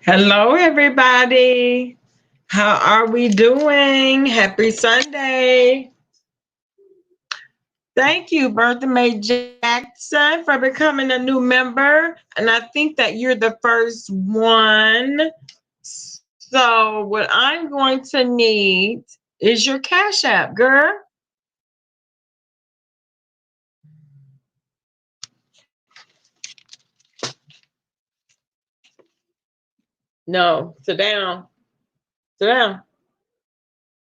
Hello, everybody. How are we doing? Happy Sunday. Thank you, Bertha Mae Jackson, for becoming a new member. And I think that you're the first one. So, what I'm going to need is your Cash App, girl. No, sit down. Sit down.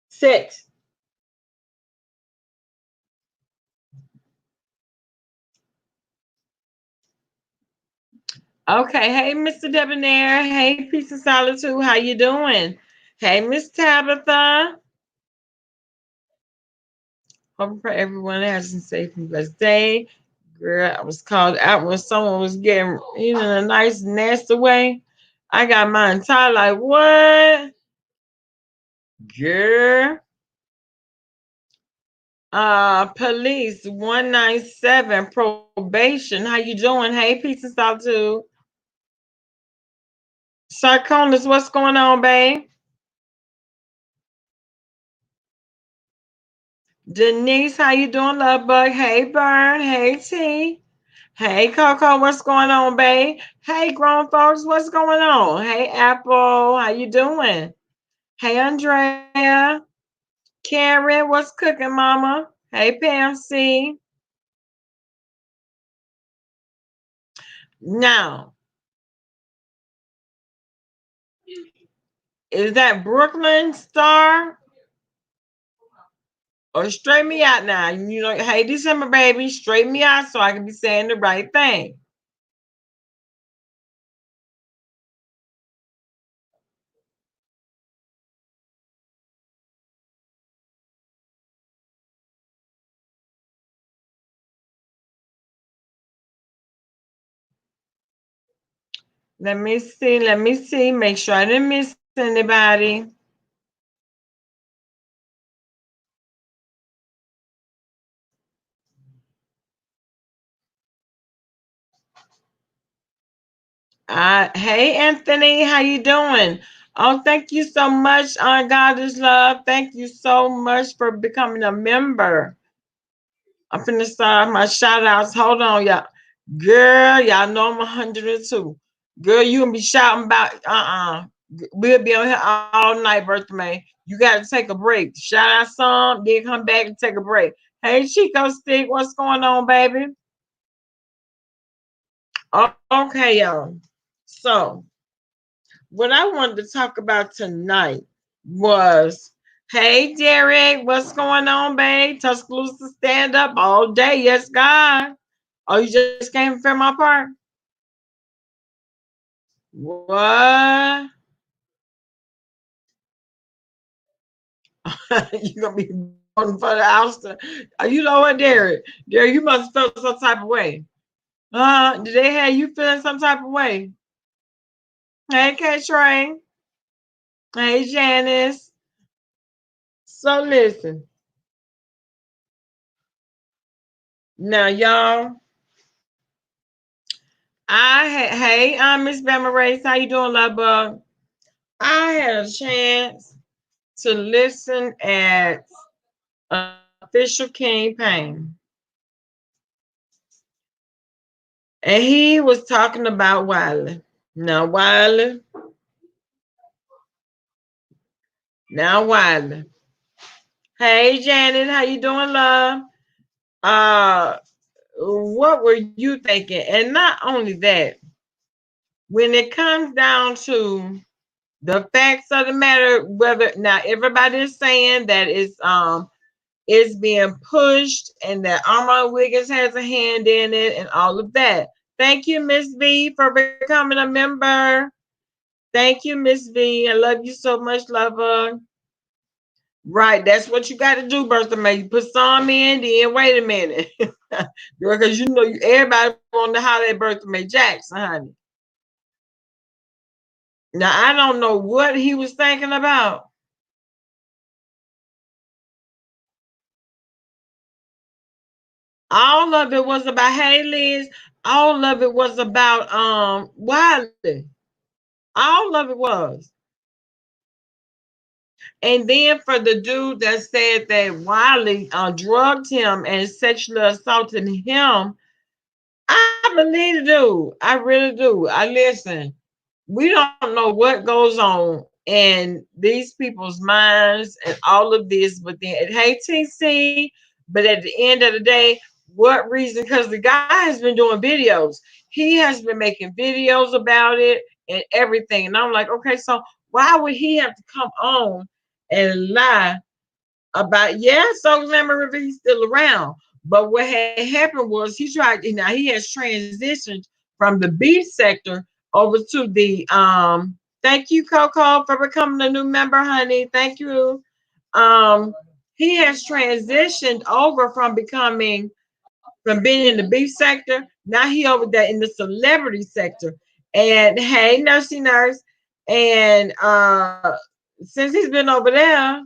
Sit. Okay. Hey, Mr. Debonair. Hey, Peace of Solitude. How you doing? Hey, Miss Tabitha. Hoping for everyone has a safe and blessed day. Girl, I was called out when someone was getting, in a nice, nasty way. I got my entire like, what? Girl. Police 197 probation. How you doing? Hey, peace and solitude. Sarconis, what's going on, babe? Denise, how you doing, love bug? Hey, Burn. Hey, T. Hey, Coco, what's going on, babe? Hey, grown folks, what's going on? Hey, Apple, how you doing? Hey, Andrea. Karen, what's cooking, mama? Hey, Pam C. Now, is that Brooklyn Star? Or straighten me out now. Hey, December, baby, straighten me out so I can be saying the right thing. Let me see. Let me see. Make sure I didn't miss anybody. Hey, Anthony, how you doing? Oh, thank you so much. God is love. Thank you so much for becoming a member. I'm finna start my shout outs. Hold on, y'all. Girl, y'all know I'm 102. Girl, you gonna be shouting about We'll be on here all night, birthday man. You gotta take a break. Shout out some, then come back and take a break. Hey Chico Stick, what's going on, baby? Okay, y'all. So what I wanted to talk about tonight was, hey Derek, what's going on, babe? Tuscaloosa stand up all day. Yes, God. Oh, you just came from my part? What? You gonna be voting for the ouster? You know what, Derek? Derek, you must have felt some type of way. Did they have you feeling some type of way? Hey, K Train. Hey, Janice. So listen. Now, y'all. Hey, I'm Miss Bama Race. How you doing, love bug? I had a chance to listen at official campaign, and he was talking about Wiley. Now, Wiley. Now, Wiley. Hey, Janet. How you doing, love? Uh, what were you thinking? And not only that, when it comes down to the facts of the matter, whether now everybody is saying that it's being pushed and that Armand Wiggins has a hand in it and all of that. Thank you, Miss V, for becoming a member. Thank you, Miss V. I love you so much, lover. Right, that's what you got to do, Bertha May. You put some in, then wait a minute, because everybody want to holler at Bertha May Jackson, honey. Now I don't know what he was thinking about. All of it was about, hey Liz, all of it was about Wiley. All of it was. And then for the dude that said that Wiley drugged him and sexually assaulted him, I believe the dude. I really do. I listen. We don't know what goes on in these people's minds and all of this, but then hey TC, but at the end of the day, what reason? Because the guy has been doing videos. He has been making videos about it and everything. And I'm like, okay, so why would he have to come on and lie about, yeah, so remember if he's still around. But what had happened was he tried, now he has transitioned from the beef sector over to the thank you, Coco, for becoming a new member, honey. Thank you. He has transitioned over from being in the beef sector. Now he over there in the celebrity sector. And hey, nursey nurse. And since he's been over there,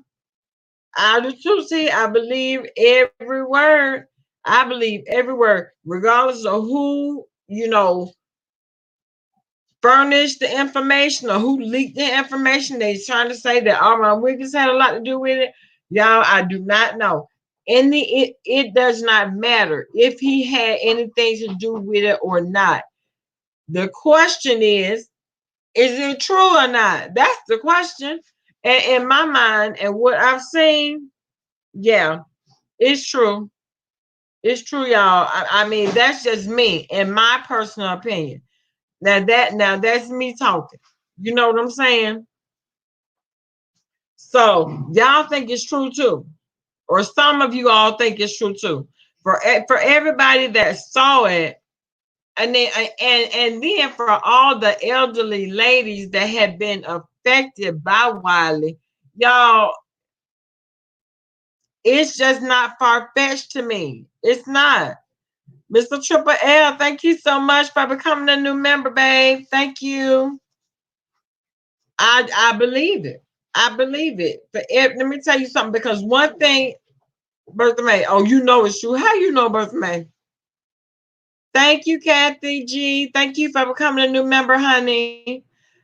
I do too. See, I believe every word. I believe every word, regardless of who, furnished the information or who leaked the information. They trying to say that Armand Wiggins had a lot to do with it. Y'all, I do not know. It does not matter if he had anything to do with it or not. The question is it true or not? That's the question. And in my mind and what I've seen, yeah, it's true. It's true, y'all. I mean, that's just me, in my personal opinion. Now that's me talking. You know what I'm saying? So y'all think it's true too, or some of you all think it's true too. For everybody that saw it, and then for all the elderly ladies that have been affected by Wiley, y'all, it's just not far fetched to me. It's not. Mr. Triple L, thank you so much for becoming a new member, babe. Thank you. I believe it. I believe it. Let me tell you something, because one thing, Bertha May, oh, you know it's true. How you know, Bertha May? Thank you, Kathy G. Thank you for becoming a new member, honey.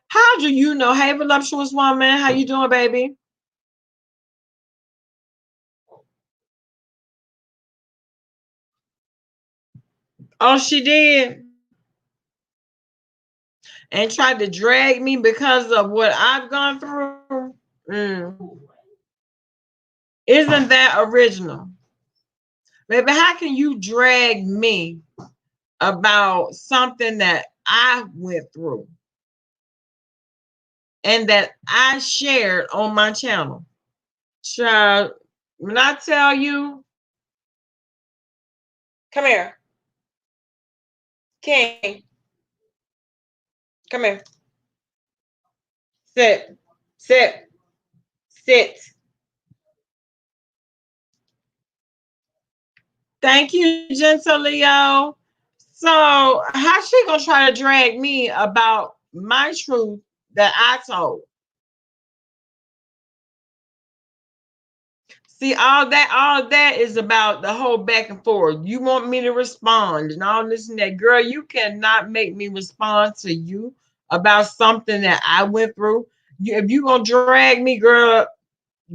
How do you know? Hey, voluptuous woman. How you doing, baby? Oh, she did. And tried to drag me because of what I've gone through. Isn't that original? Baby, how can you drag me about something that I went through and that I shared on my channel? Child, when I tell you, come here, King, come here, sit, sit, sit. Thank you, gentle Leo. So, how's she gonna try to drag me about my truth that I told? See, all that is about the whole back and forth. You want me to respond and all this and that. Girl, you cannot make me respond to you about something that I went through. If you gonna drag me, girl,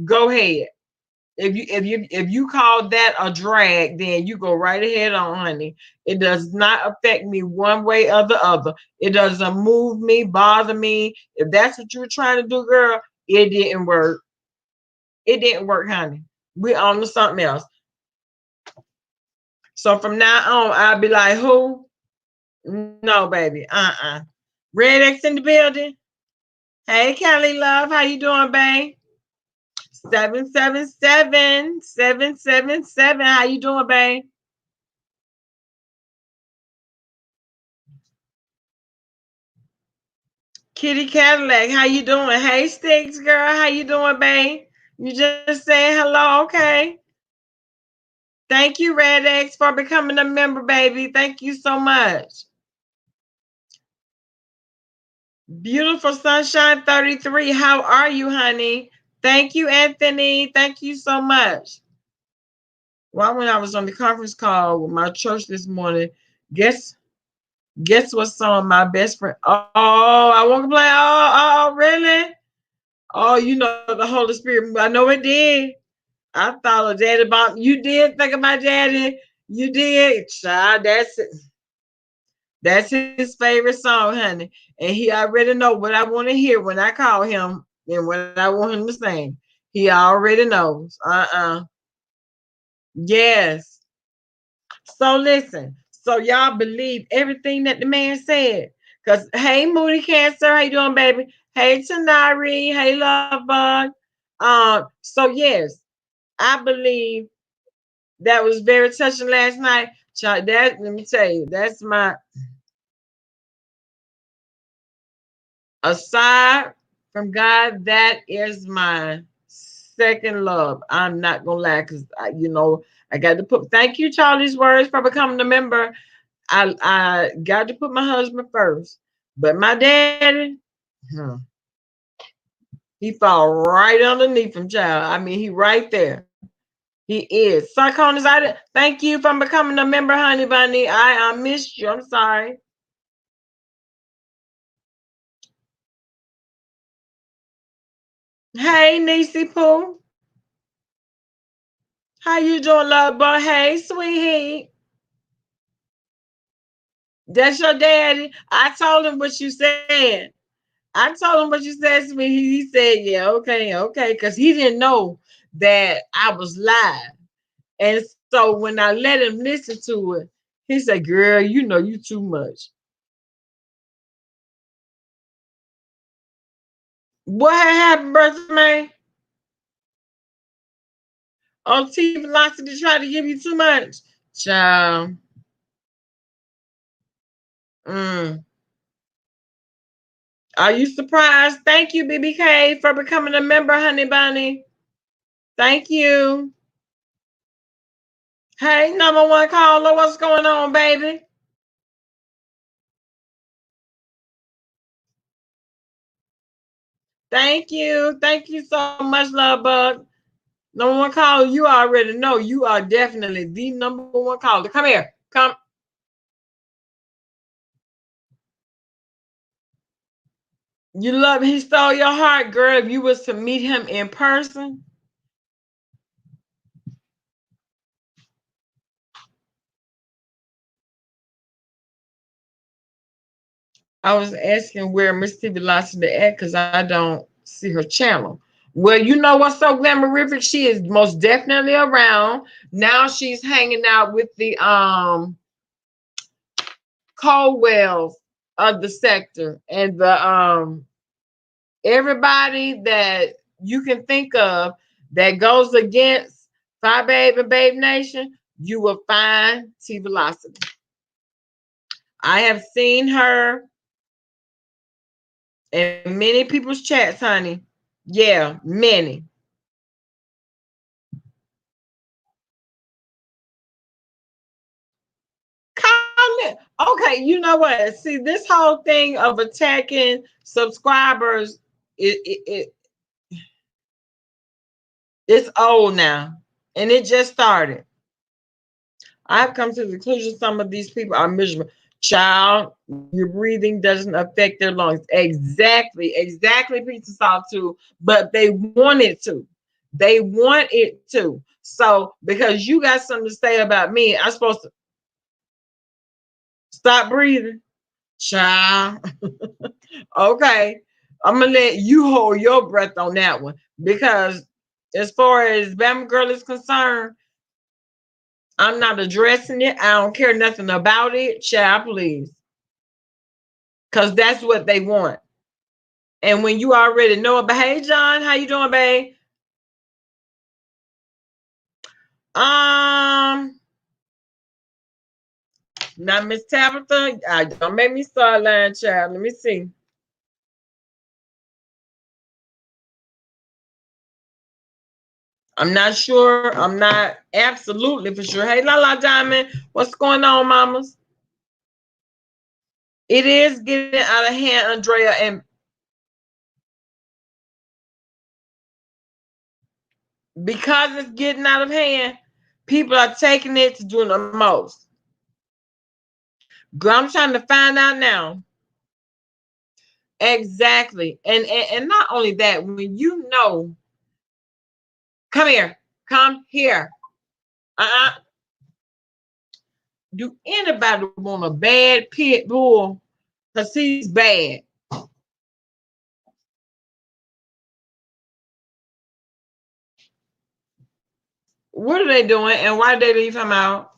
go ahead. If you call that a drag, then you go right ahead on, honey. It does not affect me one way or the other. It doesn't move me, bother me. If that's what you were trying to do, girl, it didn't work. It didn't work, honey. We on to something else. So from now on, I'll be like, who? No, baby. Red X in the building. Hey, Kelly Love. How you doing, babe? 777. How you doing, babe? Kitty Cadillac. How you doing? Hey, Sticks girl. How you doing, babe? You just saying hello, okay? Thank you, Red X, for becoming a member, baby. Thank you so much. Beautiful Sunshine 33. How are you, honey? Thank you, Anthony. Thank you so much. Well, when I was on the conference call with my church this morning, guess what song my best friend? Oh, I won't play. Oh, Oh, you know the Holy Spirit. I know it did. I thought of Daddy about you did think about Daddy. You did. Child, that's it. That's his favorite song, honey. And he already know what I want to hear when I call him and what I want him to sing. He already knows. Yes. So listen. So y'all believe everything that the man said. Cause hey, Moody Cancer, how you doing, baby? Hey, Tanari. Hey, Love Bug. So yes, I believe that was very touching last night. That let me tell you, that's my aside from God, that is my second love. I'm not gonna lie, because I got to put thank you, Charlie's words, for becoming a member. I got to put my husband first. But my daddy, hmm, he fall right underneath him, child. I mean, he right there. He is. Sarkonis, thank you for becoming a member, honey bunny. I missed you. I'm sorry. Hey, Niecy Pooh. How you doing, love boy? Hey, sweetie. That's your daddy. I told him what you said. I told him what you said to me. He said, yeah, okay, okay. Because he didn't know that I was live. And so when I let him listen to it, he said, girl, you know you too much. What had happened, brother man? Oh, T Velocity tried to give you too much. Child. Mm. Are you surprised? Thank you, BBK, for becoming a member, honey bunny. Thank you. Hey, number one caller, what's going on, baby? Thank you. Thank you so much, love bug. Number one caller, you already know you are definitely the number one caller. Come here. Come. You love he stole your heart, girl. If you was to meet him in person. I was asking where Miss T Velocity at because I don't see her channel. Well, you know what's so glamorific? She is most definitely around. Now she's hanging out with the Colwells of the sector and the everybody that you can think of that goes against Phi Babe and Babe Nation, you will find T Velocity. I have seen her in many people's chats, honey. Yeah, many. Comment. Okay, you know what? See, this whole thing of attacking subscribers, it's old now, and it just started. I've come to the conclusion some of these people are miserable. Child, your breathing doesn't affect their lungs. Exactly, exactly, pizza salt too. But they want it to. They want it to. So because you got something to say about me, I'm supposed to stop breathing. Child. Okay. I'm gonna let you hold your breath on that one because as far as Bama Girl is concerned, I'm not addressing it. I don't care nothing about it. Child, please. Because that's what they want. And when you already know about, hey John, how you doing, babe? Um, Now Miss Tabitha, don't make me start lying, child. Let me see. I'm not sure. I'm not absolutely for sure. Hey, Lala Diamond, what's going on, mamas? It is getting out of hand, Andrea, and because it's getting out of hand, people are taking it to do the most. Girl, I'm trying to find out now. Exactly. And not only that, when you know, come here, come here. Uh-uh. Do anybody want a bad pit bull? Because he's bad. What are they doing and why did they leave him out?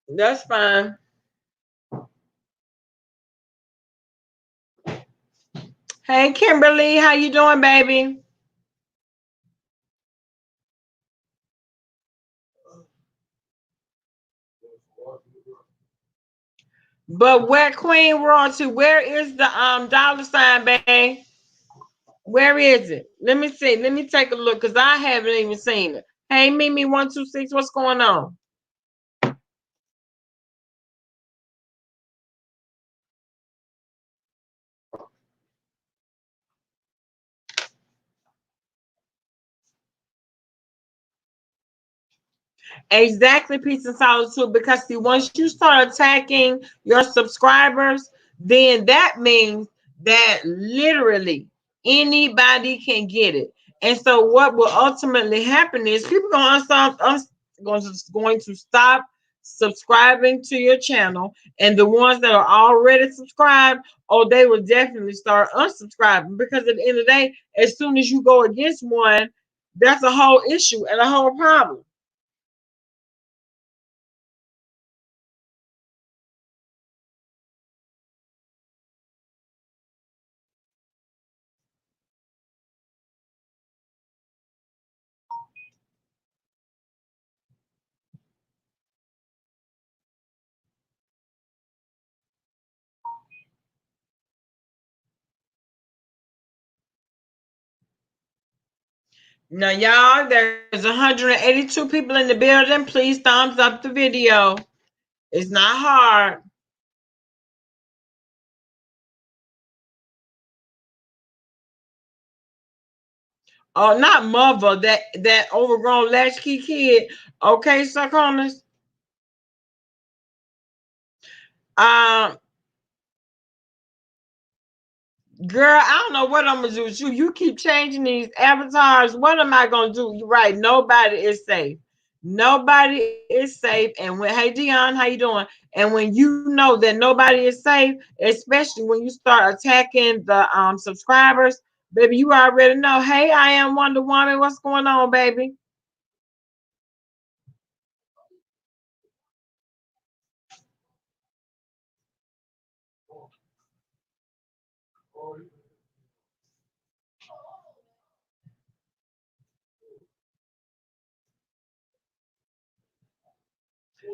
That's fine. Hey Kimberly, how you doing, baby? But where Queen Royalty, where is the dollar sign, babe? Where is it? Let me see. Let me take a look because I haven't even seen it. Hey Mimi 126, what's going on? Exactly, peace and solitude. Because see, once you start attacking your subscribers, then that means that literally anybody can get it. And so, what will ultimately happen is people going to stop subscribing to your channel, and the ones that are already subscribed, oh, they will definitely start unsubscribing because at the end of the day, as soon as you go against one, that's a whole issue and a whole problem. Now, y'all, there's 182 people in the building. Please thumbs up the video. It's not hard. Oh, not mother, that overgrown latchkey kid. Okay, Sarcomas. Um, Girl, I don't know what I'm gonna do with you. You keep changing these avatars. What am I gonna do? You're right. Nobody is safe. Nobody is safe. And when hey Dion, how you doing? And when you know that nobody is safe, especially when you start attacking the subscribers, baby, you already know. Hey, I am Wonder Woman. What's going on, baby?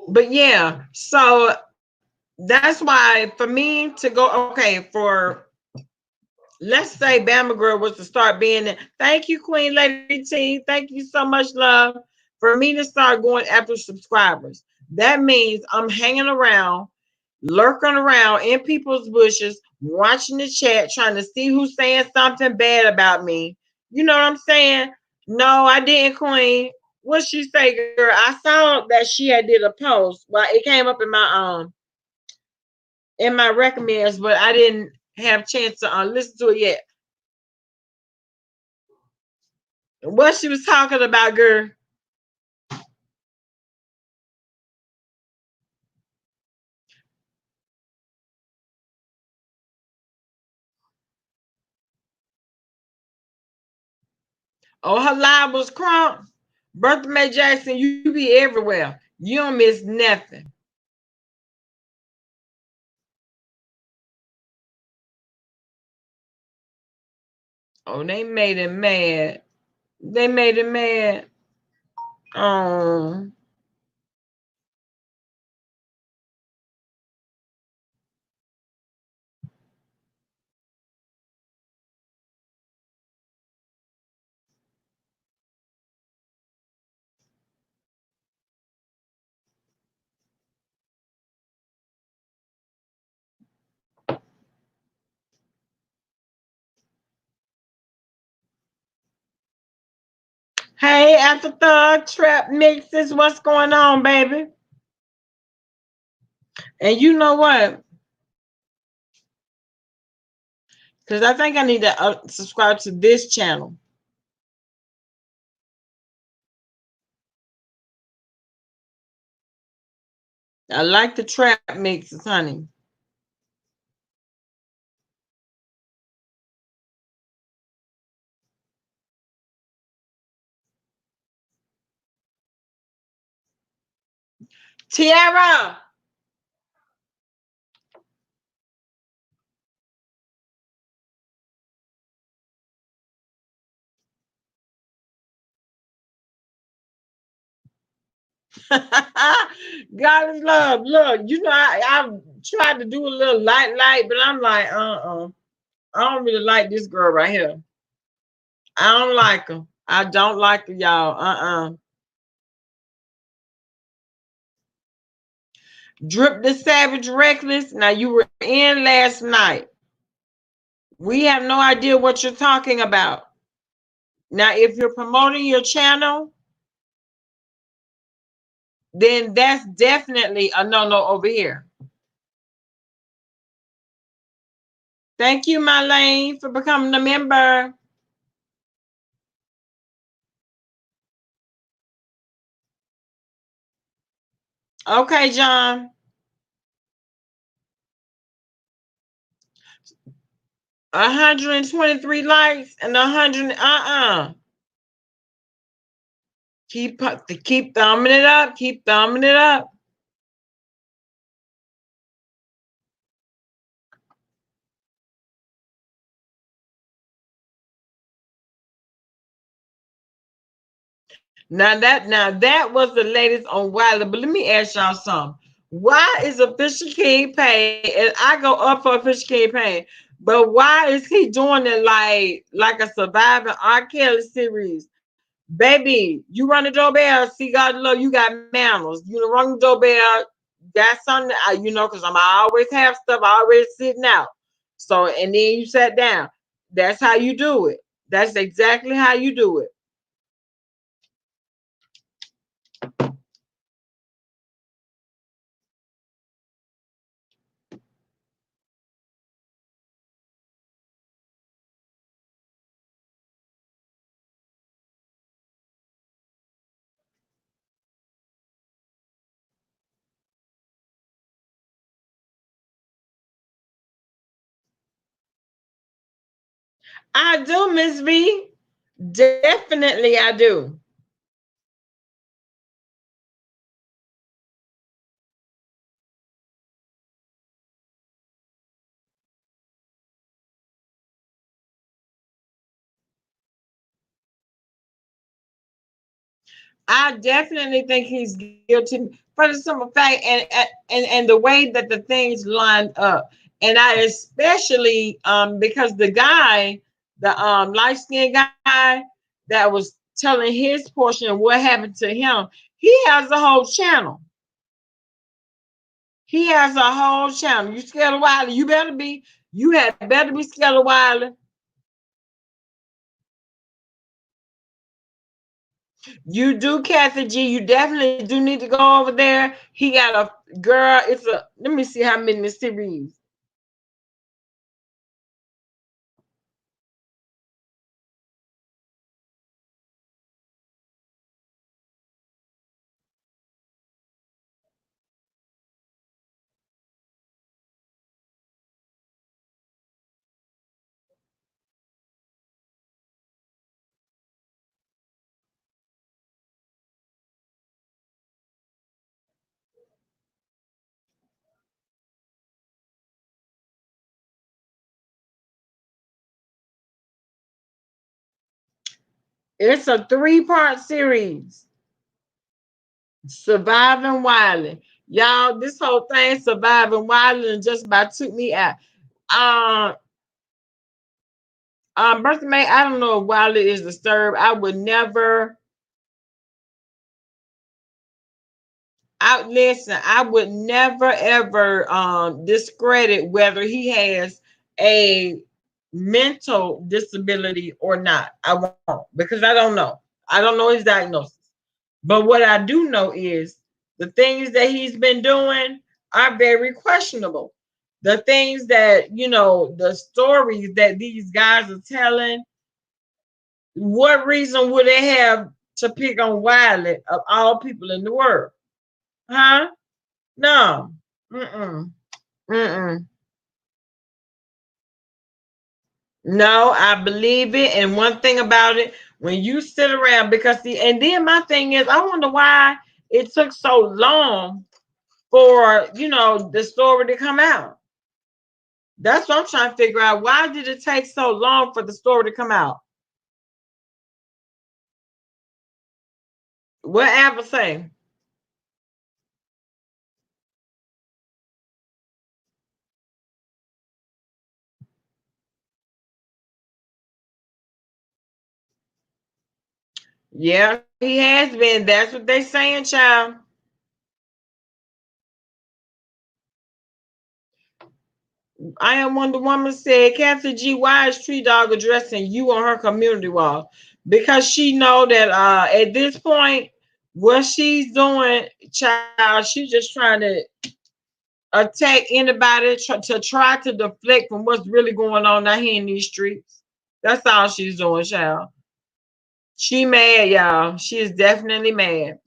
But yeah, so that's why for me to go okay for let's say Bama Girl was to start being there. Thank you, Queen Lady T. Thank you so much, love. For me to start going after subscribers, that means I'm hanging around, lurking around in people's bushes, watching the chat, trying to see who's saying something bad about me. You know what I'm saying? No, I didn't, Queen. What she say, girl? I saw that she had did a post. Well, it came up in my recommends, but I didn't have a chance to listen to it yet. What she was talking about, girl? Oh, her live was crunk. Bertha Mae Jackson, you be everywhere. You don't miss nothing. Oh, they made him mad. They made him mad. Oh, Hey, After Thug Trap Mixes, what's going on, baby? And you know what? Because I think I need to subscribe to this channel. I like the trap mixes, honey. Tiara. God is love. Look, you know, I tried to do a little light, but I'm like, I don't really like this girl right here. I don't like her. I don't like her, y'all. Drip the Savage Reckless. Now, you were in last night. We have no idea what you're talking about. Now, if you're promoting your channel, then that's definitely a no-no over here. Thank you, Marlene, for becoming a member. Okay, John. 123 likes and 100. Keep thumbing it up. Keep thumbing it up. Now that was the latest on Wiley. But let me ask y'all something. Why is a Fisher King paying? And I go up for a Fisher King paying, but why is he doing it like a surviving R. Kelly series? Baby, you run the doorbell. See, God love you. Got manners. You run the doorbell. Got something. Because I always have stuff already sitting out. So and then you sat down. That's how you do it. That's exactly how you do it. I do, Miss V. Definitely, I do. I definitely think he's guilty for the simple fact and the way that the things lined up. And I especially because the guy, the light skinned guy that was telling his portion of what happened to him, he has a whole channel. He has a whole channel. You scared of Wiley? You better be. You had better be scared of Wiley. You do, Kathy G. You definitely do need to go over there. He got a girl. Let me see how many series. It's a 3-part series. Surviving Wiley. Y'all, this whole thing, Surviving Wiley, and just about took me out. Bertha May, I don't know if Wiley is disturbed. I would never. I would never ever discredit whether he has a mental disability or not. I won't because I don't know. I don't know his diagnosis. But what I do know is the things that he's been doing are very questionable. The things that, the stories that these guys are telling, what reason would they have to pick on Wiley of all people in the world? Huh? No. Mm-mm. Mm-mm. No, I believe it. And one thing about it, when you sit around, because and then my thing is, I wonder why it took so long for, the story to come out. That's what I'm trying to figure out. Why did it take so long for the story to come out? What Apple say? Yeah, he has been. That's what they saying, child. I am Wonder Woman said, Kathy G, why is Tree Dog addressing you on her community wall? Because she know that at this point, what she's doing, child, she's just trying to attack anybody to try to deflect from what's really going on out here in these streets. That's all she's doing, child. She mad, y'all. She is definitely mad.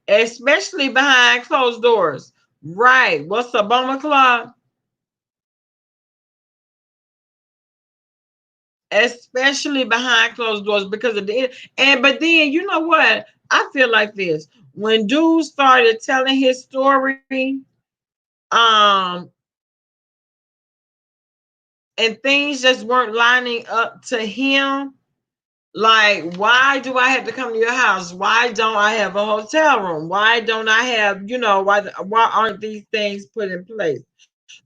Especially behind closed doors. Right. What's a bummer club? Especially behind closed doors because of the but then you know what? I feel like this. When dude started telling his story, um, and things just weren't lining up to him, like, why do I have to come to your house? Why don't I have a hotel room? Why don't I have, why aren't these things put in place?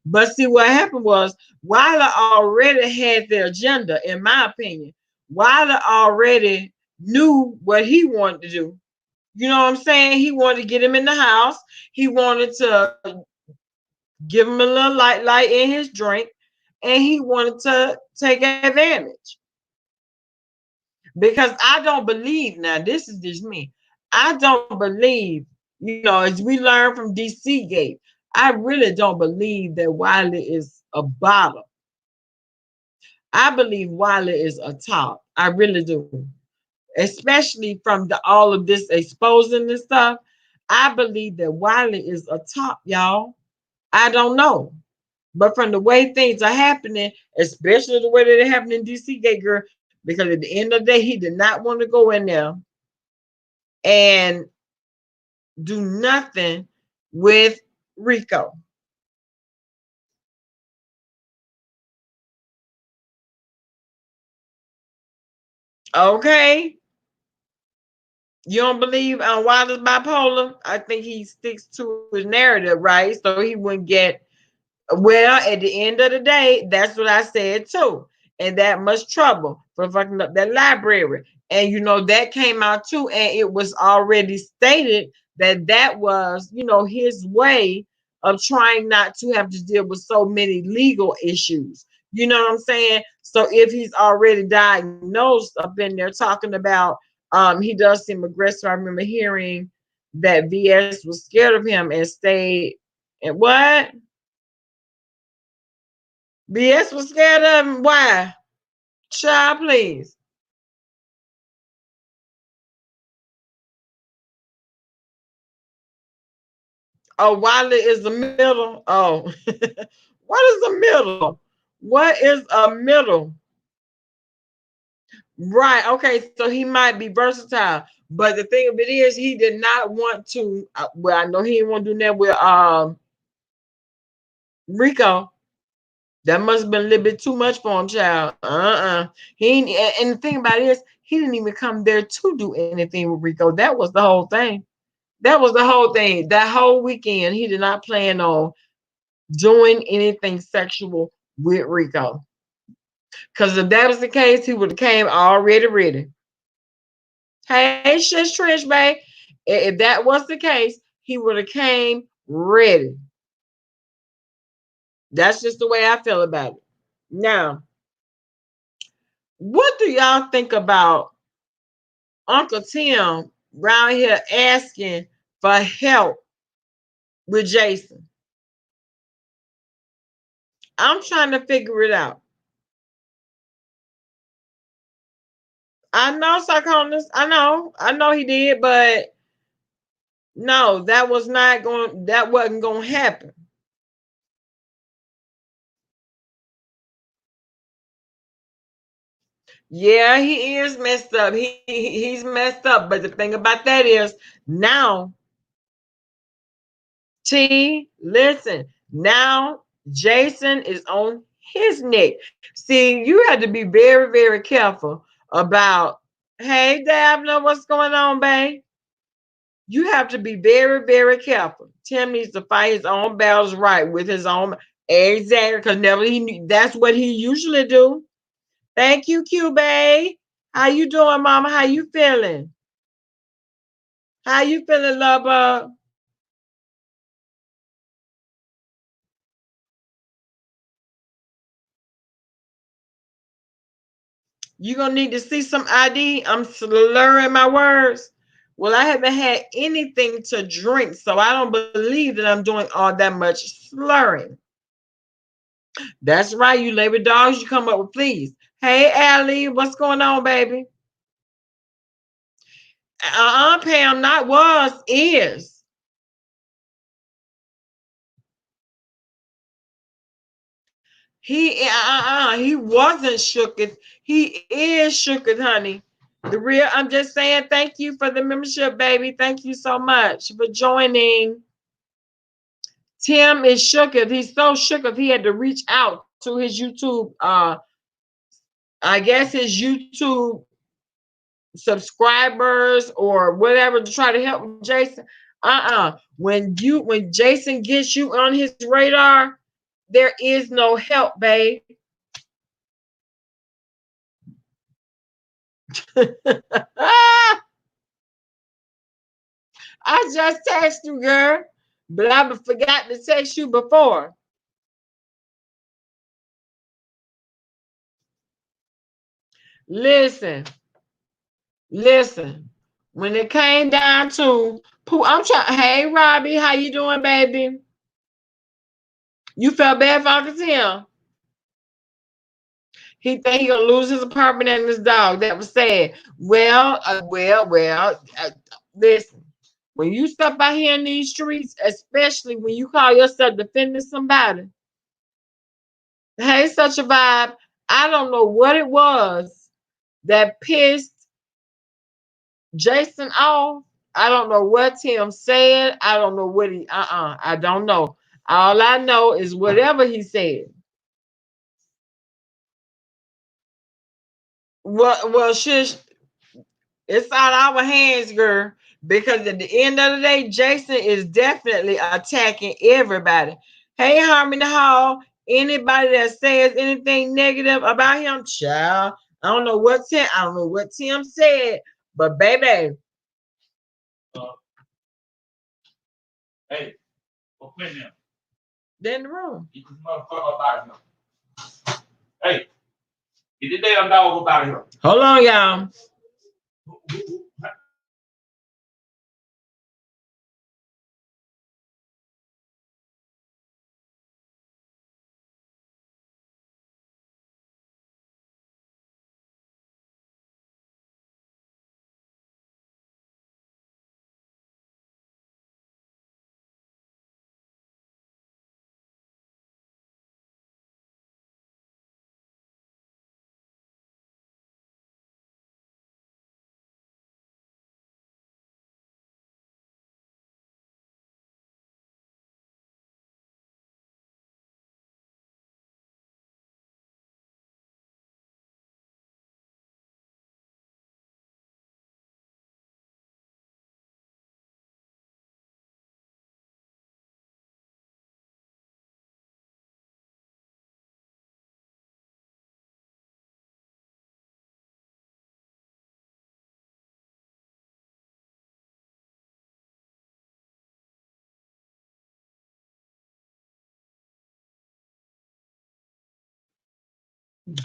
But see, what happened was Wilder already had the agenda, in my opinion. Wilder already knew what he wanted to do. You know what I'm saying? He wanted to get him in the house. He wanted to give him a little light in his drink, and he wanted to take advantage. Because I don't believe, now this is just me, I don't believe, as we learned from DC Gate, I really don't believe that Wiley is a bottom. I believe Wiley is a top. I really do. Especially from all of this exposing and stuff. I believe that Wiley is a top, y'all. I don't know. But from the way things are happening, especially the way that it happened in DC Gate, girl, because at the end of the day, he did not want to go in there and do nothing with Rico. Okay? You don't believe Wilder's bipolar? I think he sticks to his narrative, right? So he wouldn't get, well, at the end of the day, that's what I said too. And that much trouble for fucking up that library. And that came out too. And it was already stated that that was, his way of trying not to have to deal with so many legal issues. You know what I'm saying? So if he's already diagnosed up in there talking about he does seem aggressive. I remember hearing that VS was scared of him and stayed and what? BS was scared of him. Why? Child, please. Oh, Wiley is the middle. Oh, what is the middle? What is a middle? Right. Okay. So he might be versatile, but the thing of it is, he did not want to. Well, I know he didn't want to do that with Rico. That must have been a little bit too much for him, child. He ain't, and the thing about it is, he didn't even come there to do anything with Rico. That was the whole thing. That was the whole thing. That whole weekend, he did not plan on doing anything sexual with Rico. Because if that was the case, he would have came already ready. Hey, Shish Trish, babe. If that was the case, he would have came ready. That's just the way I feel about it. Now, what do y'all think about Uncle Tim around here asking for help with Jason? I'm trying to figure it out. I know Sarkonis. I know he did, but no, that wasn't going to happen. Yeah, he is messed up. He's messed up. But the thing about that is now, listen, now Jason is on his neck. See, you had to be very, very careful about, hey, Davna, what's going on, babe? You have to be very, very careful. Tim needs to fight his own battles right with his own exactly because never that's what he usually do. Thank you, Cube. How you doing, Mama? How you feeling? How you feeling, lover? You gonna need to see some ID. I'm slurring my words. Well, I haven't had anything to drink, so I don't believe that I'm doing all that much slurring. That's right, you labor dogs. You come up with please. Hey, Allie, what's going on, baby? Pam, not was, is. He wasn't shook it. He is shook it, honey. The real, I'm just saying thank you for the membership, baby. Thank you so much for joining. Tim is shook if he's so shook if he had to reach out to his YouTube, I guess his YouTube subscribers or whatever to try to help Jason. When Jason gets you on his radar, there is no help, babe. I just text you, girl, but I forgot to text you before. Listen, listen. When it came down to poo, I'm trying. Hey, Robbie, how you doing, baby? You felt bad for Uncle Tim. He think he gonna lose his apartment and his dog. That was sad. Listen, when you step out here in these streets, especially when you call yourself defending somebody, hey, such a vibe. I don't know what it was that pissed Jason off. I don't know what Tim said. I don't know what he. I don't know. All I know is whatever he said. Well, shush. It's out our hands, girl. Because at the end of the day, Jason is definitely attacking everybody. Hey, Harmony Hall, anybody that says anything negative about him, child. I don't know what Tim said, but baby. Hey, what's in there? They're in the room. Get this motherfucker up out of here. Hey, get the damn dog up out of here. Hold on, y'all.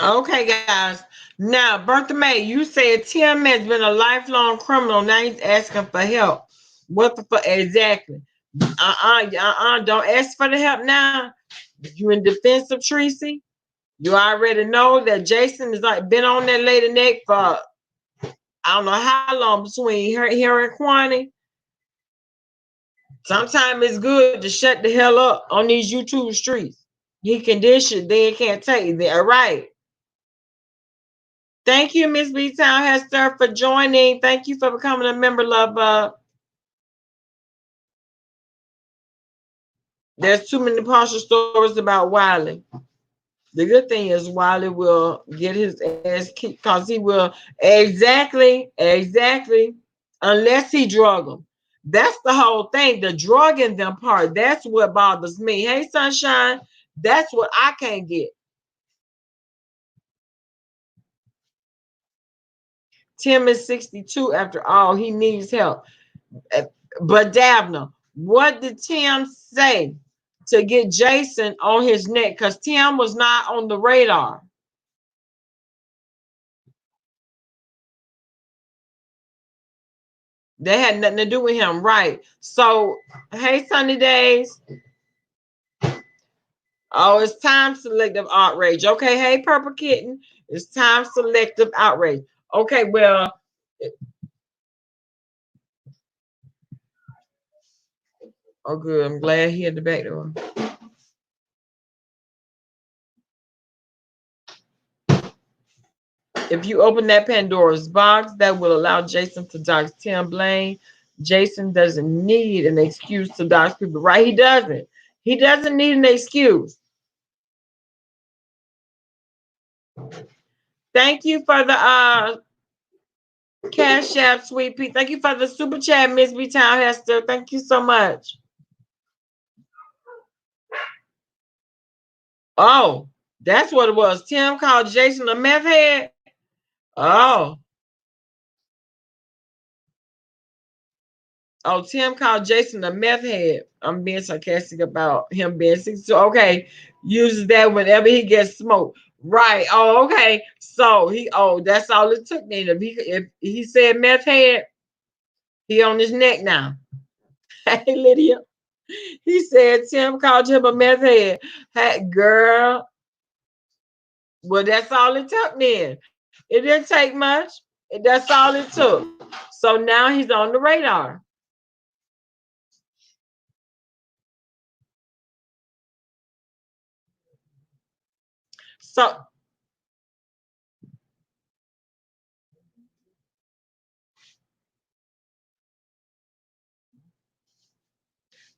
Okay, guys. Now, Bertha May, you said Tim has been a lifelong criminal. Now he's asking for help. What the fuck? Exactly. Don't ask for the help now. You in defense of Tracy. You already know that Jason has like been on that lady neck for I don't know how long between her and Kwani. Sometimes it's good to shut the hell up on these YouTube streets. He can dish it, they can't take it. All right. Thank you, Miss B Town Hester, for joining. Thank you for becoming a member, love. There's too many partial stories about Wiley. The good thing is Wiley will get his ass kicked because he will exactly, unless he drug them. That's the whole thing. The drugging them part. That's what bothers me. Hey, Sunshine, that's what I can't get. Tim is 62 after all. He needs help. But Dabner, what did Tim say to get Jason on his neck? Because Tim was not on the radar. They had nothing to do with him, right? So, hey, Sunny Days. Oh, it's time selective outrage. Okay, hey, Purple Kitten. It's time selective outrage. Okay, well, oh, good. I'm glad he had the back door. If you open that Pandora's box, that will allow Jason to dox Tim Blaine. Jason doesn't need an excuse to dox people, right? He doesn't. He doesn't need an excuse. Thank you for the Cash App, Sweet Pea. Thank you for the super chat, Miss B Town Hester. Thank you so much. Oh, that's what it was. Tim called Jason a meth head. Oh. Oh, Tim called Jason a meth head. I'm being sarcastic about him being 62. Okay, uses that whenever he gets smoked. Right. Oh, okay. So that's all it took then. If he said meth head, he on his neck now. Hey, Lydia. He said Tim called him a meth head. Hey, girl. Well, that's all it took then. It didn't take much. That's all it took. So now he's on the radar. So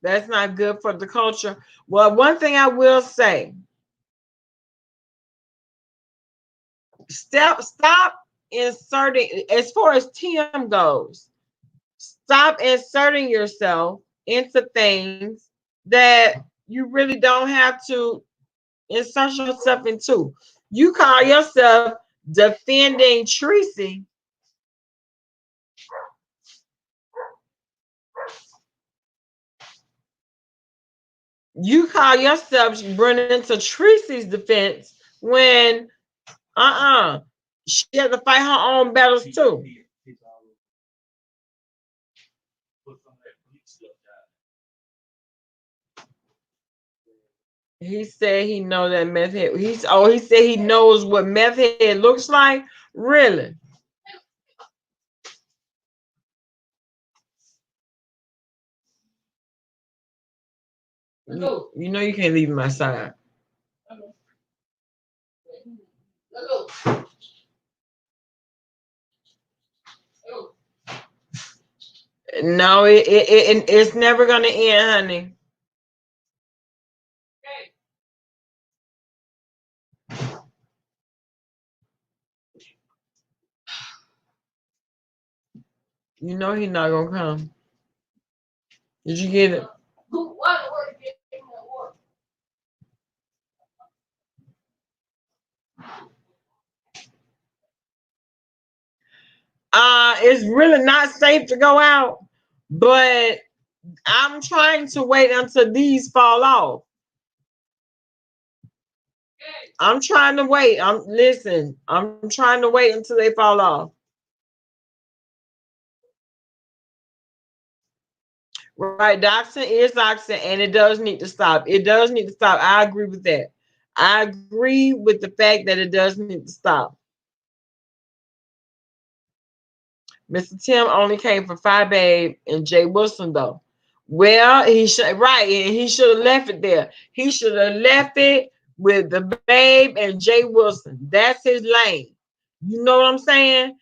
that's not good for the culture. Well, one thing I will say, stop inserting, as far as Tim goes, stop inserting yourself into things that you really don't have to insert yourself into. You call yourself defending Tracy. You call yourself running to Tracy's defense when she had to fight her own battles too. He said he know that meth head. He said he knows what meth head looks like. Really? You know you can't leave my side. No, it's never gonna end, honey. You know he's not gonna come. Did you get it? It's really not safe to go out, but I'm trying to wait until these fall off. I'm trying to wait. I'm trying to wait until they fall off. Right, doxing is doxing, and it does need to stop. It does need to stop. I agree with that. I agree with the fact that it does need to stop. Mr. Tim only came for Five Babe and Jay Wilson though. Well, he should right, and he should have left it there. He should have left it with the Babe and Jay Wilson. That's his lane. You know what I'm saying?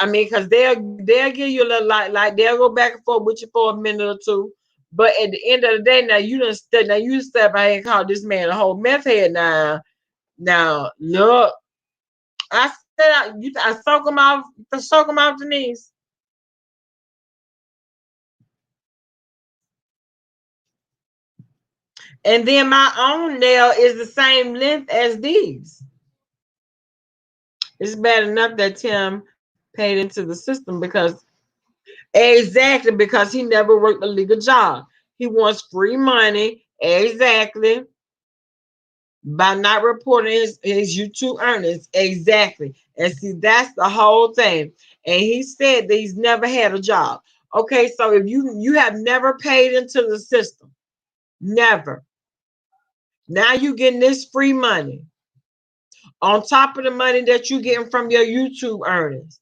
I mean, because they'll give you a little like they'll go back and forth with you for a minute or two. But at the end of the day, now you step out and call this man a whole meth head now. Now look, I said I soak him off the knees. And then my own nail is the same length as these. It's bad enough that Tim paid into the system because he never worked a legal job. He wants free money exactly by not reporting his YouTube earnings exactly. And see, that's the whole thing. And he said that he's never had a job. Okay, so if you have never paid into the system, never. Now you getting this free money on top of the money that you're getting from your YouTube earnings.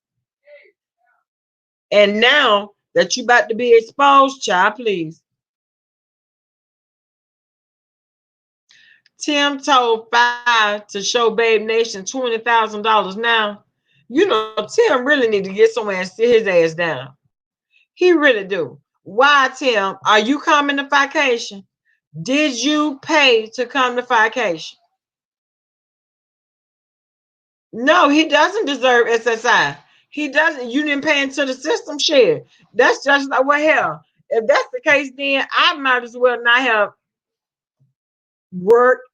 And now that you about to be exposed, child, please. Tim told Five to show Babe Nation $20,000 now. You know, Tim really need to get somewhere and sit his ass down. He really do. Why, Tim? Are you coming to vacation? Did you pay to come to vacation? No, he doesn't deserve SSI. He doesn't. You didn't pay into the system share. That's just like what hell. If that's the case, then I might as well not have worked,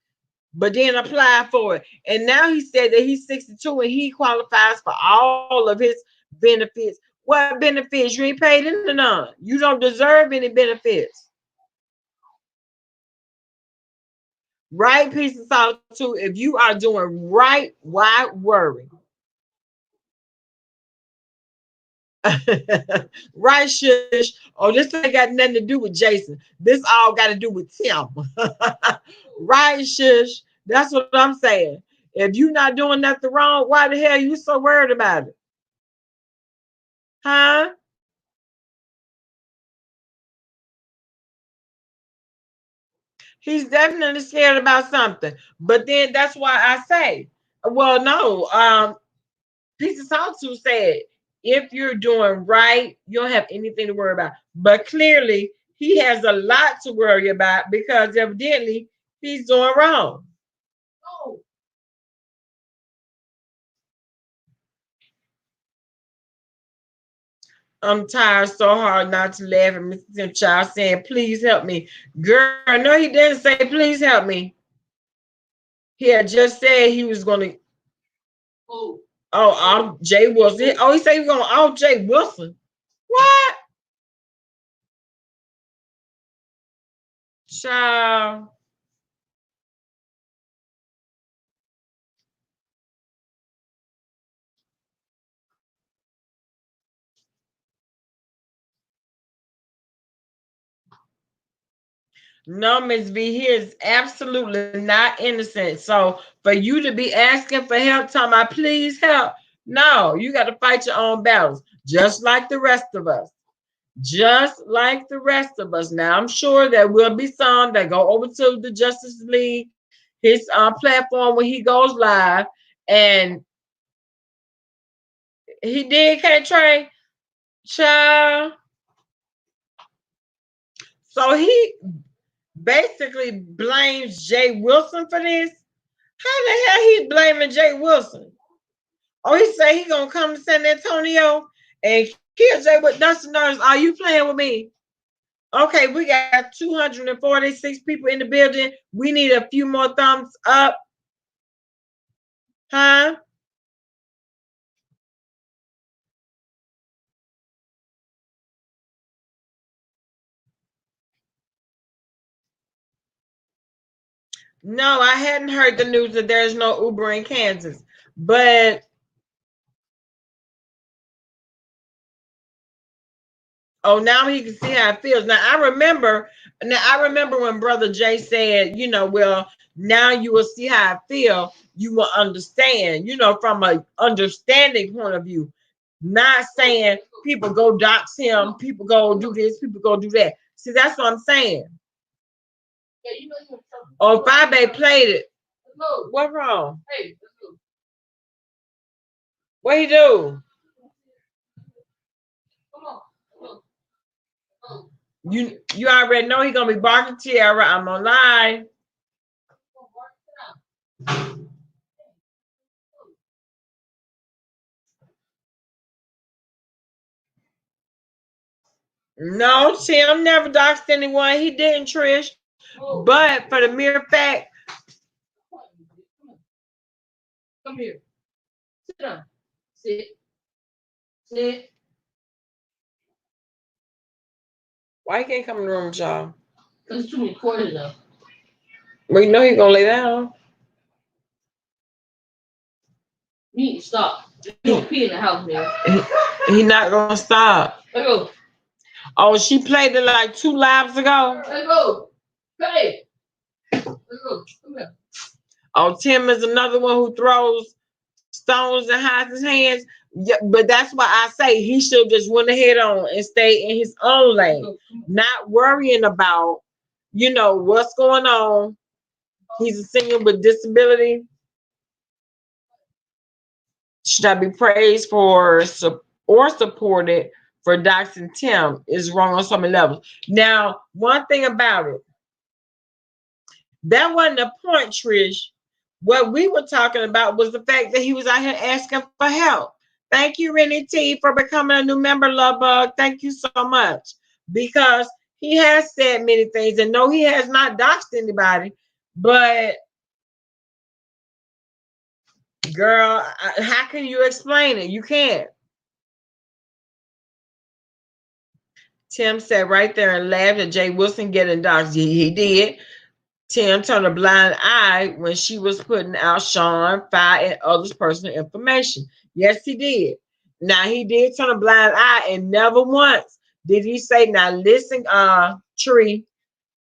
but then apply for it. And now he said that he's 62 and he qualifies for all of his benefits. What benefits? You ain't paid into none. You don't deserve any benefits. Right, peace and solitude. If you are doing right, why worry? Right, shush. Oh, this ain't got nothing to do with Jason. This all got to do with Tim. Right, shush. That's what I'm saying. If you're not doing nothing wrong, why the hell you so worried about it? Huh? He's definitely scared about something. But then that's why I say, well, no, Peace of Solitude said, if you're doing right, you don't have anything to worry about. But clearly, he has a lot to worry about because evidently he's doing wrong. I'm tired so hard not to laugh at Mr. Tim Child saying, please help me. Girl, no, he didn't say, please help me. He had just said he was going to. Oh, Jay Wilson. Oh, he said he was going to off Jay Wilson. What? Child. No, Miss V, he is absolutely not innocent. So for you to be asking for help, talking about please help, no, you got to fight your own battles, just like the rest of us. Just like the rest of us. Now, I'm sure there will be some that go over to the Justice League, his platform when he goes live, and he did can't train, child. So he basically blames Jay Wilson for this. How the hell he blaming Jay Wilson? Oh, he say he gonna come to San Antonio and kill Jay with Dustin Nurse. Are you playing with me? Okay, we got 246 people in the building. We need a few more thumbs up. Huh? No, I hadn't heard the news that there's no Uber in Kansas, but oh, now he can see how it feels. Now I remember when Brother Jay said, well, now you will see how I feel. You will understand, from a understanding point of view. Not saying people go dox him, people go do this, people go do that. See, that's what I'm saying. Oh, Fabe played it. What wrong? What he do? You already know he gonna be barking Tiara. I'm on live. No, Tim never doxed anyone. He didn't, Trish. But for the mere fact, come here. Sit down. Sit. Sit. Why he can't come in the room, y'all? Because it's too many quarters up. Well, you know he's gonna lay down. You need to stop. You don't pee in the house, man. He not gonna stop. Let's go. Oh, she played it like 2 lives ago. Let's go. Hey. Let's go. Come here. Oh, Tim is another one who throws stones and hides his hands. Yeah, but that's why I say he should just went ahead on and stay in his own lane, not worrying about, what's going on. He's a singer with disability. Should I be praised for or supported for doxing Tim is wrong on so many levels. Now, one thing about it, that wasn't the point, Trish. What we were talking about was the fact that he was out here asking for help. Thank you, Rennie T, for becoming a new member, Love Bug. Thank you so much. Because he has said many things, and no, he has not doxed anybody. But, girl, how can you explain it? You can't. Tim said right there and laughed at Jay Wilson getting doxed. He did. Tim turned a blind eye when she was putting out Sean, Fi, and others' personal information. Yes, he did. Now, he did turn a blind eye, and never once did he say, now listen, Tree,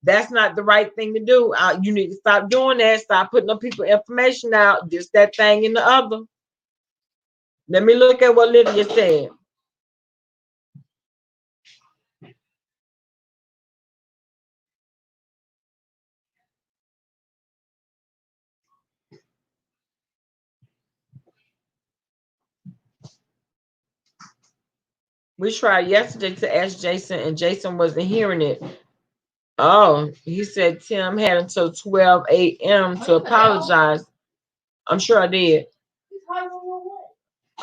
that's not the right thing to do. You need to stop doing that. Stop putting up people information out. This, that thing, and the other. Let me look at what Lydia said. We tried yesterday to ask Jason, and Jason wasn't hearing it. Oh, he said Tim had until 12 a.m. to apologize. I'm sure I did.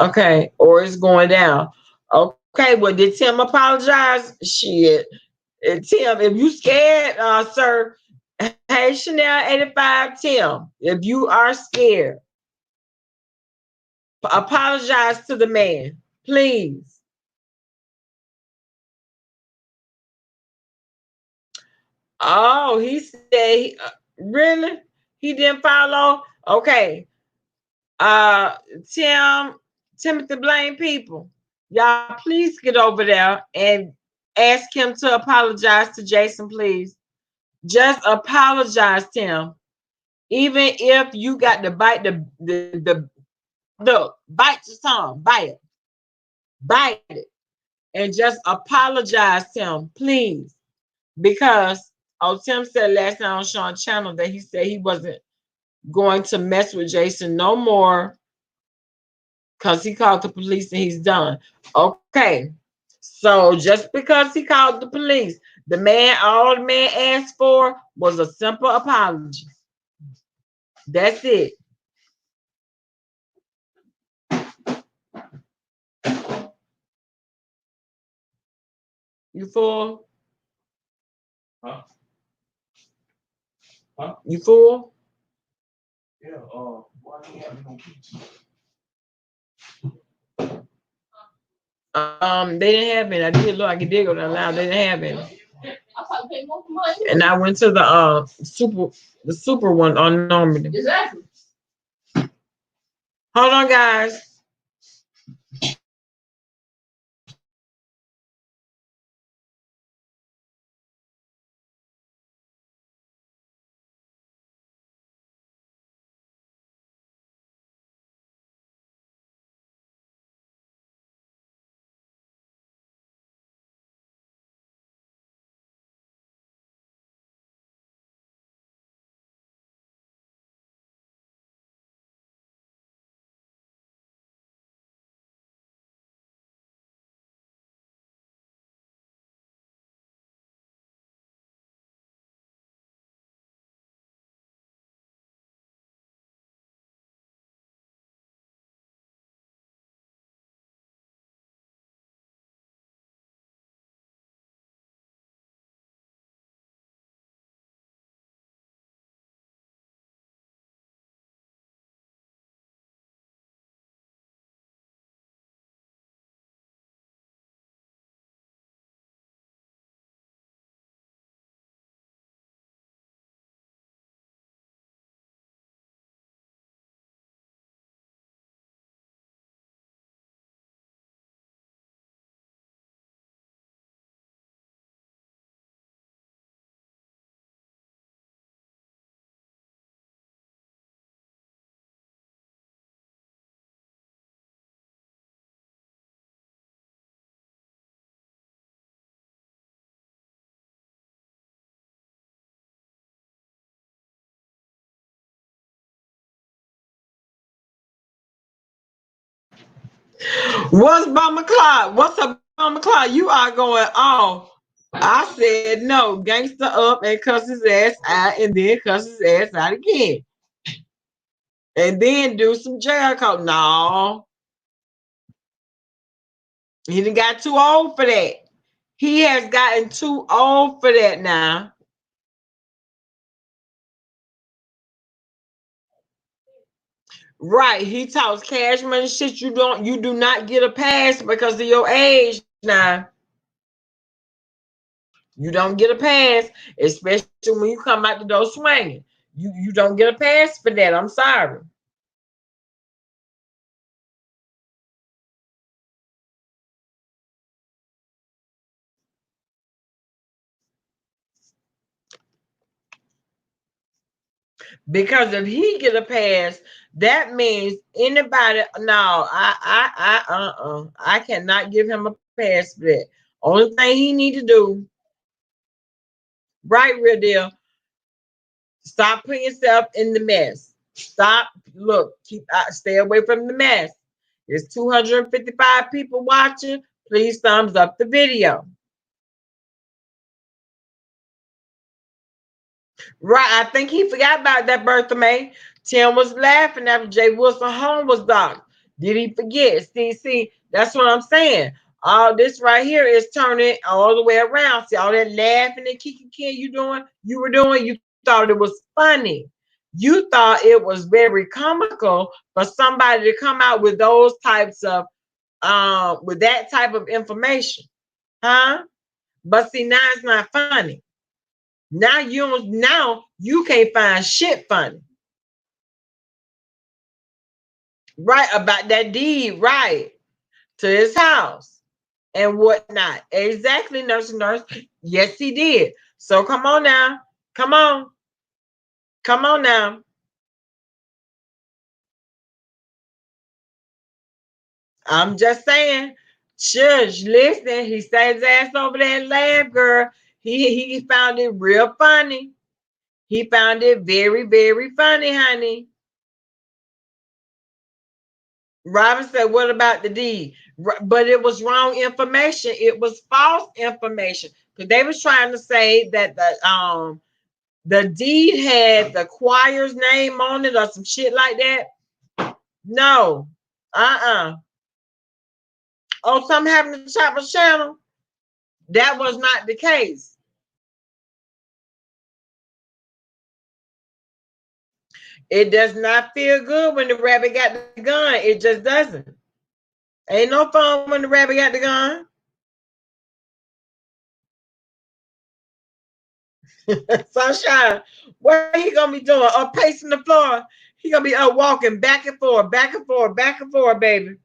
Okay, or it's going down. Okay, well, did Tim apologize? Shit. Tim, if you scared, sir, hey, Chanel 85, Tim, if you are scared, apologize to the man, please. Oh, he said, really? He didn't follow? Okay. Timothy Blame people, y'all please get over there and ask him to apologize to Jason, please. Just apologize, Tim. Even if you got to bite bite your tongue, bite it, and just apologize, Tim, please. Because Tim said last night on Sean's channel that he said he wasn't going to mess with Jason no more because he called the police and he's done. Okay. So just because he called the police, all the man asked for was a simple apology. That's it. You full? Huh? Huh? You full? Yeah, why do you have no pizza? They didn't have any. I did look, I did go down loud. They didn't have any. And I went to the super one on Normandy. Exactly. Hold on, guys. What's Bomber Clyde? What's up, Bomber Clyde? You are going off. I said no, gangster up and cuss his ass out, and then cuss his ass out again, and then do some Jericho. No, he done got too old for that. He has gotten too old for that now. Right, he talks cash money shit. You do not get a pass because of your age now. You don't get a pass, especially when you come out the door swinging. You don't get a pass for that. I'm sorry. Because if he get a pass, that means anybody. No, I cannot give him a pass for that. Only thing he need to do, right, real deal, stop putting yourself in the mess. Stop. Look, stay away from the mess. There's 255 people watching. Please thumbs up the video. Right, I think he forgot about that Bertha May. Tim was laughing after Jay Wilson home was docked. Did he forget? See, that's what I'm saying. All this right here is turning all the way around. See all that laughing and kicking you were doing, you thought it was funny. You thought it was very comical for somebody to come out with those types of with that type of information. Huh? But see, now it's not funny. Now you can't find shit funny. Right about that deed, right, to his house and whatnot. Exactly, nurse. Yes, he did. So come on now. Come on. Come on now. I'm just saying. Shush, listen, he sat his ass over there and laughed, girl. He found it real funny. He found it very, very funny, honey. Robin said, "What about the deed?" But it was wrong information. It was false information because they was trying to say that the deed had the choir's name on it or some shit like that. No, Oh, something happened to Chopper's channel. That was not the case. It does not feel good when the rabbit got the gun. It just doesn't. Ain't no fun when the rabbit got the gun. Sunshine, what he gonna be doing? Pacing the floor. He gonna be walking back and forth, back and forth, back and forth, baby.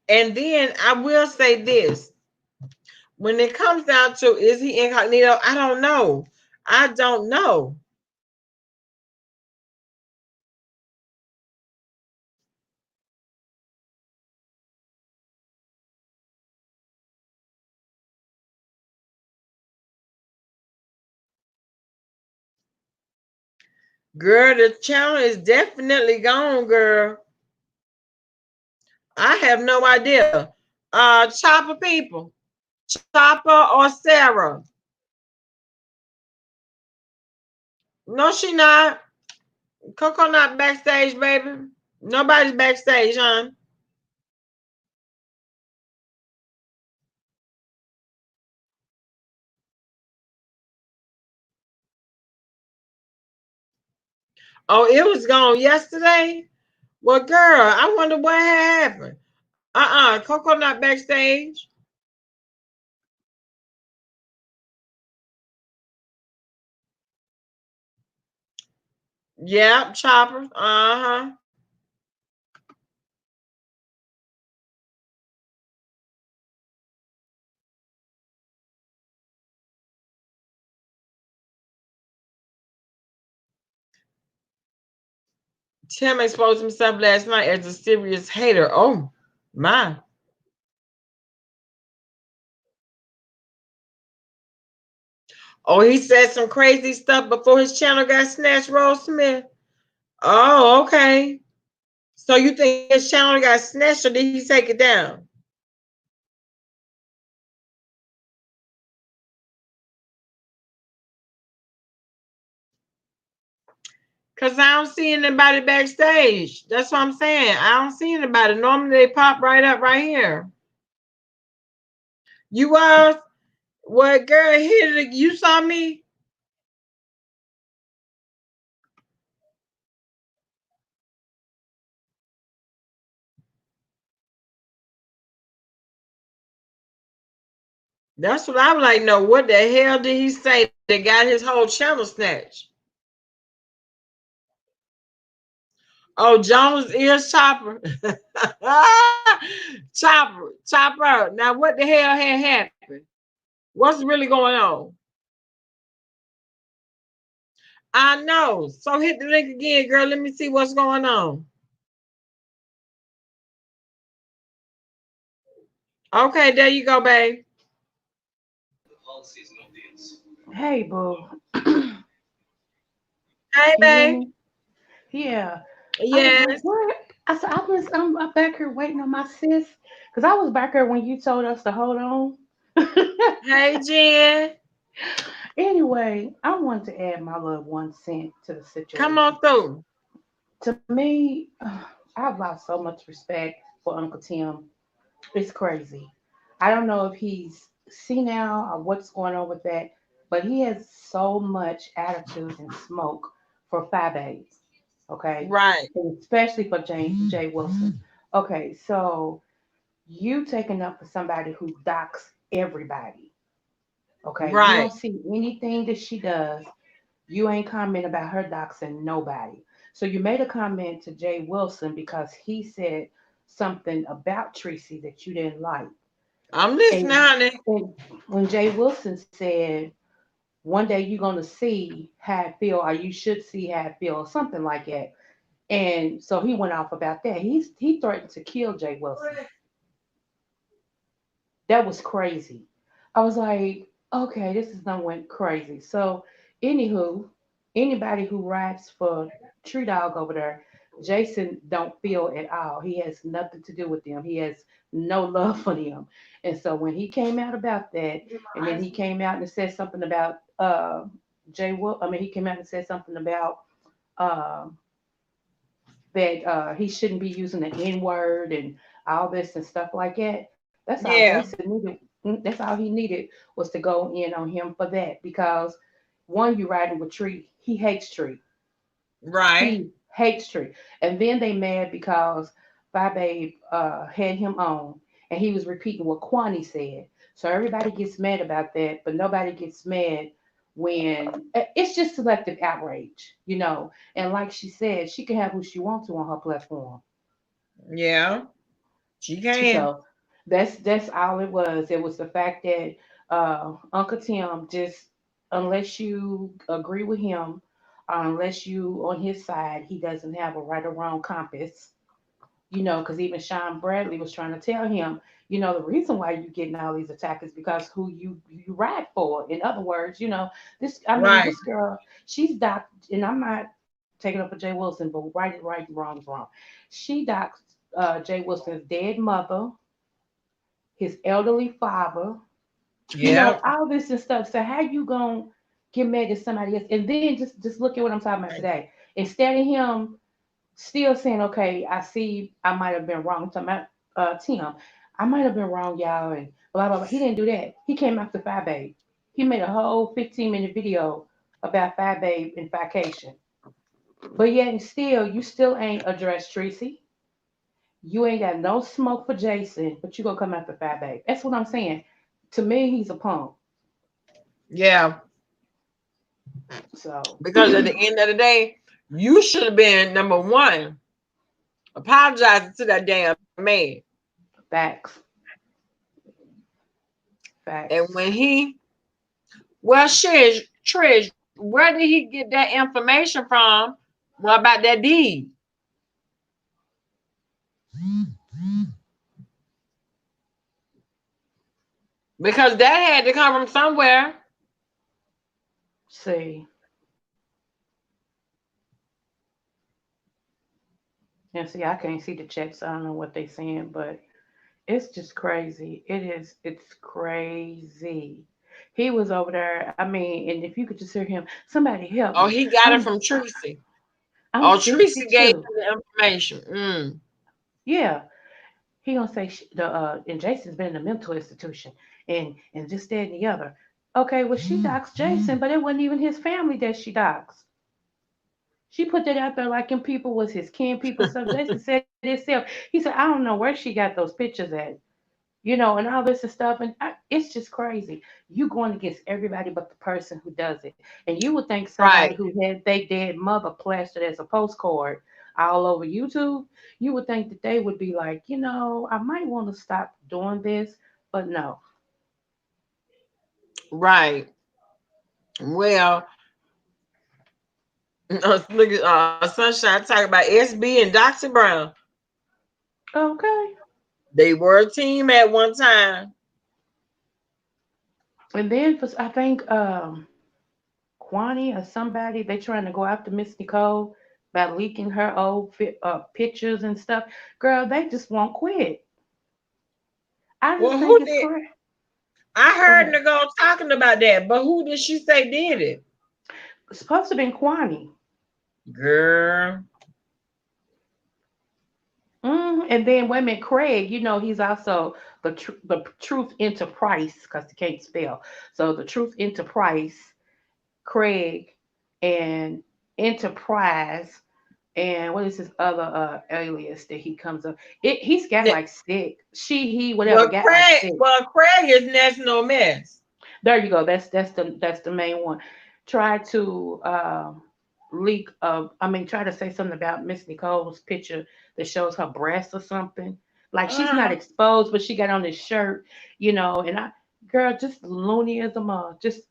And then I will say this: when it comes down to is he incognito, I don't know. I don't know. Girl, the channel is definitely gone, girl. I have no idea. Chopper people, Chopper or Sarah? No, she not. Coco not backstage, baby. Nobody's backstage, huh? Oh, it was gone yesterday. Well, girl, I wonder what happened. Coco not backstage. Yep, Chopper. Uh-huh. Tim exposed himself last night as a serious hater. Oh, my. Oh, he said some crazy stuff before his channel got snatched, Rose Smith. Oh, okay. So you think his channel got snatched or did he take it down? Cause I don't see anybody backstage. That's what I'm saying. I don't see anybody. Normally they pop right up right here. You was what girl here? You saw me. That's what I was like. No, what the hell did he say that got his whole channel snatched? Oh, Jones is Chopper. Chopper. Now, what the hell had happened? What's really going on? I know. So hit the link again, girl. Let me see what's going on. Okay, there you go, babe. Hey, boo. Hey, You hear babe. me? Yeah. I was like, Yes. what? I said, I'm back here waiting on my sis. Because I was back here when you told us to hold on. Hey, Jen. Anyway, I wanted to add my little 1 cent to the Come situation. on through. To me, I've lost so much respect for Uncle Tim. It's crazy. I don't know if he's senile or what's going on with that, but he has so much attitude and smoke for 5 days. Okay, Right. and especially for Jay Wilson. Okay, so you taking up for somebody who docks everybody. Okay, you Right. don't see anything that she does. You ain't comment about her doxing nobody. So you made a comment to Jay Wilson because he said something about Tracy that you didn't like. I'm listening, And, honey. and when Jay Wilson said, one day you're going to see how I feel, or you should see how I feel, or something like that. And so he went off about that. He threatened to kill Jay Wilson. That was crazy. I was like, okay, this is done went crazy. So, anywho, anybody who rides for Tree Dog over there, Jason don't feel at all. He has nothing to do with them. He has no love for them. And so when he came out about that, and then he came out and said something about Jay Will. I mean, he came out and said something about uh, that he shouldn't be using the N word and all this and stuff like that. That's all Yeah. Jason needed. That's all he needed was to go in on him for that because one, you riding with Tree, he hates Tree. Right. He hates Tree. And then they mad because Babe had him on and he was repeating what Kwani said. So everybody gets mad about that, but nobody gets mad when it's just selective outrage, you know. And like she said, she can have who she wants to on her platform. Yeah. She can. So that's all it was. It was the fact that Uncle Tim just unless you agree with him, unless you on his side, he doesn't have a right or wrong compass. You know, because even Sean Bradley was trying to tell him, you know, the reason why you're getting all these attacks is because who you ride for. In other words, you know, this I mean, Right. this girl, she's doc, and I'm not taking up for Jay Wilson, but right is right, wrong is wrong. She docs Jay Wilson's dead mother, his elderly father, you Yeah. know, all this and stuff. So how you gonna get mad at somebody else? And then just look at what I'm talking about today. Instead of him still saying, okay, I see I might have been wrong. Talking about Tim, I might have been wrong, y'all, and blah blah blah. He didn't do that. He came after Five Babe. He made a whole 15-minute video about Five Babe and Vacation. But yet and still, you still ain't addressed Tracy. You ain't got no smoke for Jason, but you gonna come after Five Babe. That's what I'm saying. To me, he's a punk. Yeah. So Because at the end of the day, you should have been number one apologizing to that damn man. facts, And facts. when he, well, shit, Trish, where did he get that information from? What about that deed? Because that had to come from somewhere. See, and see, I can't see the checks. I don't know what they saying, but it's just crazy. It is. It's crazy. He was over there. I mean, and if you could just hear him, somebody help Oh, me. he got it I'm from Tracy. I'm Oh, Tracy gave 62. him the information. Mm. Yeah, he gonna say the and Jason's been in a mental institution and this that and the other. Okay, well she docs Jason, but it wasn't even his family that she docs. She put that out there like them people was his kin people. So Jason said it himself. He said, I don't know where she got those pictures at, you know, and all this and stuff. And it's just crazy. You going against everybody but the person who does it. And you would think somebody Right. who had their dead mother plastered as a postcard all over YouTube, you would think that they would be like, you know, I might want to stop doing this, but no. Right. Well, look at Sunshine talking about SB and Dr. Brown. Okay. They were a team at one time. And then for I think Kwani or somebody, they trying to go after Miss Nicole by leaking her old pictures and stuff. Girl, they just won't quit. I just Well, think who it's did? correct. I Go heard ahead. Nicole talking about that, but who did she say did it? It's supposed to be Kwani. Girl. And then wait a minute, Craig. You know he's also the Truth Enterprise because he can't spell. So the Truth Enterprise, Craig, and Enterprise, and what is his other alias that he comes up? He's got Ne- like six. She, he, whatever, got like six. Craig is National Mess. There you go. That's the main one. Try to leak I mean try to say something about Miss Nicole's picture that shows her breasts or something. Like she's not Uh-huh. exposed, but she got on this shirt, you know, and I girl just loony as a mug, just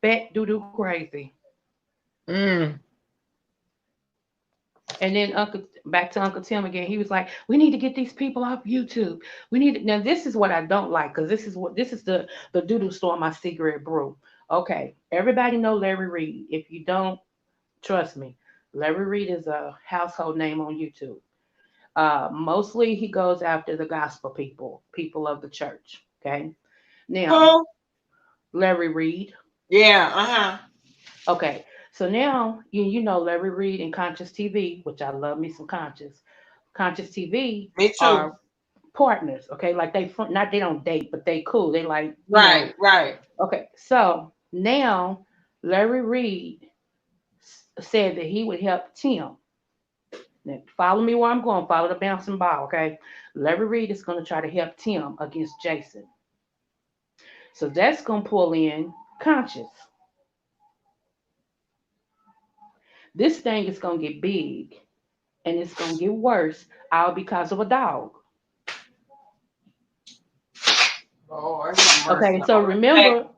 bat doo doo crazy. Mm. And then Uncle back to Uncle Tim again. He was like, "We need to get these people off YouTube. We need to, now. This is what I don't like because this is the doodle storm I cigarette brew. Okay, everybody know Larry Reed. If you don't, trust me, Larry Reed is a household name on YouTube. Mostly he goes after the gospel people, people of the church. Okay, now Who? Larry Reed. Yeah, uh-huh. Okay, So now you know Larry Reed and Conscious TV, which I love me some Conscious. Conscious TV Me too. are partners, okay? Like not they don't date, but they cool. They like, Right, right. okay. So now Larry Reed said that he would help Tim. Now, follow me where I'm going. Follow the bouncing ball, okay? Larry Reed is going to try to help Tim against Jason. So that's going to pull in Conscious. This thing is going to get big and it's going to get worse all because of a dog. Lord, Okay, mercy. so remember,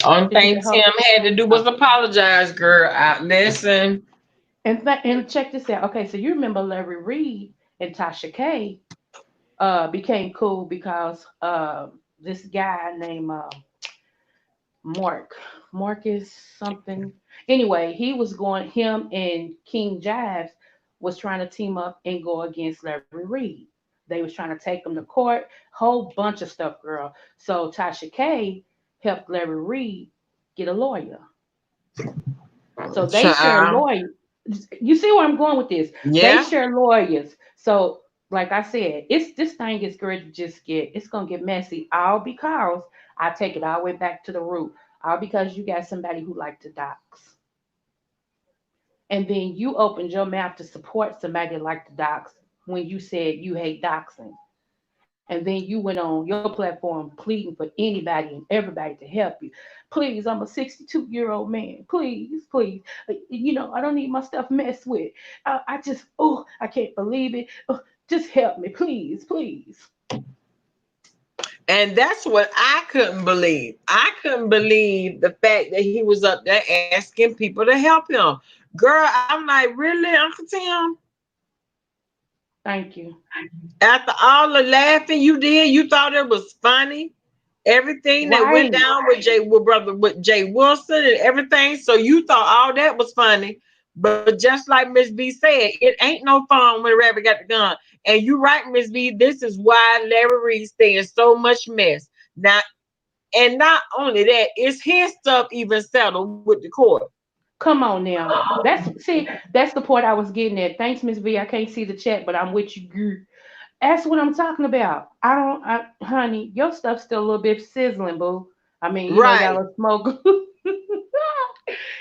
Only is thing it her? Tim had to do was apologize, girl. Listen. And check this out. Okay, so you remember Larry Reed and Tasha K became cool because this guy named Mark. Mark is something. Anyway, him and King Jives was trying to team up and go against Larry Reed. They was trying to take him to court, whole bunch of stuff, girl. So Tasha K helped Larry Reed get a lawyer. So they share Child. lawyers. You see where I'm going with this? They Yeah. share lawyers. So, like I said, it's this thing is going to it's gonna get messy. All because I take it all the way back to the root. All because you got somebody who like to dox, and then you opened your mouth to support somebody that like to dox when you said you hate doxing, and then you went on your platform pleading for anybody and everybody to help you. Please, I'm a 62-year-old man. Please, please. I don't need my stuff messed with. I just, oh, I can't believe it. Oh, just help me, please, please. And that's what I couldn't believe. I couldn't believe the fact that he was up there asking people to help him. Girl, I'm like, really, Uncle Tim? Thank you. After all the laughing you did, you thought it was funny. Everything that went Right. down with Jay Wilson and everything. So you thought all that was funny. But just like Miss B said, it ain't no fun when the rabbit got the gun. And you right, Miss B, this is why Larry Reed stay in so much mess. Now, and not only that, is his stuff even settled with the court? Come on now. That's the part I was getting at. Thanks, Miss B. I can't see the chat, but I'm with you. Girl. That's what I'm talking about. Honey, your stuff's still a little bit sizzling, boo. I mean, it got a Right. little smoke.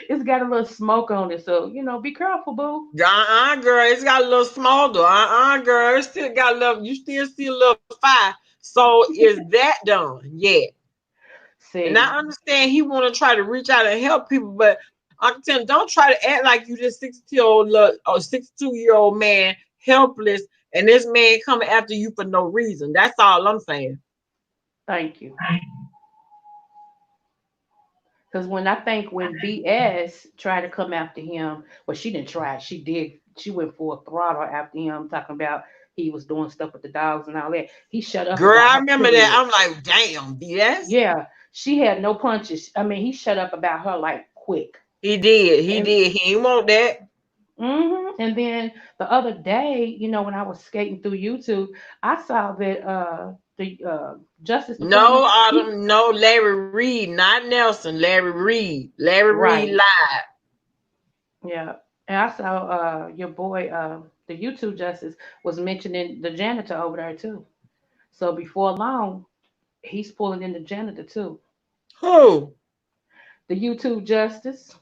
It's got a little smoke on it, so be careful, boo. Girl, it's got a little smolder. Girl, it still got a little. You still see a little fire. So is that done? Yeah. And I See, understand he want to try to reach out and help people, but Uncle Tim, don't try to act like you this 62-year-old or 62-year-old man helpless, and this man coming after you for no reason. That's all I'm saying. thank you. Because when BS tried to come after him, well, she didn't try. She did. She went for a throttle after him, talking about he was doing stuff with the dogs and all that. He shut up Girl, about I her. remember that. Period. I'm like, damn, BS. Yeah, she had no punches. I mean, he shut up about her like quick. He did. He And did. He ain't want that. and then the other day, when I was skating through YouTube, I saw that the Justice No, Department. Autumn. No, Larry Reed, not Nelson. Larry Reed. Larry Reed Right. lied. Yeah. And I saw your boy, the YouTube Justice, was mentioning the janitor over there too. So before long, he's pulling in the janitor too. Who? The YouTube Justice,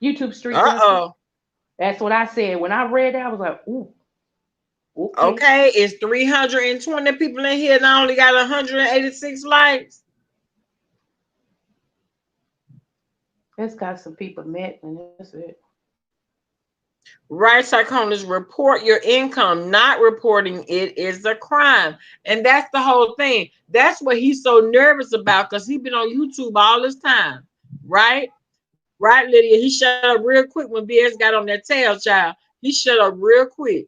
YouTube Street Justice. Uh-oh. That's what I said. When I read that, I was like, ooh, okay. Okay, it's 320 people in here and I only got 186 likes. It's got some people met, and that's it. Right psychologists report your income. Not reporting it is a crime. And that's the whole thing. That's what he's so nervous about because he's been on YouTube all this time. Right? Right, Lydia? He shut up real quick when BS got on that tail, child. He shut up real quick.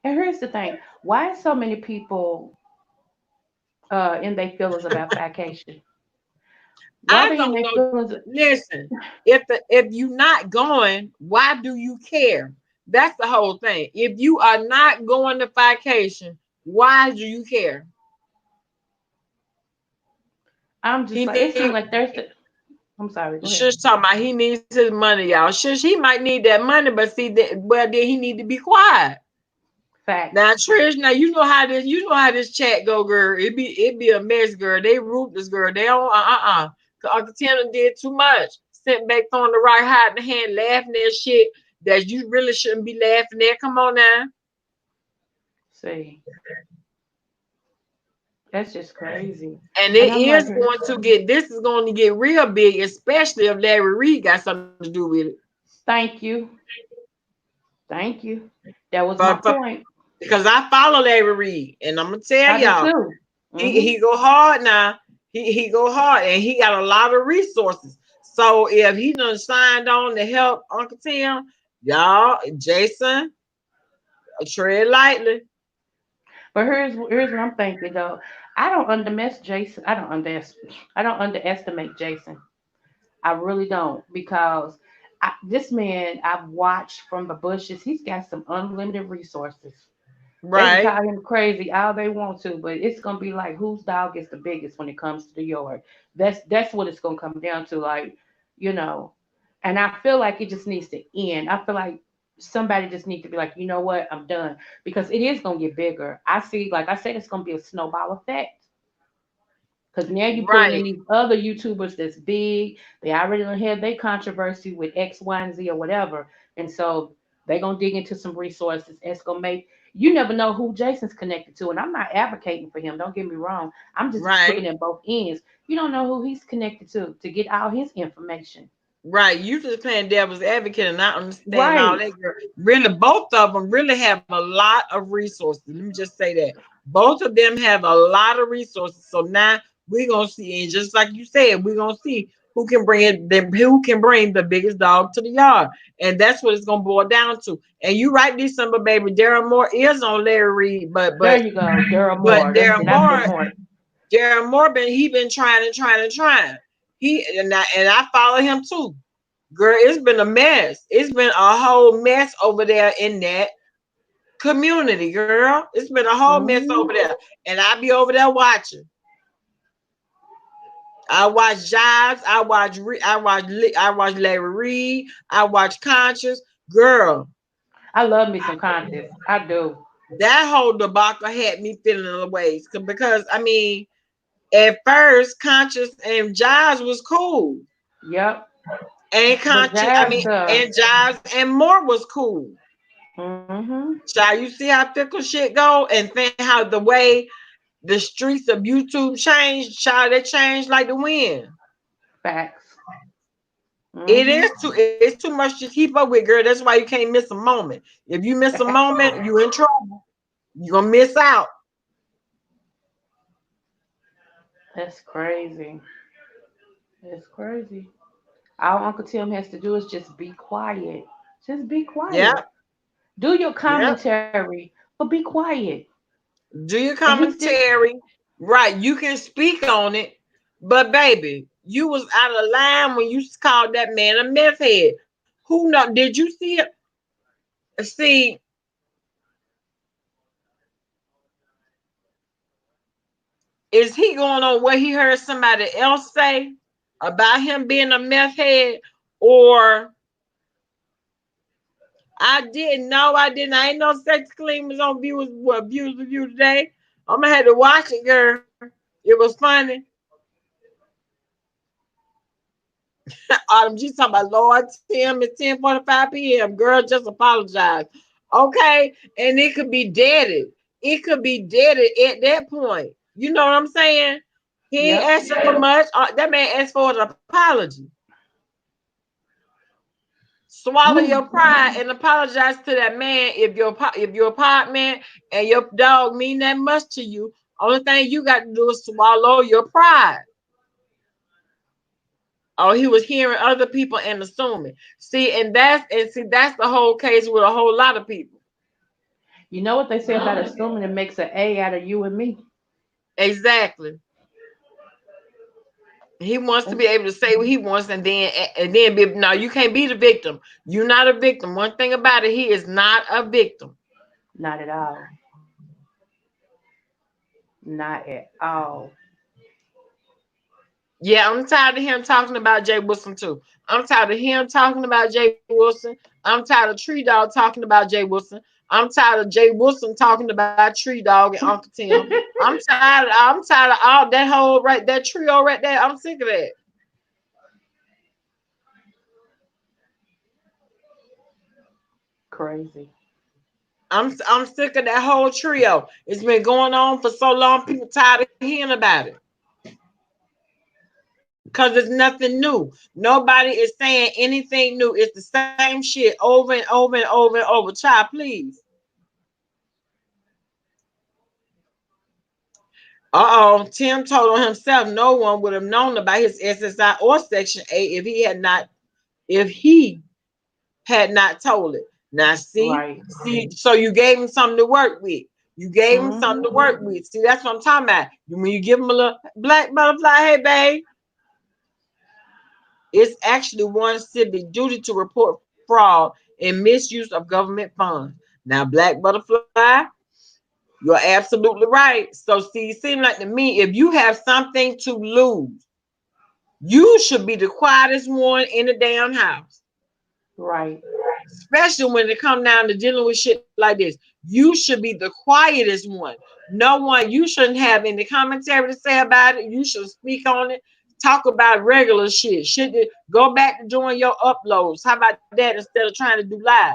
And here's the thing: why so many people in their feelings about vacation? Why I they in don't their know. feelings? Listen, if you're not going, why do you care? That's the whole thing. If you are not going to vacation, why do you care? I'm just He like, it seems need like there's. I'm sorry. Go ahead. Shush talking about he needs his money, y'all. Shush, he might need that money, but see that well then he need to be quiet. Facts. Now Trish, now you know how this chat go, girl. It be a mess, girl. They ruthless, girl. They don't Uncle Tim did too much. Sitting back throwing the right hide in the hand, laughing at shit that you really shouldn't be laughing at. Come on now. See, that's just crazy. And And it I'm like, is going to get this is going to get real big, especially if Larry Reed got something to do with it. thank you, thank you. That was my But point. because I follow Larry Reed, and I'm gonna tell I do y'all, too. he go hard now. He go hard, and he got a lot of resources. So if he done signed on to help Uncle Tim, y'all, Jason, tread lightly. But here's what I'm thinking though. I don't underestimate Jason. I don't underestimate Jason. I really don't because this man I've watched from the bushes. He's got some unlimited resources. They can Right, call him crazy all they want to, but it's gonna be like whose dog is the biggest when it comes to the yard. That's what it's gonna come down to, like, you know. And I feel like it just needs to end. I feel like somebody just needs to be like, you know what, I'm done because it is gonna get bigger. I see, like I said, it's gonna be a snowball effect. Because now you're pulling in right, these other YouTubers that's big. They already done had their controversy with X, Y, and Z or whatever. And so they're going to dig into some resources. It's going to make, you never know who Jason's connected to. And I'm not advocating for him. Don't get me wrong. I'm just looking right, at both ends. You don't know who he's connected to get all his information. right. You just playing devil's advocate and not understanding all Right. that. Girl. Really, both of them really have a lot of resources. Let me just say that both of them have a lot of resources. So now we're gonna see, and just like you said, we're gonna see who can bring the biggest dog to the yard, and that's what it's gonna boil down to. And you right, December baby, Darren Moore is on Larry Reed, but There but you go. Daryl but Moore. That's Darren it. I said Moore, Moore. Darren Moore been trying and trying and trying. I follow him too. Girl, it's been a mess. It's been a whole mess over there in that community, girl. It's been a whole mess over Hmm. there. And I be over there watching. I watch Jives. I watch Larry Reed. I watch Conscious. Girl, I love me some contests. I do. that whole debacle had me feeling the ways. Because I mean, at first, Conscious and Jives was cool. Yep. And But Conscious, I Jazz, mean, and Jives and Moore was cool. mm-hmm. Child, you see how fickle shit go, and think how the way the streets of YouTube changed, child, they changed like the wind. Facts. It Mm-hmm. is it's too much to keep up with, girl. That's why you can't miss a moment. If you miss a moment, you in trouble. You're gonna miss out. That's crazy. That's crazy. All Uncle Tim has to do is just be quiet. Just be quiet. Yep, Do your yep. commentary, but be quiet. Do your And he's just commentary. Right. You can speak on it. But baby, you was out of line when you called that man a meth head. Who know did you see it? See, is he going on what he heard somebody else say about him being a meth head? Or I didn't know, I didn't. I ain't no sex clean was on views with you today. I'm gonna have to watch it, girl. It was funny. Autumn, you talking about Lord Tim at 10:45 p.m. Girl, just apologize. Okay? And it could be deaded. It could be deaded at that point. You know what I'm saying? He ain't yep. asking for much. That man asked for an apology. Swallow your Woo. pride and apologize to that man if your apartment and your dog mean that much to you. Only thing you got to do is swallow your pride. Oh, he was hearing other people and assuming. See, that's the whole case with a whole lot of people. You know what they say about assuming it makes an A out of you and me? Exactly. He wants to be It's able to say what he wants and then be no, you can't be the victim. You're not a victim. One thing about it, he is not a victim. not at all. Not at all. Yeah, I'm tired of him talking about Jay Wilson too. I'm tired of him talking about Jay Wilson. I'm tired of Tree Dog talking about Jay Wilson. I'm tired of Jay Wilson talking about Tree Dog and Uncle Tim. I'm tired of all that whole right that trio right there. I'm sick of that. Crazy. I'm sick of that whole trio. It's been going on for so long. People tired of hearing about it because it's nothing new. Nobody is saying anything new. It's the same shit over and over and over and over. Child, please. Tim told on himself no one would have known about his SSI or Section 8 if he had not told it. Now Right. see, so you gave him something to work with. You gave him something to Hmm. work with. See, that's what I'm talking about. When you give him a little black butterfly, hey babe, it's actually one civic duty to report fraud and misuse of government funds. Now, black butterfly, you're absolutely right. So see, it seems like to me, if you have something to lose, you should be the quietest one in the damn house. Right. Especially when it comes down to dealing with shit like this. You should be the quietest one. No one, you shouldn't have any commentary to say about it. You should speak on it. Talk about regular shit. Go back to doing your uploads. How about that instead of trying to do lives?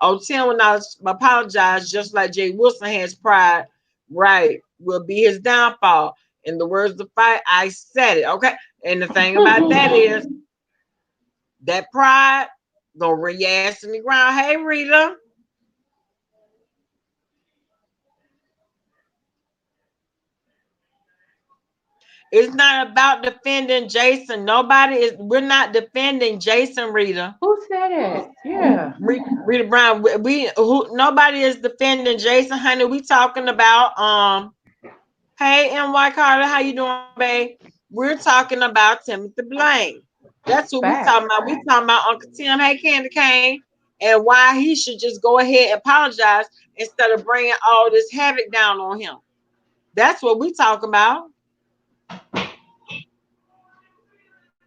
Oh, Tim will not apologize, just like Jay Wilson has pride, right, will be his downfall. In the words of the fight, I said it. Okay. And the thing about that is that pride gonna run your ass in the ground. Hey Rita. It's not about defending Jason. We're not defending Jason, Rita. Who said that? Yeah. Rita Brown, nobody is defending Jason, honey. We talking about hey, NY Carter, how you doing, babe? We're talking about Timothy Blaine. That's what we talking Fact. about. We talking about Uncle Tim, hey, Candy Cane, and why he should just go ahead and apologize instead of bringing all this havoc down on him. That's what we talking about.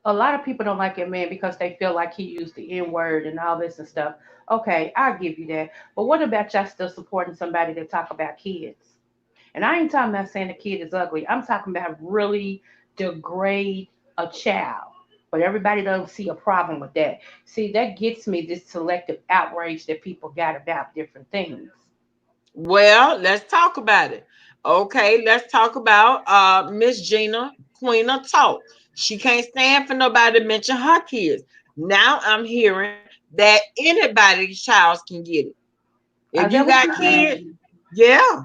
A lot of people don't like your man because they feel like he used the N word and all this and stuff. Okay, I'll give you that. But what about y'all still supporting somebody that talk about kids? And I ain't talking about saying the kid is ugly. I'm talking about really degrade a child. But everybody doesn't see a problem with that. See, that gets me this selective outrage that people got about different things. Well, let's talk about it. Okay, let's talk about Miss Gina Queen of Talk. She can't stand for nobody to mention her kids. Now I'm hearing that anybody's child can get it. If Is you that what got she's kids, saying? yeah,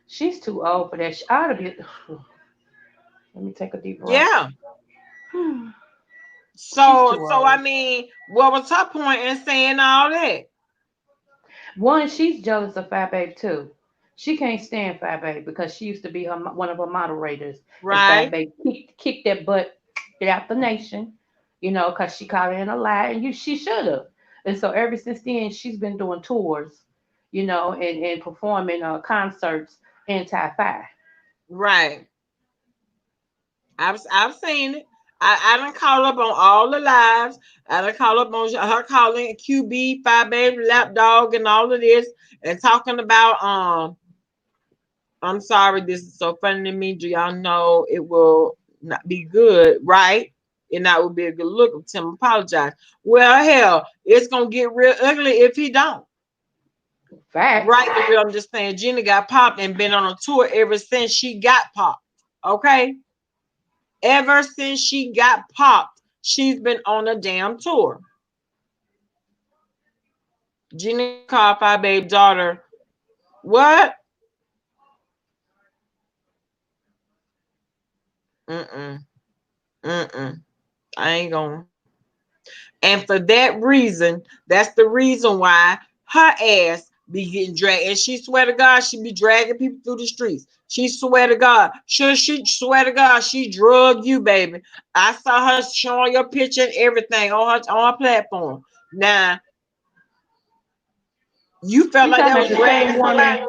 She's too old for that. She ought to be. Let me take a deep breath. yeah. She's So, too so I old. mean, what was her point in saying all that? One, she's jealous of Fat Babe too. She can't stand Fat Babe because she used to be one of her moderators, and Fat Right, Babe kicked that butt, get out the nation, because she caught her in a lie, and she should have. And so ever since then, she's been doing tours, and performing concerts anti-Fi. right. I've seen it. I done call up on all the lives. I done call up on her calling QB, Five Baby, Lapdog, and all of this, and talking about I'm sorry, this is so funny to me. Do y'all know it will not be good, right? And that would be a good look if Tim apologize. Well, hell, it's gonna get real ugly if he don't. Facts. Right, the I'm just saying Gina got popped and been on a tour ever since she got popped. Okay? Ever since she got popped, she's been on a damn tour. Gina called Five Babe daughter. What? Mm-mm. Mm-mm. I ain't going. And for that reason, that's the reason why her ass be getting dragged. And she swear to God, she be dragging people through the streets. She swear to God. She swear to God, she drug you, baby. I saw her showing your picture and everything on her platform. Now, you felt We like talking that about was the dragging same somebody? woman.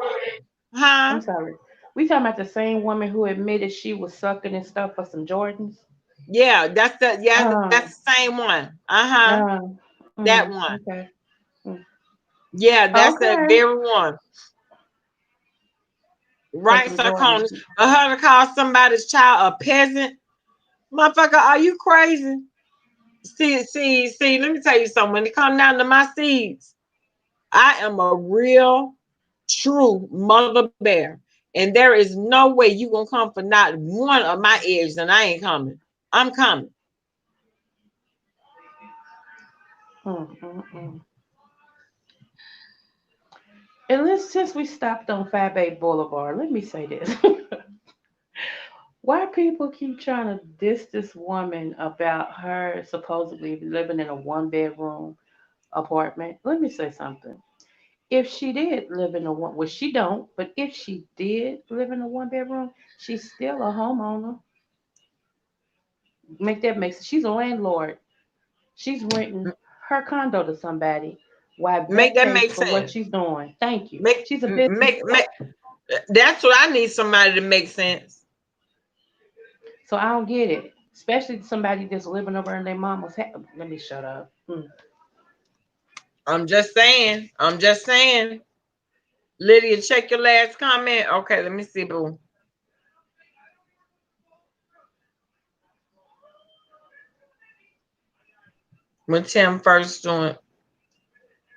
Huh? I'm sorry. We talking about the same woman who admitted she was sucking and stuff for some Jordans. Yeah, that's Um, the same one. Uh-huh. That one. okay. Mm. Yeah, that's that Okay. very one. For Right, some Jordans. Sarkonis. For her to call somebody's child a peasant. Motherfucker, are you crazy? See, let me tell you something. When it comes down to my seeds, I am a real, true mother bear. And there is no way you gonna come for not one of my eggs, and I ain't coming. I'm coming. Mm, mm, mm. And since we stopped on Fab 8 Boulevard, let me say this. Why people keep trying to diss this woman about her supposedly living in a one bedroom apartment? Let me say something. If she did live in a one, well, she don't, but if she did live in a one bedroom, she's still a homeowner. Make that make sense. She's a landlord. She's renting her condo to somebody while Make Beck that pays make for what sense. she's doing. Thank you. Make She's a business. make. That's what I need somebody to make sense. So I don't get it. Especially somebody that's living over in their mama's house. Let me shut up. I'm just saying. I'm just saying. Lydia, check your last comment. Okay, let me see, boo. When Tim first joined,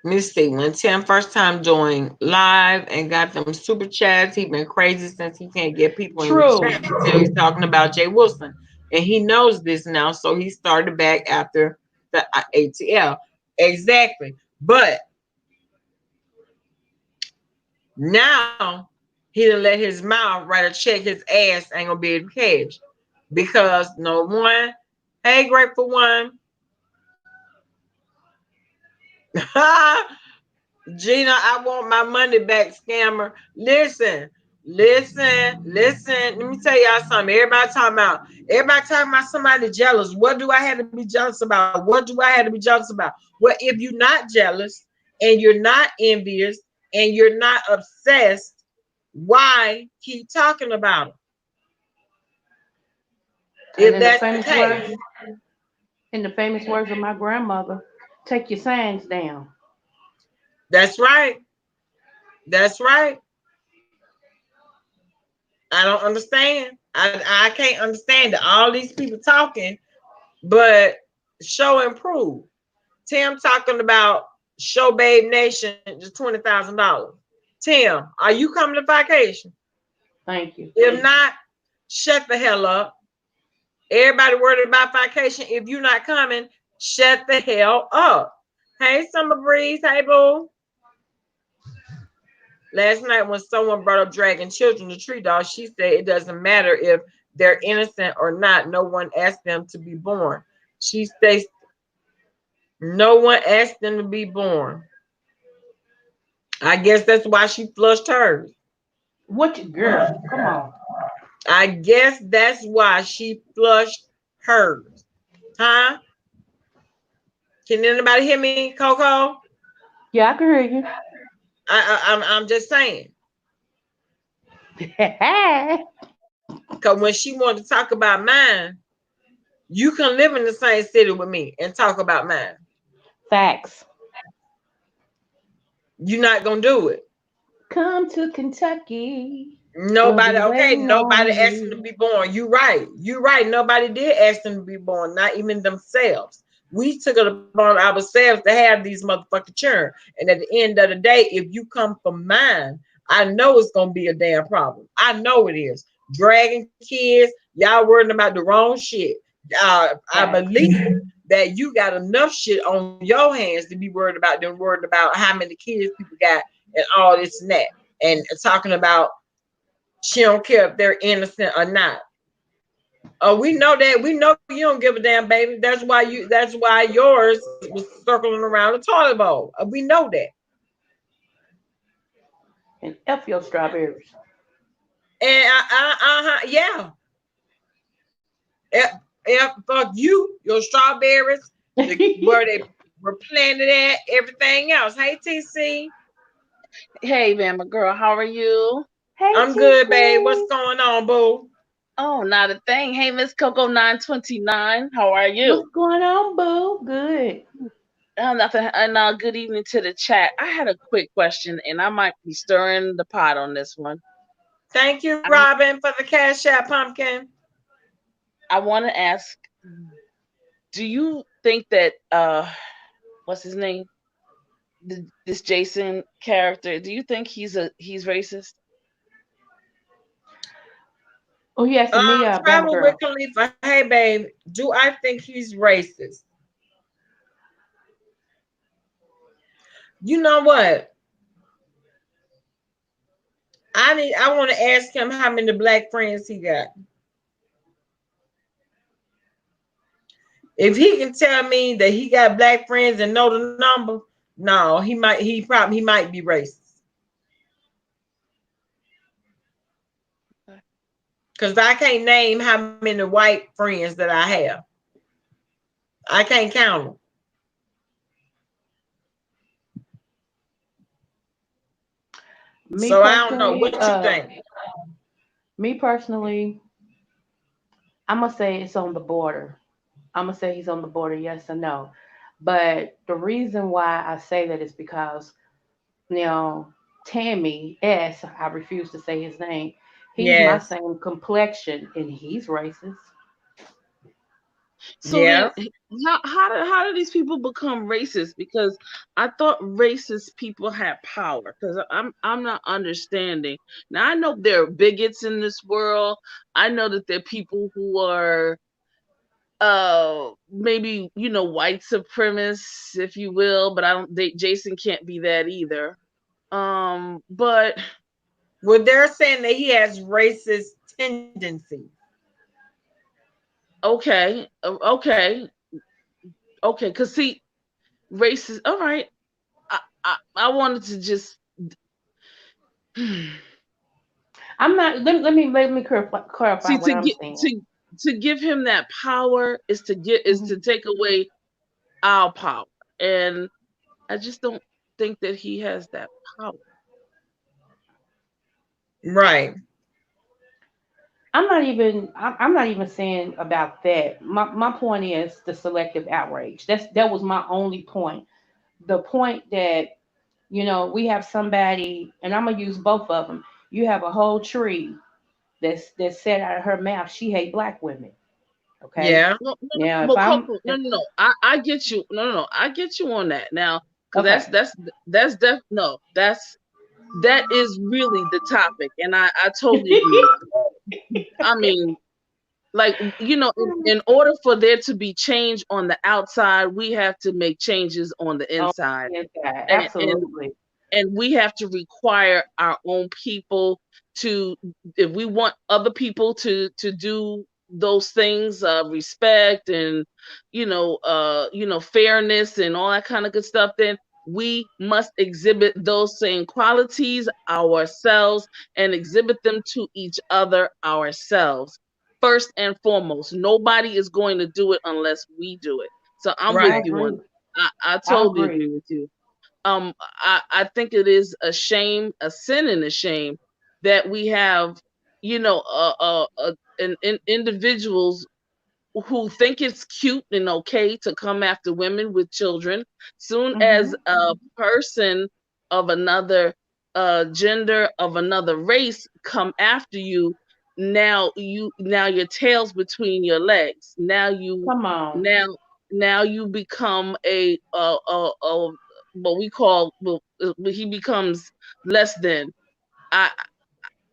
let me see. When Tim first time joined live and got them super chats, he been crazy since he can't get people in the True. chat until he's talking about Jay Wilson. And he knows this now, so he started back after the ATL. Exactly. But now he done let his mouth write a check his ass ain't gonna be able to cash. Because no one, hey, grateful one. Gina, I want my money back, scammer. Listen. Let me tell y'all something. Everybody talking about somebody jealous. What do I have to be jealous about? What do I have to be jealous about? Well, if you're not jealous and you're not envious and you're not obsessed, why keep talking about it? And If that's the case. in the famous words of my grandmother, take your signs down. That's right. That's right. I don't understand. I can't understand that all these people talking, but show and prove. Tim talking about Show Babe Nation just $20,000. Tim, are you coming to vacation? Thank you. If not, shut the hell up. Everybody worried about vacation. If you're not coming, shut the hell up. Hey, Summer Breeze. Hey, boo. Last night when someone brought up dragging children to Tree Dog, she said it doesn't matter if they're innocent or not. No one asked them to be born. She states no one asked them to be born. I guess that's why she flushed hers. What girl? Come on. I guess that's why she flushed hers. Huh? Can anybody hear me, Coco? Yeah, I can hear you. I'm just saying. Because when she wanted to talk about mine, you can live in the same city with me and talk about mine. Facts. You're not gonna do it. Come to Kentucky. We'll Nobody, be okay, waiting on nobody asked them to you. be born. You're right. You're right. Nobody did ask them to be born, not even themselves. We took it upon ourselves to have these motherfucking children. And at the end of the day, if you come from mine, I know it's gonna be a damn problem. I know it is. Dragging kids, y'all worrying about the wrong shit. I Facts. believe that you got enough shit on your hands to be worried about than worried about how many kids people got and all this and that. And talking about she don't care if they're innocent or not. Oh, we know that. We know you don't give a damn, baby. That's why yours was circling around the toilet bowl. We know that. And F your strawberries. And yeah. Fuck you, your strawberries, where they were planted at, everything else. Hey, TC. Hey, Bama girl, how are you? Hey, I'm good, babe. What's TT. going on, boo? Oh, not a thing. Hey, Miss Coco 929. How are What's you? going on, boo? Good. Nothing. And good evening to the chat. I had a quick question, and I might be stirring the pot on this one. Thank you, I, Robin, for the Cash App pumpkin. I want to ask, do you think that what's his name? This Jason character, do you think he's racist? Oh, you asking me about a Travel with girl? Khalifa. Hey, babe. Do I think he's racist? You know what? I want to ask him how many black friends he got. If he can tell me that he got black friends and know the number, no, he might be racist. Because I can't name how many white friends that I have. I can't count them. Me So I don't know. personally, What you think? me personally, I'm gonna say it's on the border. I'm gonna say he's on the border, yes or no. But the reason why I say that is because you know Tammy S. I refuse to say his name. He's my Yes. same complexion, and he's racist. So then, Yeah. how do these people become racist? Because I thought racist people had power. Because I'm not understanding. Now I know there are bigots in this world. I know that there are people who are maybe white supremacists, if you will. But I don't. Jason can't be that either. But Well, they're saying that he has racist tendencies. okay, okay. Because see, racist. All right. I wanted to just I'm not. Let me clarify see what I'm saying. to give him that power is Mhm. to take away our power, and I just don't think that he has that power. Right. I'm not even saying about that. My point is the selective outrage. That was my only point. The point that we have somebody, and I'm gonna use both of them. You have a whole tree that's said out of her mouth she hate black women. Okay. Yeah. No, no, Now no, if but I'm Coco, no, no, no. I get you. No, no, no. I get you on that now, because okay, that is really the topic, and I totally agree with you. I mean, like in order for there to be change on the outside, we have to make changes on the on inside, the inside, and and absolutely. and we have to require our own people to, if we want other people to do those things, respect and fairness and all that kind of good stuff, then we must exhibit those same qualities ourselves and exhibit them to each other ourselves first and foremost. Nobody is going to do it unless we do it. So I'm with I Right. you agree. on that. I I totally agree. agree with you. I think it is a shame, a sin and a shame that we have, individuals who think it's cute and okay to come after women with children. Soon as Hmm. a person of another gender, of another race, come after you, now your tail's between your legs. Come on. Now now you become a what we call, well, he becomes less than. I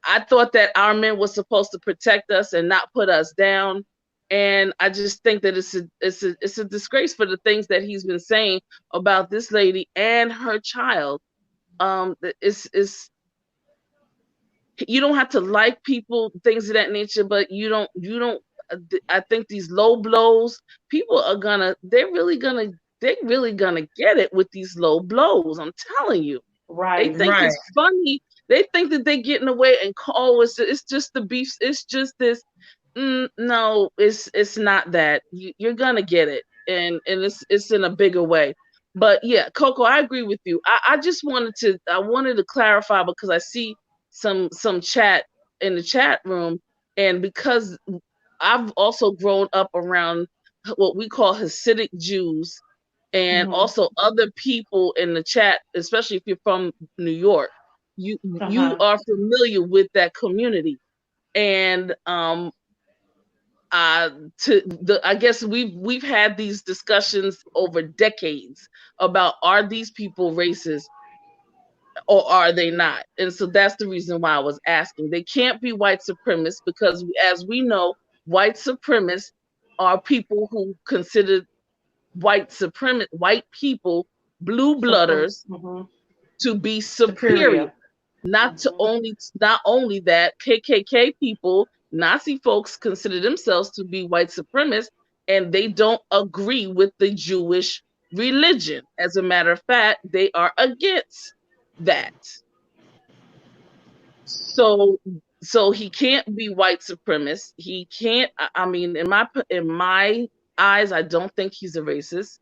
I thought that our men were supposed to protect us and not put us down. And I just think that it's a disgrace for the things that he's been saying about this lady and her child. It's You don't have to like people, things of that nature, but you don't. I think these low blows, people are they're really gonna get it with these low blows. I'm telling you. They Right. think Right. it's funny. They think that they're getting away and call it's just the beef. It's just this. No, it's not that. You're gonna get it, and it's in a bigger way. But yeah, Coco, I agree with you. I wanted to clarify because I see some chat in the chat room, and because I've also grown up around what we call Hasidic Jews, and also other people in the chat, especially if you're from New York, you are familiar with that community. And I guess we've had these discussions over decades about, are these people racist or are they not? And so that's the reason why I was asking. They can't be white supremacists because, as we know, white supremacists are people who consider white people, blue blooders, to be superior. Not only that, KKK people, Nazi folks consider themselves to be white supremacists, and they don't agree with the Jewish religion. As a matter of fact, they are against that. So he can't be white supremacist. He can't. I mean, in my eyes, I don't think he's a racist.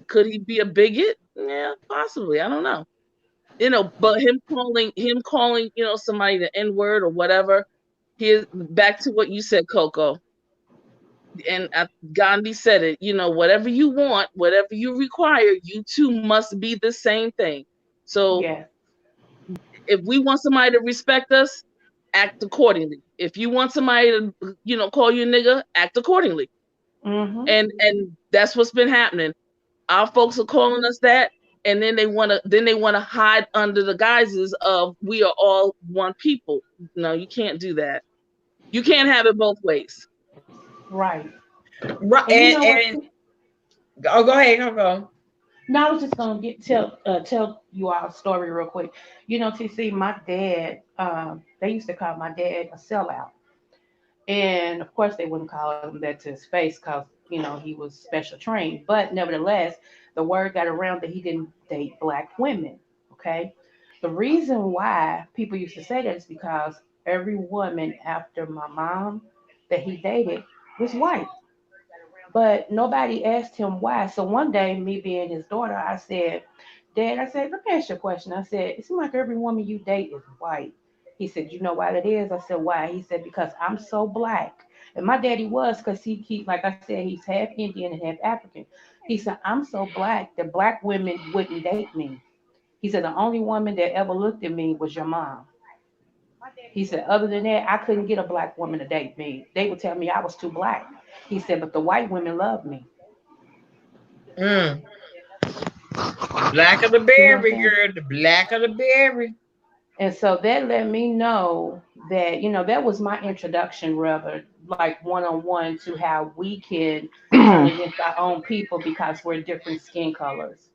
Could he be a bigot? Yeah, possibly. I don't know. But him calling, somebody the N-word or whatever. Back to what you said, Coco. And Gandhi said it, whatever you want, whatever you require, you two must be the same thing. So if we want somebody to respect us, act accordingly. If you want somebody to, call you a nigga, act accordingly. And that's what's been happening. Our folks are calling us that, and then they want to hide under the guises of we are all one people. No, you can't do that. You can't have it both ways. Right. And go ahead, go. No, I was just gonna tell you all a story real quick. TC, my dad, they used to call my dad a sellout, and of course they wouldn't call him that to his face because he was special trained. But nevertheless, the word got around that he didn't date black women. Okay, the reason why people used to say that is because every woman after my mom that he dated was white. But nobody asked him why. So one day, me being his daughter, I said, Dad, I said, let me ask you a question. I said, it seems like every woman you date is white. He said, you know why that is? I said, why? He said, because I'm so black. And my daddy was, because he, like I said, he's half Indian and half African. He said, I'm so black that black women wouldn't date me. He said, the only woman that ever looked at me was your mom. He said, other than that, I couldn't get a black woman to date me. They would tell me I was too black. He said, but the white women love me. Black of the berry, girl, the black of the berry. And so that let me know that, that was my introduction, rather, like one-on-one to how we can turn against our own people because we're different skin colors,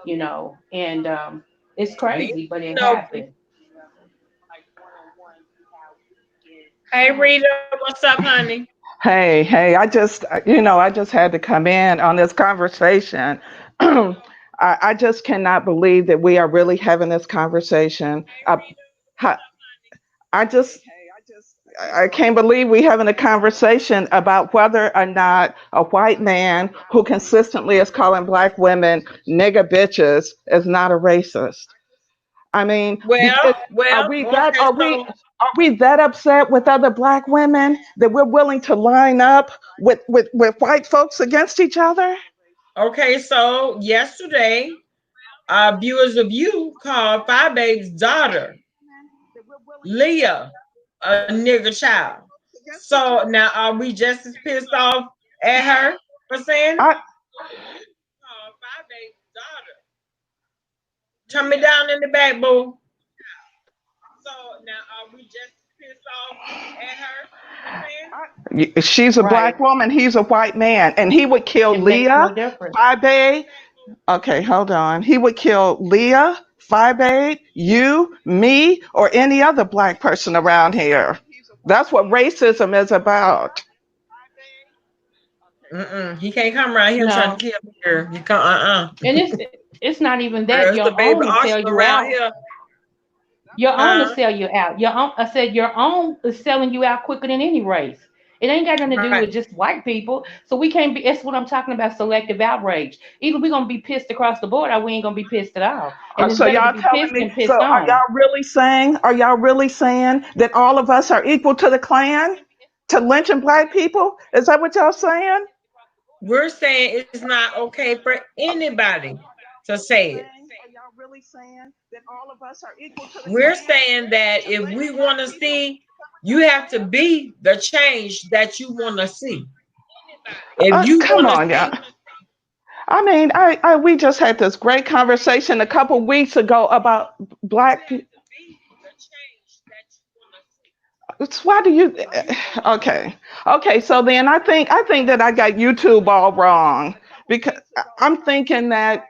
and it's crazy, but it happened. Hey, Rita, what's up, honey? Hey, I just had to come in on this conversation. I just cannot believe that we are really having this conversation. I can't believe we having a conversation about whether or not a white man who consistently is calling black women nigger bitches is not a racist. I mean, are we that upset with other black women that we're willing to line up with white folks against each other? Okay, so yesterday, viewers of you called Five Babe's daughter, Leah, a nigger child. So now are we just as pissed off at her for saying Five Babe's daughter? Turn me down in the back, boo. So now are we just pissed off at her? She's a black woman, he's a white man, and he would kill Leah, Five Babe. Okay, hold on. He would kill Leah, Five Babe, you, me, or any other black person around here. That's what racism is about. He can't come around here trying to kill her. You can't. And it's not even that. Your own will sell you out. Here. Your own will sell you out. I said your own is selling you out quicker than any race. It ain't got nothing to do Right. with just white people. So we can't be. That's what I'm talking about. Selective outrage. Either we're gonna be pissed across the board, or we ain't gonna be pissed at all. And it's So better to y'all be telling pissed me, than so pissed on. are y'all really saying that all of us are equal to the Klan? To lynching black people? Is that what y'all saying? We're saying it's not okay for anybody to say it. Are y'all really saying that all of us are equal to the We're Klan? saying that if we want to see, you have to be the change that you want to see. If you Come want to on, y'all. see, I mean, we just had this great conversation a couple weeks ago about black people. Why do you? Okay. So then I think that I got YouTube all wrong because I'm thinking that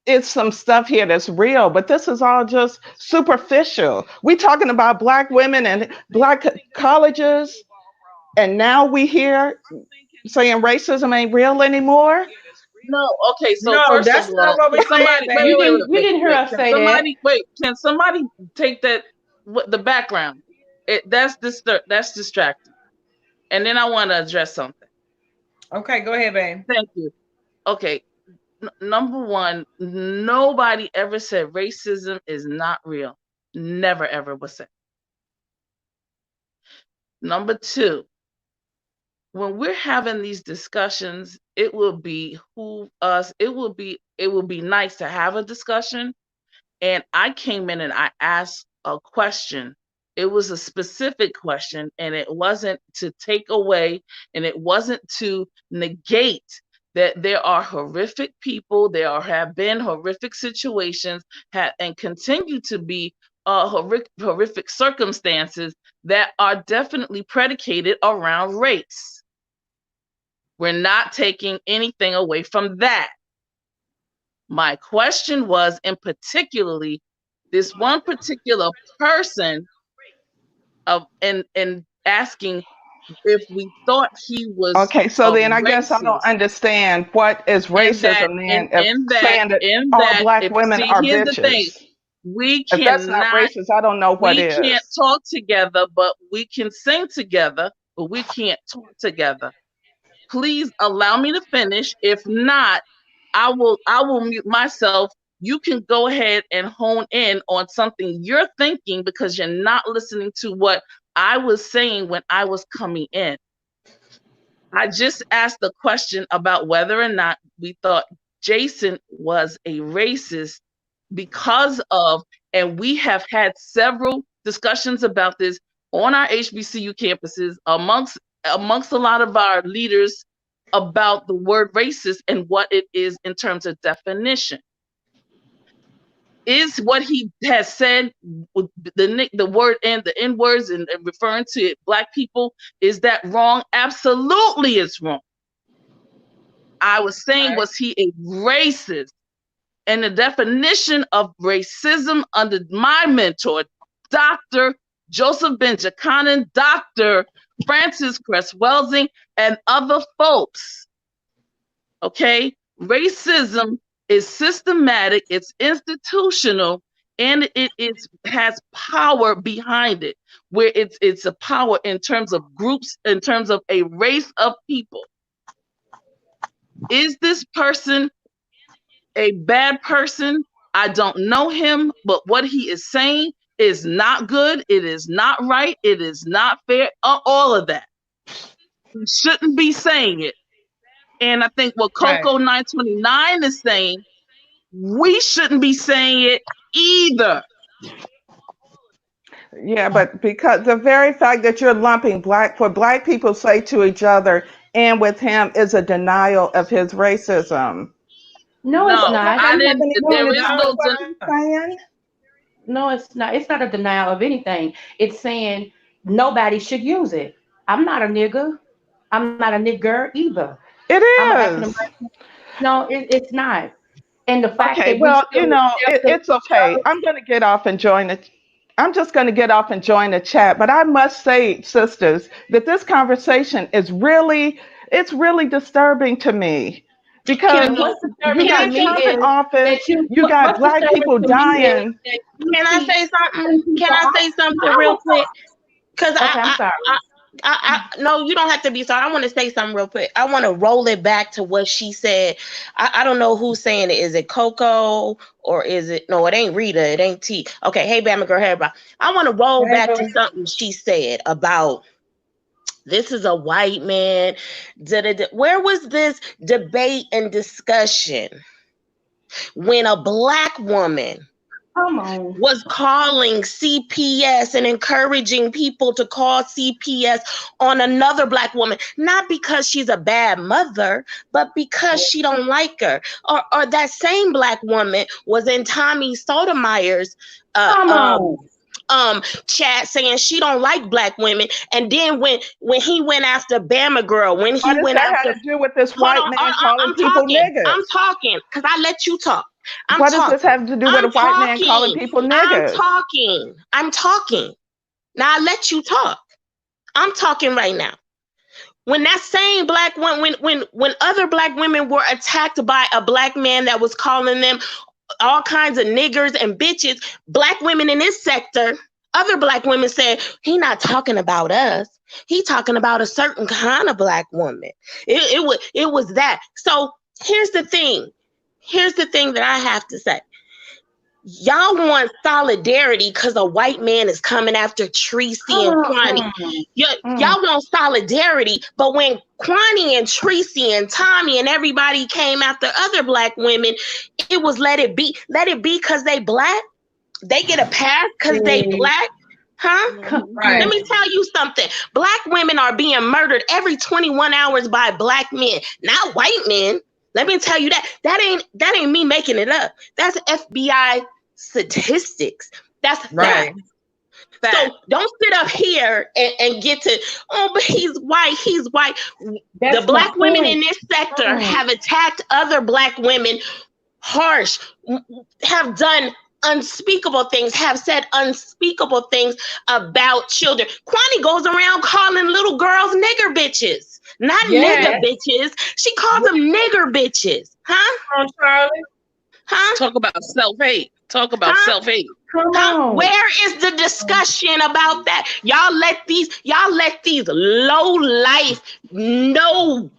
it's some stuff here that's real, but this is all just superficial. We talking about black women and black colleges, and now we here saying racism ain't real anymore. No, okay. So no, first of that's not all, what can we're saying, somebody wait, You babe. wait, wait, didn't. You wait, didn't hear wait? us say that. Can somebody take that what the background? That's distracting. And then I want to address something. Okay, go ahead, babe. Thank you. Okay. Number one, nobody ever said racism is not real. Never ever was said. Number two, when we're having these discussions, it will behoove us. It will be nice to have a discussion. And I came in and I asked a question. It was a specific question, and it wasn't to take away, and it wasn't to negate that there are horrific people, have been horrific situations, and continue to be horrific circumstances that are definitely predicated around race. We're not taking anything away from that. My question was, in particularly, this one particular person and asking if we thought he was Okay, so a then I guess I don't racist, understand what is and that racism then if saying that in all that black if women see are here's the thing, bitches. we If that's not cannot racist, I don't know what we can't is. talk together, but we can sing together, but we can't talk together. Please allow me to finish. If not, I will mute myself. You can go ahead and hone in on something you're thinking because you're not listening to what I was saying when I was coming in. I just asked the question about whether or not we thought Jason was a racist because of, and we have had several discussions about this on our HBCU campuses amongst a lot of our leaders about the word racist and what it is in terms of definition. Is what he has said the word and the N words and referring to black people, is that wrong? Absolutely, it's wrong. I was saying, was he a racist? And the definition of racism under my mentor, Dr. Joseph Benjamin, Dr. Francis Cress Welsing, and other folks. Okay, racism is systematic, it's institutional, and has power behind it, where it's a power in terms of groups, in terms of a race of people. Is this person a bad person? I don't know him, but what he is saying is not good. It is not right. It is not fair. All of that. He shouldn't be saying it. And I think what Coco 929 is saying, we shouldn't be saying it either. Yeah, but because the very fact that you're lumping black people say to each other and with him is a denial of his racism. No, it's No, not. I didn't. There is no. No, it's not. It's not a denial of anything. It's saying nobody should use it. I'm not a nigger. I'm not a nigger either. It I'm an African is. American. No, it's not. And the fact Okay, that we well, still accept it's okay. I'm going to get off and join it. I'm just going to get off and join the chat. But I must say, sisters, that this conversation is it's really disturbing to me because what's you disturbing to got me Trump in is office, that you got what's black disturbing people to me is dying. that you Can I keep say something? cutting Can people I off. say something real quick? Because Okay, I'm sorry. No, you don't have to be sorry. I want to say something real quick. I want to roll it back to what she said. I don't know who's saying it. Is it Coco or is it? No, it ain't Rita. It ain't T. Okay, hey, Bama girl, hey, everybody. I want to roll back to something she said about this is a white man. Where was this debate and discussion when a black woman was calling CPS and encouraging people to call CPS on another black woman, not because she's a bad mother, but because she don't like her? Or that same black woman was in Tommy Sotomayor's chat saying she don't like black women, and then when he went after Bama girl, when he what went does that after have to do with this white man calling people niggas? I'm talking because I let you talk. What does this have to do with a white man calling people niggas? I'm talking. Now I let you talk. I'm talking right now. When that same black woman, when other black women were attacked by a black man that was calling them all kinds of niggers and bitches, black women in this sector, other black women said, he not talking about us. He talking about a certain kind of black woman. It was that. So here's the thing. Here's the thing that I have to say. Y'all want solidarity because a white man is coming after Tracy and Kwani. Y'all want solidarity, but when Kwani and Tracy and Tommy and everybody came after other black women, it was let it be. Let it be because they black. They get a pass because they black. Huh? Right. Let me tell you something. Black women are being murdered every 21 hours by black men, not white men. Let me tell you that. That ain't me making it up. That's FBI statistics. That's right. Fact. So don't sit up here and get to, oh, but he's white. He's white. The black women in this sector have attacked other black women harsh, have done unspeakable things, have said unspeakable things about children. Kwani goes around calling little girls nigger bitches. Not nigger bitches. She calls them nigger bitches. Huh? Come on, Charlie. Huh? Talk about self-hate. Talk about self-hate. Where is the discussion about that? Y'all let these low life, no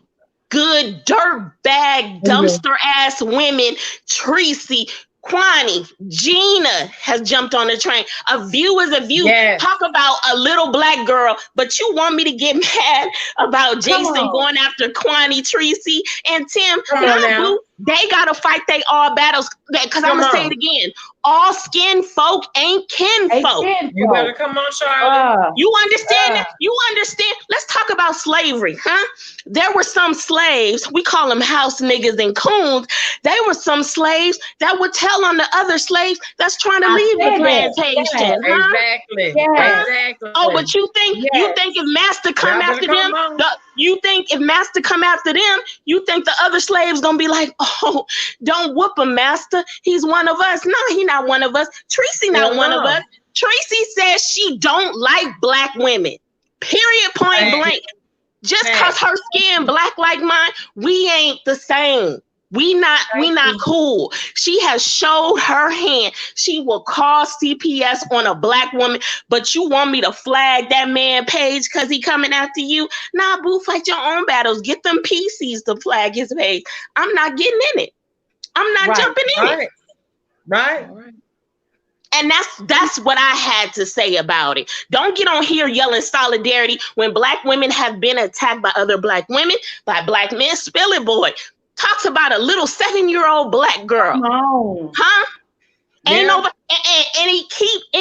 good dirt bag dumpster ass women, Tracy, Kwani, Gina has jumped on the train. A view is a view. Yes. Talk about a little black girl, but you want me to get mad about Jason going after Kwani, Tracy, and Tim? They gotta fight they all battles. Because I'm gonna say it again. All skin folk ain't kin folk. You better come on, Charlotte. You understand that? You understand? Let's talk about slavery, huh? There were some slaves, we call them house niggas and coons. They were some slaves that would tell on the other slaves that's trying to leave the plantation. Huh? Exactly. Exactly. Oh, but you think if master come after them, you think if master come after them, you think the other slaves gonna be like, oh, don't whoop him, master. He's one of us. No, he not one of us. Tracy not one of us. Tracy says she don't like black women. Period. Point blank. Just cause her skin black like mine, we ain't the same. We not cool. She has showed her hand. She will call CPS on a black woman, but you want me to flag that man page because he coming after you? Nah, boo, fight your own battles. Get them PCs to flag his page. I'm not getting in it. I'm not jumping in it. Right. And that's what I had to say about it. Don't get on here yelling solidarity when black women have been attacked by other black women, by black men. Spill it, boy. Talks about a little 7-year-old black girl. Huh? Ain't nobody, and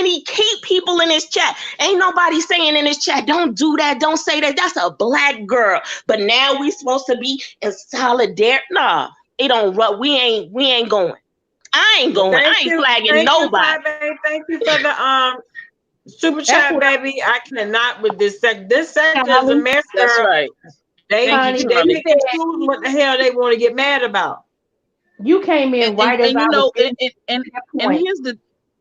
he keep people in his chat. Ain't nobody saying in his chat, don't do that, don't say that. That's a black girl. But now we supposed to be in solidarity. Nah, it don't run. We ain't going. I ain't going. I ain't flagging nobody. Thank you for the super chat, baby. I cannot with this sector. This sector is a mess. That's right. They pick and choose what the hell they want to get mad about. You came in right as I was and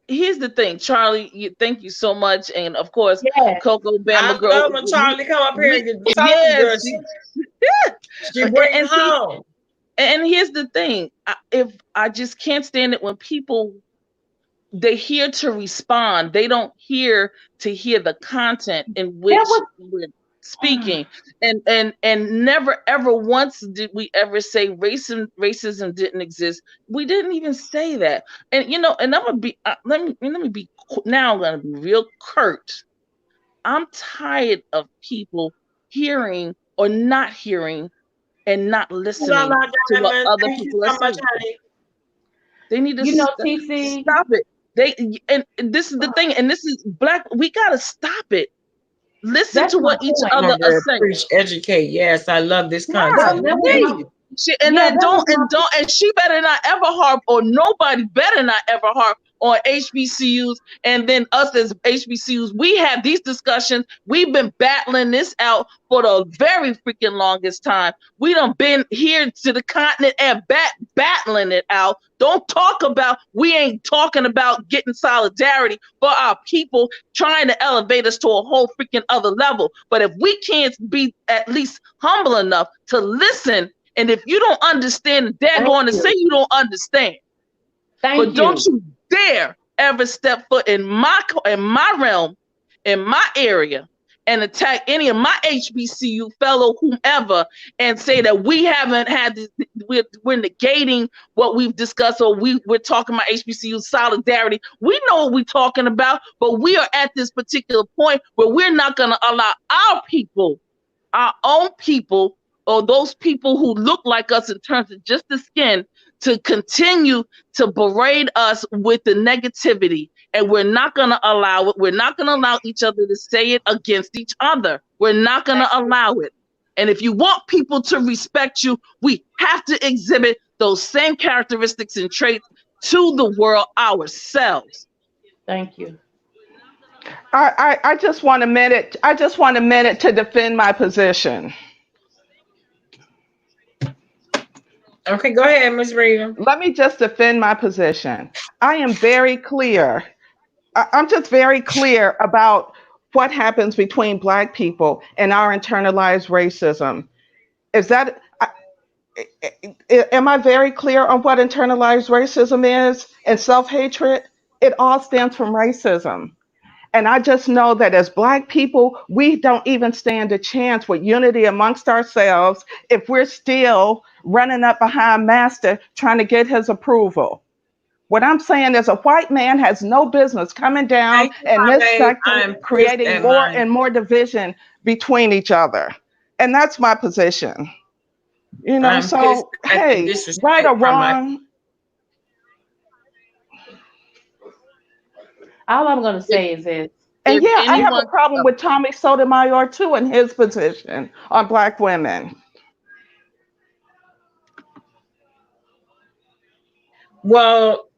here's the thing, Charlie. Thank you so much, and of course, Coco Bama girl. I love when Charlie come up here and get girl. She brings home. And here's the thing: if I just can't stand it when people they hear to respond, they don't hear to hear the content in which we're speaking, and never ever once did we ever say racism didn't exist. We didn't even say that. And you know, and I'm gonna be let me be now. I'm gonna be real curt. I'm tired of people hearing or not hearing and not listening to what other people are saying. They need to TC, stop it. And this is the thing, and this is Black. We gotta stop it. Listen to what each other are saying. Educate. Yes, I love this concept. And she better not ever harp, or nobody better not ever harp on HBCUs. And then us as HBCUs, we have these discussions. We've been battling this out for the very freaking longest time. We done been here to the continent and battling it out. Don't talk about, we ain't talking about getting solidarity for our people, trying to elevate us to a whole freaking other level. But if we can't be at least humble enough to listen, and if you don't understand, they're going to say you don't understand. But don't you dare ever step foot in my realm, in my area, and attack any of my HBCU fellow whomever and say that we haven't had this, we're negating what we've discussed, or we're talking about HBCU solidarity. We know what we're talking about, but we are at this particular point where we're not going to allow our people, our own people, or those people who look like us in terms of just the skin, to continue to berate us with the negativity. And we're not going to allow it. We're not going to allow each other to say it against each other. We're not going to allow it. And if you want people to respect you, we have to exhibit those same characteristics and traits to the world ourselves. Thank you. I just want a minute. I just want a minute to defend my position. Okay, go ahead, Ms. Rita. Let me just defend my position. I am very clear. I'm just very clear about what happens between Black people and our internalized racism. Am I very clear on what internalized racism is and self-hatred? It all stems from racism. And I just know that as Black people, we don't even stand a chance with unity amongst ourselves if we're still running up behind Master trying to get his approval. What I'm saying is a white man has no business coming down in this sector, creating more and more division between each other. And that's my position. You know, so, hey, right or wrong. All I'm going to say is this. And yeah, I have a problem with Tommy Sotomayor too in his position on Black women. Well,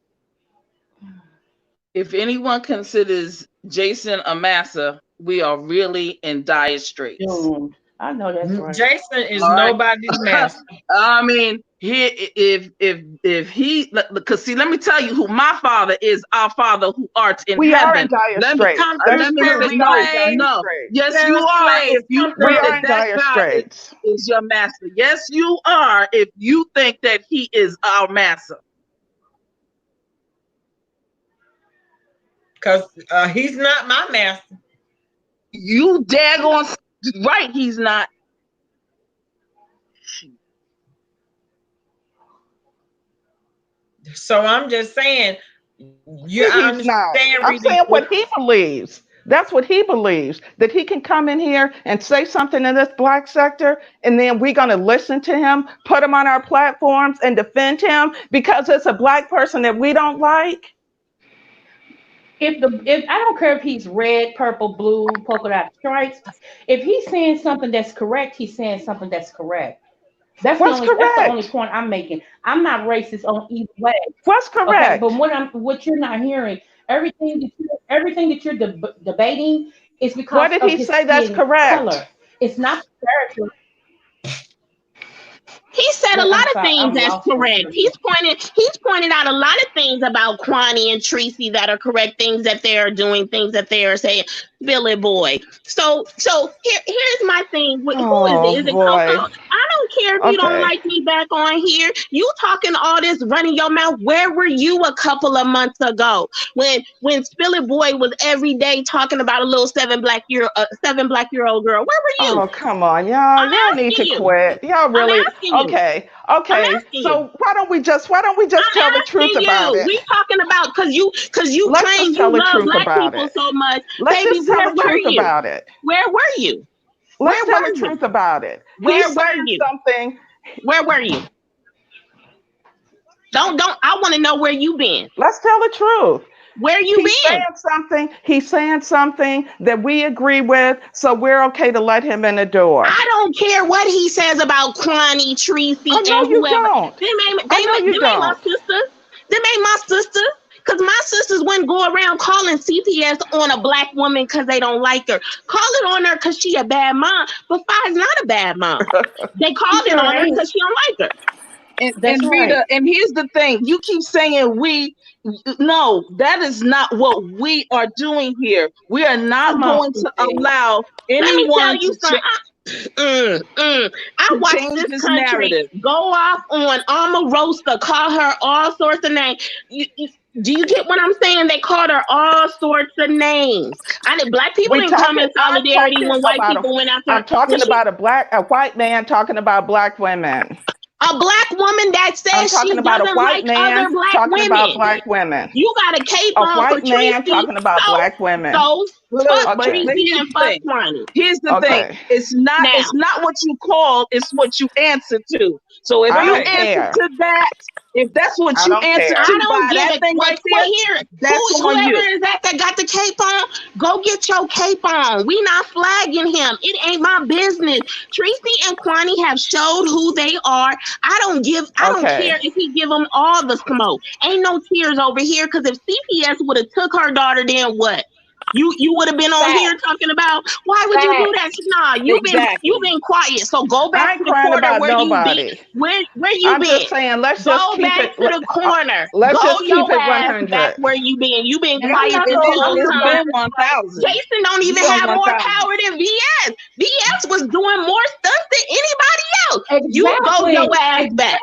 if anyone considers Jason a massa, we are really in dire straits. I know that's right. Jason is nobody's master. I mean, if he, because see, let me tell you who my father is. Our Father who art in we heaven. Are in dire straits. No. Yes, you are. If you think we are in dire straits, is your master. Yes, you are. If you think that he is our master. Because he's not my master. You daggone right, he's not. So I'm just saying, I'm saying what he believes. That's what he believes, that he can come in here and say something in this Black sector, and then we're going to listen to him, put him on our platforms and defend him because it's a Black person that we don't like. If I don't care if he's red, purple, blue, polka dot stripes, if he's saying something that's correct, he's saying something that's correct. That's the only point I'm making. I'm not racist on either way. What's correct? Okay, but what you're not hearing, everything that you're debating is because what did he say that's correct? Color. It's not spiritual. He said a lot of things that's correct. He's pointed out a lot of things about Kwani and Tracy that are correct, things that they are doing, things that they are saying. Billy Boy. So here's my thing. Who is Oh, it? Is it boy. Coco? I don't care if you don't Okay. like me back on here. You talking all this, running your mouth. Where were you a couple of months ago when Billy Boy was every day talking about a little 7 black year old girl? Where were you? Oh, come on, y'all. I'm Y'all need asking to you. quit. Y'all really asking you. okay. I'm Okay. asking So you. why don't we just tell the truth Asking about you. it? We talking about because you Let's claim just tell you the love truth black about people it. so much. Let's Baby, just tell where the were truth you? about it. Where were you? Let's Where tell were the you? truth about it. Where He's were saying you? something. Where were you? Don't I want to know where you been. Let's tell the truth. Where you He's been? saying something. He's saying something that we agree with, so we're okay to let him in the door. I don't care what he says about Kwani, Tracy, Oh, no, and you whoever. don't. They ain't don't. my sisters. Them ain't my sisters. Because my sisters wouldn't go around calling CPS on a black woman because they don't like her. Call it on her because she a bad mom. But Fi's not a bad mom. They called it on her because she don't like her. And Rita, and here's the thing: you keep saying we. No, that is not what we are doing here. We are not going to allow Let me anyone tell you something. I watched change this this country narrative. go off on Omarosa, call her all sorts of names. Do you get what I'm saying? They called her all sorts of names. Black people didn't come in solidarity when white people went after her. I'm talking about a white man talking about black women. A black woman that says she doesn't like other black talking women. about black women. You got a cape A on white for man Tracy, talking about black women. So fuck But Tracy here's and the fuck thing. Kwani. Here's the thing. It's not what you call, it's what you answer to. So if you answer to that, if that's what you answer to by that thing right there, that's on you. Whoever is that got the cape on, go get your cape on. We not flagging him. It ain't my business. Tracy and Kwani have showed who they are. I don't care if he give them all the smoke. Ain't no tears over here, because if CPS would have took her daughter, then what? You would have been on here talking about, why would you do that? Nah, you've been quiet. So go back to the corner where you been. Where you I'm been? just saying, let's go just keep back it to the corner. Let's go just keep your it ass 100. back where you been. You been quiet It's this whole time. been 1,000. Jason don't even have more power than VS. VS was doing more stuff than anybody else. Exactly. You go your ass back.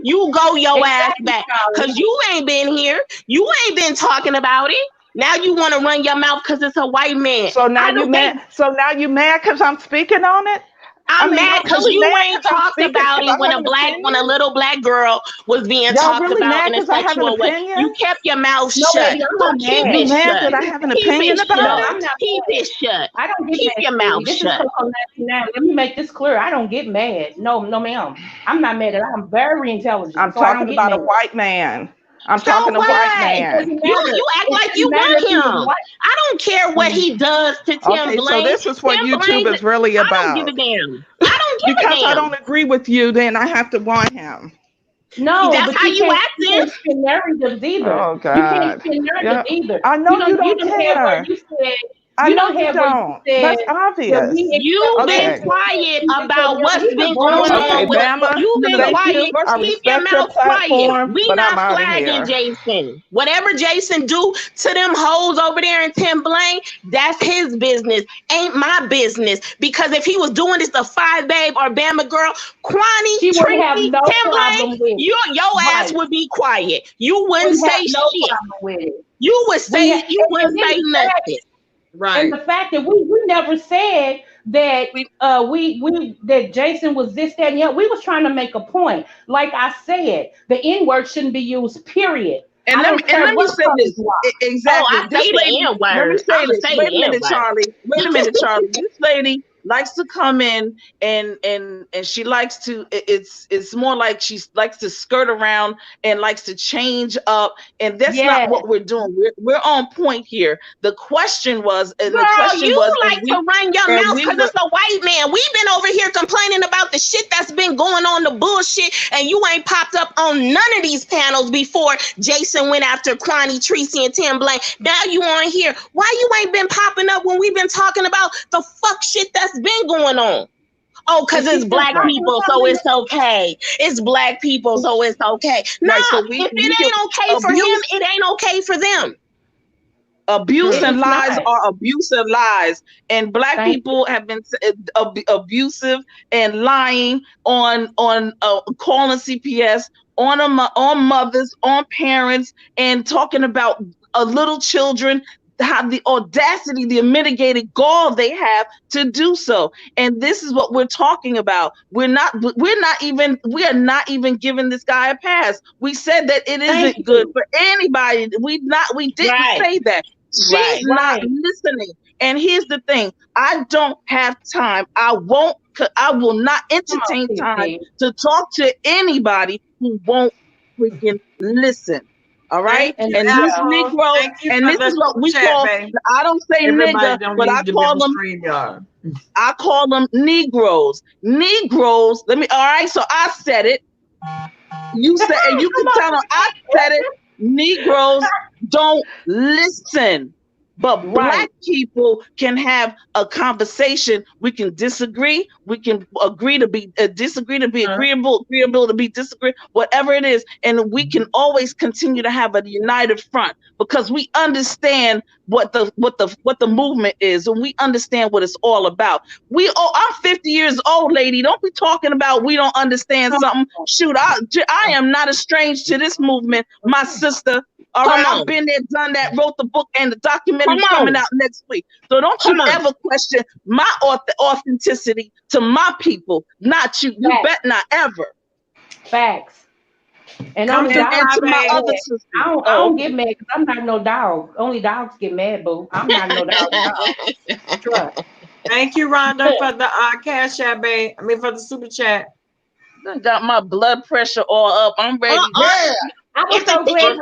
You go your ass back. Because you ain't been here. You ain't been talking about it. Now you want to run your mouth because it's a white man. So now you mad? So now you mad because I'm speaking on it? I'm mad because you ain't talked about it when a little black girl was being talked about in a sexual way. You kept your mouth shut. So keep it shut. That I have an opinion about it? Keep it shut. I don't get keep mad. your mouth this shut. Is Coco 99. Let me make this clear. I don't get mad. No, ma'am. I'm not mad. I'm very intelligent. I'm talking about a white man. I'm talking a white man. You act like you want him. I don't care what he does to Tim Blaine. So this is what YouTube is really about. I don't give a damn. I don't give a damn. Because I don't agree with you, then I have to want him. No, that's how you act. You can't spin narratives either. Oh God. You can't spin narratives either. I know you don't care. I know you don't. That's obvious. You've been quiet about what's been going on. Bama, you've been quiet. Keep your mouth quiet. We not flagging Jason. Whatever Jason do to them hoes over there in Tim Blaine, that's his business. Ain't my business. Because if he was doing this to Five Babe or Bama Girl, Kwani, Tracy, Tim Blaine, your ass would be quiet. You wouldn't say shit. You would say nothing. Right. And the fact that we never said that that Jason was this, that, and the other. We was trying to make a point. Like I said, the N-word shouldn't be used, period. And let me say this. Exactly. Oh, I say the N-word. Let me say this. Wait a minute, Charlie. This lady likes to come in and she likes to, it's more like she likes to skirt around and likes to change up, and that's not what we're doing. We're on point here. The question was, and the question you was, like to run your mouth because it's a white man. We've been over here complaining about the shit that's been going on, the bullshit, and you ain't popped up on none of these panels before Jason went after Kwani, Tracy, and Tim Blaine. Now you on here. Why you ain't been popping up when we've been talking about the fuck shit that's been going on? Oh, because it's black people, so it's okay. It's black people, so it's okay. No, if it ain't okay for him, it ain't okay for them. Abuse and It's lies not. are abusive lies, and black Thank people have been abusive and lying on calling CPS on mothers, on parents, and talking about little children. Have the audacity, the mitigated gall they have to do so, and this is what we're talking about. We are not even giving this guy a pass. We said that it Thank isn't good you. for anybody. We didn't Right. say that. Right. She's not Right. listening. And here's the thing: I don't have time. I will not entertain Come on, time TT. to talk to anybody who won't freaking listen. All right. Thank you, And these Yeah. Apple. Negroes, Thank you and for this the is what super we chat, call, babe. I don't say Everybody nigga, don't but need to be on the StreamYard. I call them Negroes. Negroes. All right. So I said it. You said, and you can tell them I said it. Negroes don't listen. But black Right. people can have a conversation. We can disagree. We can agree to be disagree to be agreeable to be disagree, whatever it is. And we can always continue to have a united front because we understand what the movement is, and we understand what it's all about. I'm 50 years old, lady. Don't be talking about we don't understand something. Shoot, I am not estranged to this movement, my sister. All Come right, on. I've been there, done that, wrote the book, and the documentary's Come on. coming out next week. So don't Come you on. ever question my authenticity to my people. Not you. You Facts. bet not ever. Facts. And Come only through, dogs And to my my babe. other get sisters. mad. I Oh, don't get mad because I'm not no dog. Only dogs get mad, boo. I'm not no dog. Trust. Thank you, Rhonda, for the cash app, babe. I mean, for the super chat. I got my blood pressure all up. I'm ready. Girl, I was if the, so glad.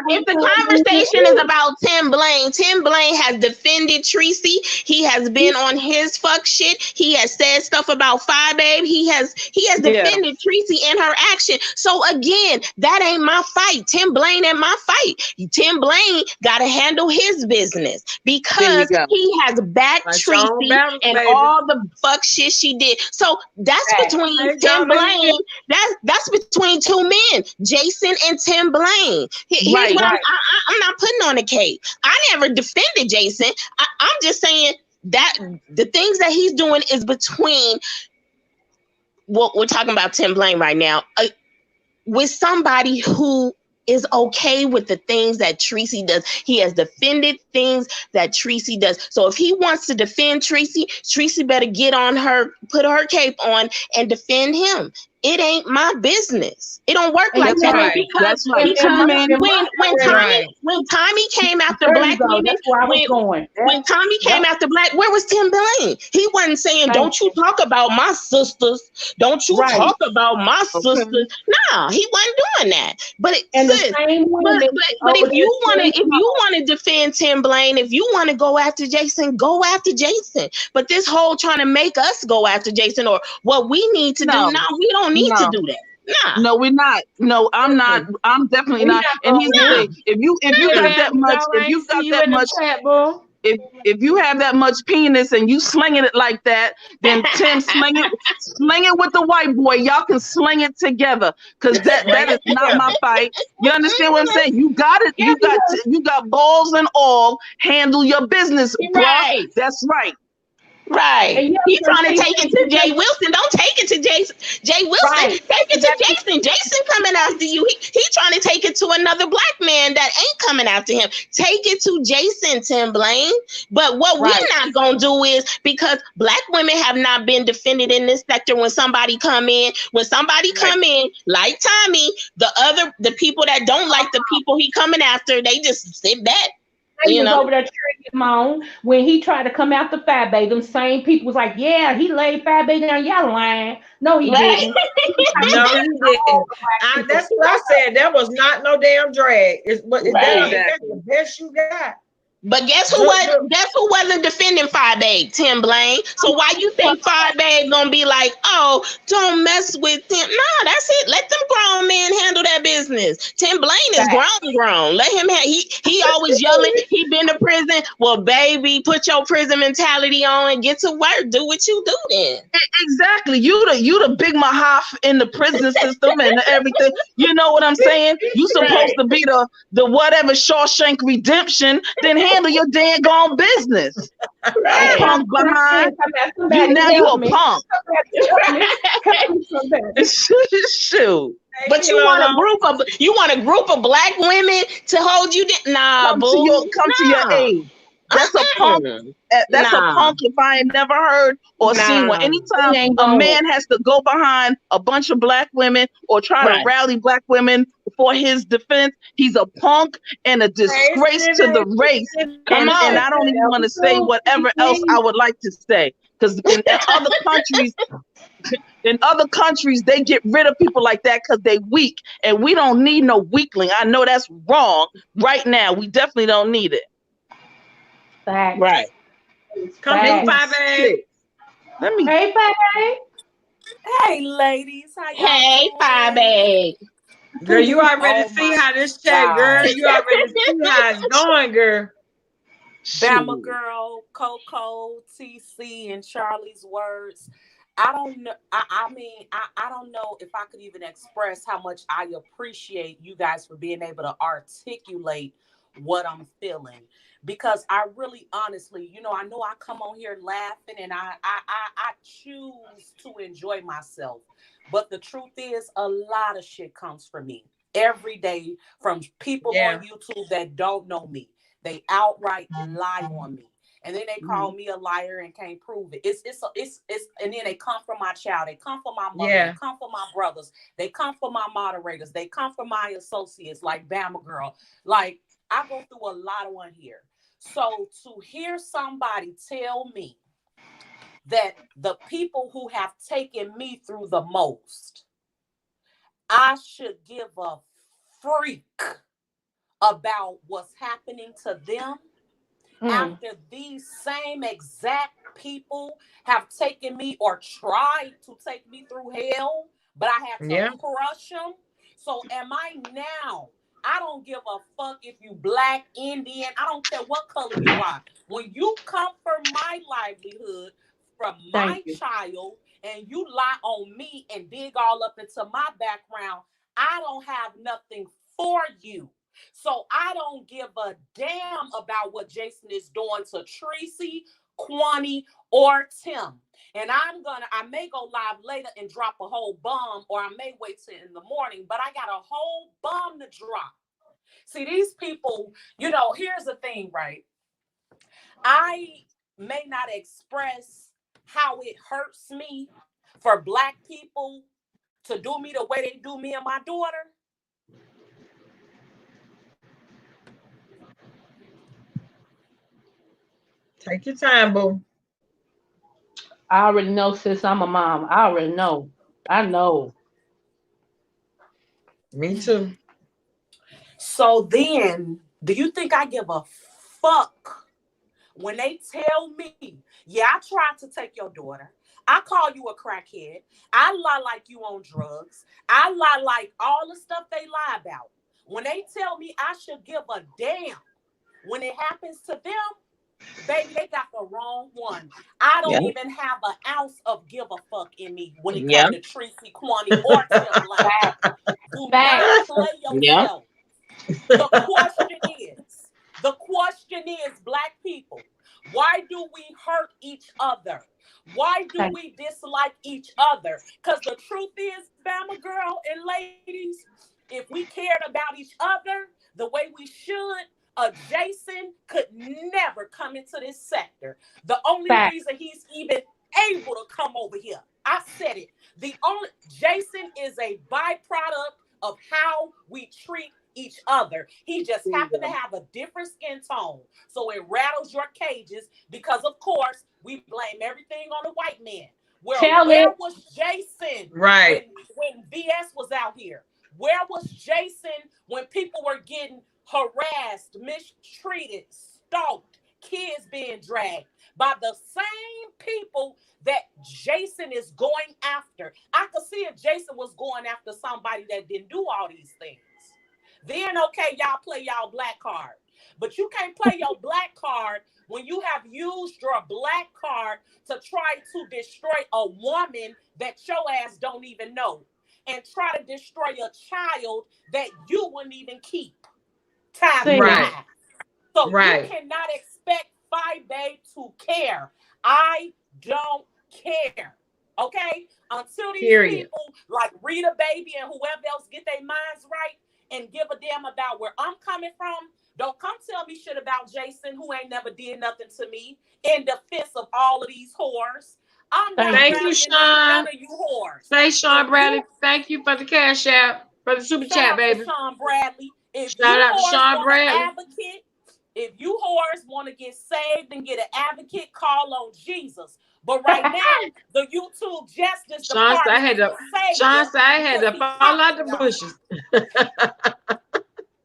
if the conversation is about Tim Blaine has defended Treacy. He has been on his fuck shit. He has said stuff about Phi Babe. He has defended Treacy in her action. So again, that ain't my fight. Tim Blaine ain't my fight. Tim Blaine got to handle his business because go. he has backed That's your own Treacy balance, and baby. all the fuck shit she did. So that's Facts. between Hey, Tim darling. Blaine. That's between two men, Jason and Tim Blaine. Here's Right, what right. I'm not putting on a cape. I never defended Jason. I'm just saying that the things that he's doing is between what we're talking about Tim Blaine right now with somebody who is okay with the things that Treacy does. He has defended things that Treacy does. So if he wants to defend Treacy better get on her, put her cape on and defend him. It ain't my business. It don't work like That's that. right. Because, That's right. because when Tommy came after There you black go. women, That's where I was going. when Tommy came after black, where was Tim Blaine? He wasn't saying, Thank don't you talk about my sisters. Don't you Right. talk about my Okay. sisters. Nah, he wasn't doing that. But And the sis, same women. but if over you there want to, saying, defend Tim Blaine, if you want to go after Jason, go after Jason. But this whole trying to make us go after Jason or what we need to No. do, now we don't need to No. do that. Nah. No, we're not. No, I'm not. I'm definitely We not. not And here's the going thing: if you got that much, if you got that much, if you have that much penis and you slinging it like that, then Tim sling it with the white boy. Y'all can sling it together, because that is not my fight. You understand what I'm saying? You got it. You got balls and all. Handle your business, bruh. Right. That's right. Right. And He's yeah, trying to take it to Jay Wilson. Don't take it to Jason. Jay Wilson, Right. take it to Jason. Jason coming after you. He trying to take it to another black man that ain't coming after him. Take it to Jason, Tim Blaine. But what Right. we're not going to do is, because black women have not been defended in this sector, when somebody come in, like Tommy, the people that don't like the people he coming after, they just sit back. He You was know? over there treating him on when he tried to come after Phi Babe. Them same people was like, "Yeah, he laid Phi Babe down." Y'all lying? No, he Right. didn't. No, he didn't. That's what I said. That was not no damn drag. Is that Right. that's the best you got? But guess who was? Guess who wasn't defending Fire Babe? Tim Blaine. So why you think Fire Babe gonna be like, oh, don't mess with Tim? No, that's it. Let them grown men handle that business. Tim Blaine is grown. Let him have. He always yelling. He been to prison. Well, baby, put your prison mentality on and get to work. Do what you do then. Exactly. You the big mahaf in the prison system and everything. You know what I'm saying? You supposed to be the whatever Shawshank Redemption. Then handle your daggone business. Right. Punk behind. You a punk. Shoot. But you want a group of black women to hold you down? Nah, come to your aid. That's a punk. That's a punk if I ain't never heard or seen one. Anytime a man has to go behind a bunch of black women or try to rally black women for his defense, he's a punk and a disgrace to the race. And I don't even want to say whatever else I would like to say. Because in other countries, they get rid of people like that because they weak. And we don't need no weakling. I know that's wrong right now. We definitely don't need it. Facts. Right. Come in, Bobby. Hey, babe. Hey, ladies. How y'all Hey, Bobby. Girl, you already see how this chat, girl. You already see how it's going, girl. Bama Girl, Coco, TC, and Charlie's words. I don't know. I mean, I don't know if I could even express how much I appreciate you guys for being able to articulate what I'm feeling. Because I really, honestly, I know I come on here laughing and I choose to enjoy myself. But the truth is, a lot of shit comes from me every day from people on YouTube that don't know me. They outright lie on me. And then they call me a liar and can't prove it. It's and then they come from my child. They come from my mother. They come from my brothers. They come from my moderators. They come from my associates like Bama Girl. Like, I go through a lot of one here. So to hear somebody tell me that the people who have taken me through the most, I should give a freak about what's happening to them after these same exact people have taken me or tried to take me through hell, but I have to crush them. So am I now? I don't give a fuck if you black, Indian. I don't care what color you are. When you come for my livelihood from my child and you lie on me and dig all up into my background, I don't have nothing for you. So I don't give a damn about what Jason is doing to Tracy, Kwani, or Tim. And I may go live later and drop a whole bomb, or I may wait till in the morning, but I got a whole bomb to drop. See, these people, here's the thing, right? I may not express how it hurts me for black people to do me the way they do me and my daughter. Take your time, boo. I already know, sis. I'm a mom. I already know. I know. Me too. So then, do you think I give a fuck when they tell me, yeah, I tried to take your daughter. I call you a crackhead. I lie like you on drugs. I lie like all the stuff they lie about. When they tell me I should give a damn when it happens to them, baby, they got the wrong one. I don't even have an ounce of give a fuck in me when it comes to Tracy, Kwani, or Tim Black. Do not play yourself. The question is, black people, why do we hurt each other? Why do we dislike each other? Because the truth is, Bama Girl and ladies, if we cared about each other the way we should, Jason could never come into this sector. The only reason he's even able to come over here, I said it. Jason is a byproduct of how we treat each other. He just happened to have a different skin tone, so it rattles your cages because, of course, we blame everything on the white man. Where was Jason when BS was out here? Where was Jason when people were getting harassed, mistreated, stalked, kids being dragged by the same people that Jason is going after. I could see if Jason was going after somebody that didn't do all these things. Then, okay, y'all play y'all black card. But you can't play your black card when you have used your black card to try to destroy a woman that your ass don't even know, and try to destroy a child that you wouldn't even keep. Time Right. time. So Right. you cannot expect Five Babe to care. I don't care. Okay? Until these Period. people like Rita Baby and whoever else get their minds right and give a damn about where I'm coming from, don't come tell me shit about Jason, who ain't never did nothing to me, in defense of all of these whores. I'm not Thank you, rather Sean. none of you whores. Say Sean If Bradley, you- thank you for the cash app, for the super Shout chat, out to baby. Sean Bradley. If Shout you out to whores Sean want Bradley. an advocate, if you whores want to get saved and get an advocate, call on Jesus. But right now, the YouTube Justice Sean said I Department had to. say Sean said I had to because he fall out the talking, y'all. bushes.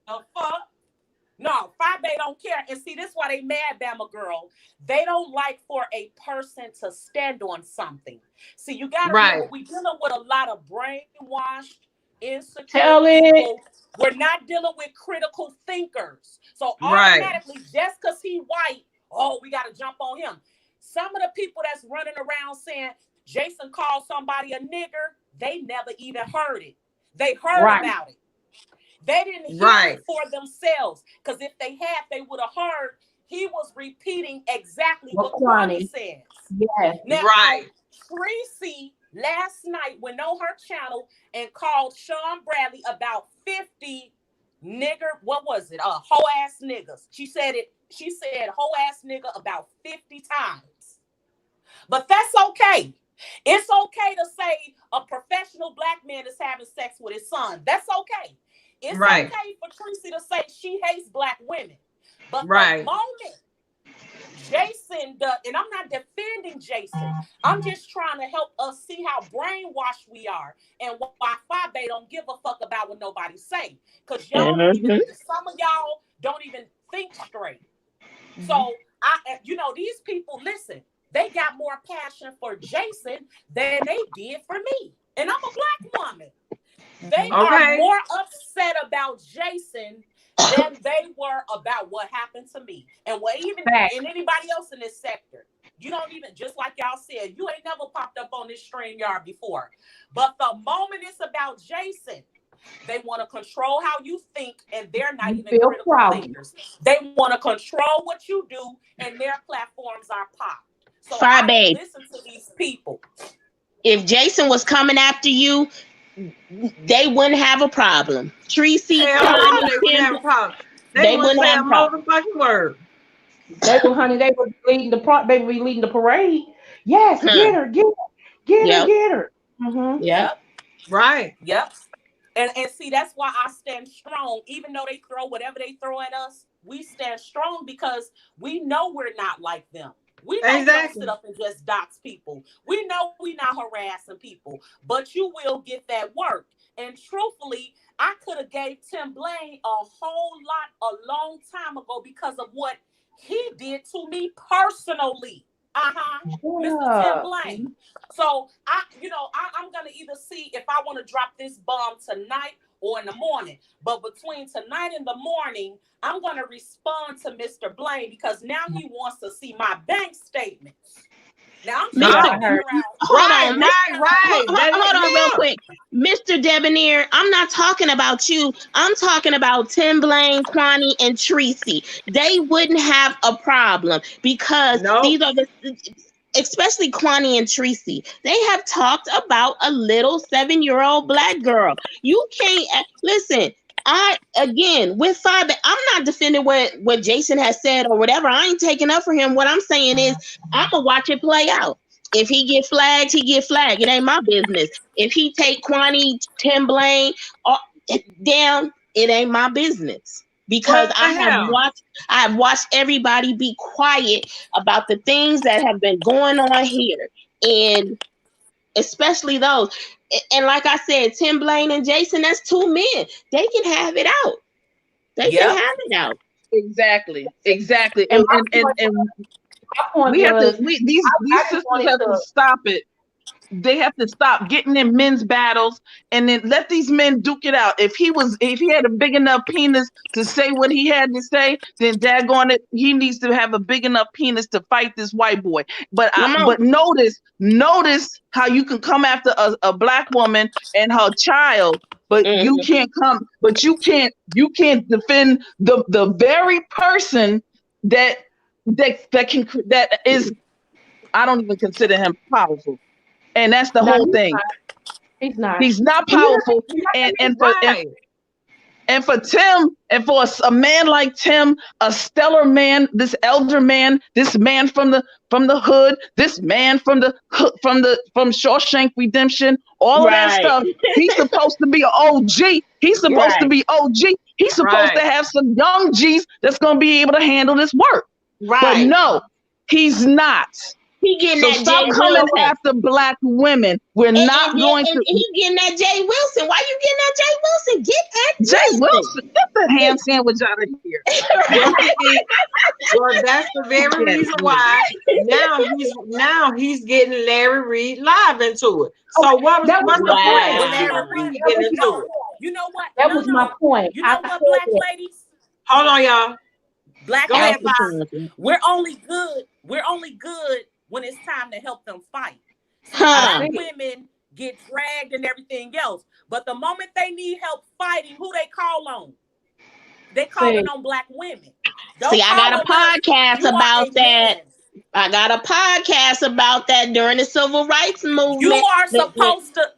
The fuck? No, Five Bay don't care. And see, this is why they mad, Bama girl. They don't like for a person to stand on something. See, you gotta remember, Right. we dealing with a lot of brainwashed, insecure Tell it. people. We're not dealing with critical thinkers. So Right. automatically, just because he white, oh, we gotta jump on him. Some of the people that's running around saying Jason called somebody a nigger, they never even heard it. They heard Right. about it. They didn't hear Right. it for themselves. Because if they had, they would have heard he was repeating exactly what Kwani says. Yes. Now, Right. Tracy last night went on her channel and called Sean Bradley about 50 nigger, what was it? Hoe ass niggas. She said hoe ass nigga about 50 times. But that's okay. It's okay to say a professional black man is having sex with his son. That's okay. It's Right. okay for Tracy to say she hates black women. But Right. the moment Jason does, and I'm not defending Jason, I'm just trying to help us see how brainwashed we are and why Five Bay don't give a fuck about what nobody say. Because y'all don't even, some of y'all don't even think straight. So these people, listen, they got more passion for Jason than they did for me. And I'm a black woman. They are more upset about Jason than they were about what happened to me. And what even and anybody else in this sector. You don't even, just like y'all said, you ain't never popped up on this StreamYard before. But the moment it's about Jason, they want to control how you think, and they're not even critical thinkers. They want to control what you do, and their platforms are popped. So I don't listen to these people. If Jason was coming after you, they wouldn't have a problem. Tracy, they wouldn't have a problem. They wouldn't say a motherfucking word. They were, honey, they were leading they were leading the parade. Yes, get her, get her. Mm-hmm. Yep. Right. Yep. And see, that's why I stand strong. Even though they throw whatever they throw at us, we stand strong because we know we're not like them. We don't sit up and just dox people. We know we're not harassing people, but you will get that work. And truthfully, I could have gave Tim Blaine a whole lot a long time ago because of what he did to me personally. Mr. Tim Blaine. So I'm gonna either see if I want to drop this bomb tonight or in the morning. But between tonight and the morning, I'm gonna respond to Mr. Blaine because now he wants to see my bank statements. Now I'm trying to figure out. Hold on real quick. Mr. Debonair, I'm not talking about you. I'm talking about Tim Blaine, Kwani, and Tracy. They wouldn't have a problem because these are especially Kwani and Tracy. They have talked about a little 7-year-old black girl. You can't listen. With Five, I'm not defending what Jason has said or whatever. I ain't taking up for him. What I'm saying is I'm gonna watch it play out. If he get flagged, he get flagged. It ain't my business. If he take Kwani, Tim Blaine down, it ain't my business. Because I have watched everybody be quiet about the things that have been going on here. And especially those. And like I said, Tim Blaine and Jason, that's two men. They can have it out. They can have it out. Exactly. And And my point we have was, to. These I just sisters wanted have to to. stop it. They have to stop getting in men's battles and then let these men duke it out. If he had a big enough penis to say what he had to say, then daggone it, he needs to have a big enough penis to fight this white boy. But notice how you can come after a black woman and her child, but you can't defend the very person that is, I don't even consider him powerful. And that's the whole thing. He's not. He's not powerful. And for Tim, and for a man like Tim, a stellar man, this elder man, this man from the hood, this man from Shawshank Redemption, all of that stuff. He's supposed to be an OG. He's supposed to be OG. He's supposed to have some young G's that's gonna be able to handle this work. Right. But no, he's not. He getting So that stop Jay coming Wilson. after black women. We're not going to. He getting that Jay Wilson. Why you getting that Jay Wilson? Get at Jay Wilson. Get the ham sandwich out of here. Well, that's the very reason why now he's getting Larry Reed live into it. So what's the point with Larry Reed getting into it? You know what? That was my point. You know what, black ladies? Hold on, y'all. Black ladies, we're only good when it's time to help them fight. Black women get dragged and everything else. But the moment they need help fighting, who they call on? They calling on black women. See, I got a podcast about that. I got a podcast about that during the civil rights movement. You are supposed to.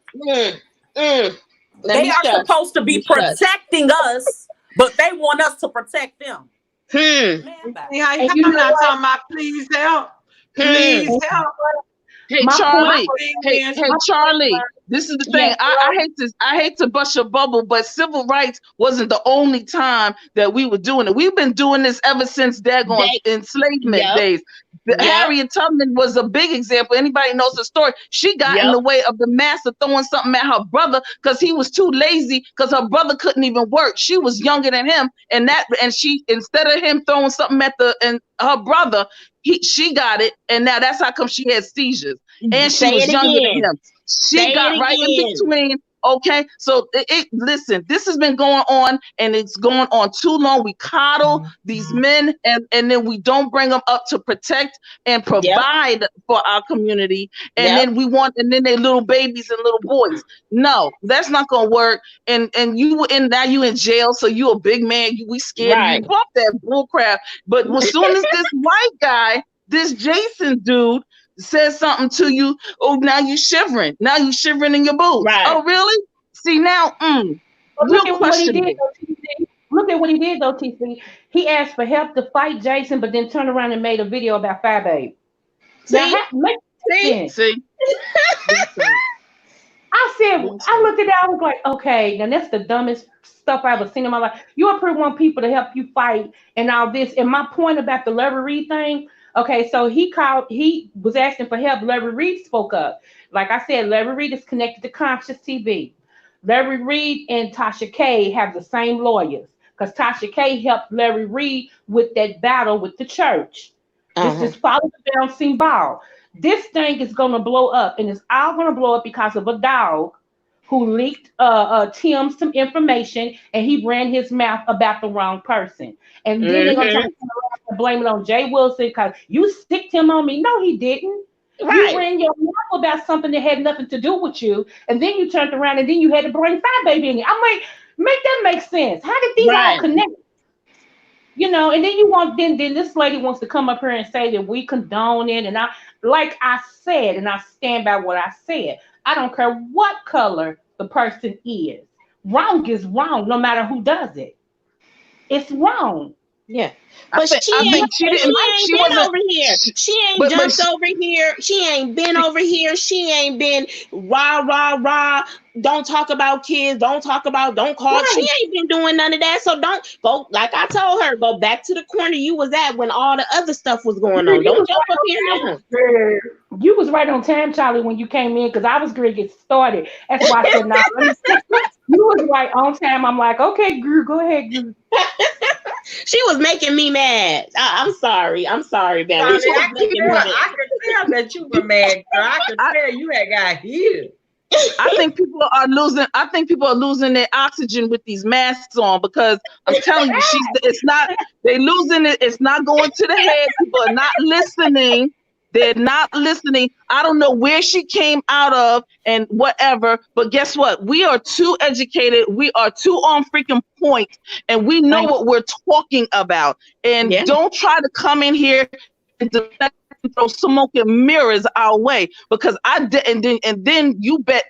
They are supposed to be protecting us, but they want us to protect them. See how I'm not talking about please help. Please help. Hey Charlie, hey Charlie. This is the thing. I hate to bust your bubble, but civil rights wasn't the only time that we were doing it. We've been doing this ever since daggone enslavement days. Harriet Tubman was a big example. Anybody knows the story. She got in the way of the master throwing something at her brother because he was too lazy because her brother couldn't even work. She was younger than him, and she, instead of him throwing something at her brother, she got it, and now that's how come she had seizures. And she was younger than him. She got right in between. Okay, so listen, this has been going on and it's going on too long. We coddle these men and then we don't bring them up to protect and provide for our community. And then then they little babies and little boys. No, that's not gonna work. And now you in jail, so you a big man. We scared you. Fuck that bull crap. But as soon as this white guy, this Jason dude, says something to you, now you shivering. Now you shivering in your boots. Right. Oh, really? See now, look at what he did. Look at what he did though, TC. He asked for help to fight Jason, but then turned around and made a video about Fat Babe. See? I said, I looked at that, I was like, okay, now that's the dumbest stuff I ever seen in my life. You up here want people to help you fight and all this. And my point about the Larry Reed thing, okay, so he was asking for help. Larry Reed spoke up. Like I said, Larry Reed is connected to Conscious TV. Larry Reed and Tasha K have the same lawyers because Tasha K helped Larry Reed with that battle with the church. This is follow the bouncing ball. This thing is going to blow up, and it's all going to blow up because of a dog who leaked Tim some information, and he ran his mouth about the wrong person. And then they're going to blame it on Jay Wilson because you sticked him on me. No, he didn't. Right. You ran your mouth about something that had nothing to do with you, and then you turned around and then you had to bring Fat Baby in. I'm like, make that make sense. How did these all connect? You know, and then then this lady wants to come up here and say that we condone it. And like I said, and I stand by what I said, I don't care what color the person is. Wrong is wrong, no matter who does it. It's wrong. Yeah. But she ain't been over here. She ain't jumped over here. She ain't been over here. She ain't been rah. Don't talk about kids. Don't call. Right. She ain't been doing none of that. So don't go, like I told her, go back to the corner you was at when all the other stuff was going on. Don't jump up here now. You was right on time, Charlie, when you came in, because I was going to get started. That's why I said, no, you was right on time. I'm like, okay, Gru, go ahead, Gru. She was making me mad. I'm sorry, baby. Charlie, She was I making me mad. could tell that you were mad, girl. I could tell you had got heated. I think people are losing their oxygen with these masks on, because I'm telling you, it's not going to the head. People are not listening. They're not listening. I don't know where she came out of and whatever, but guess what? We are too educated. We are too on freaking point, and we know what we're talking about. And don't try to come in here and throw smoke and mirrors our way, because I did, and then you bet.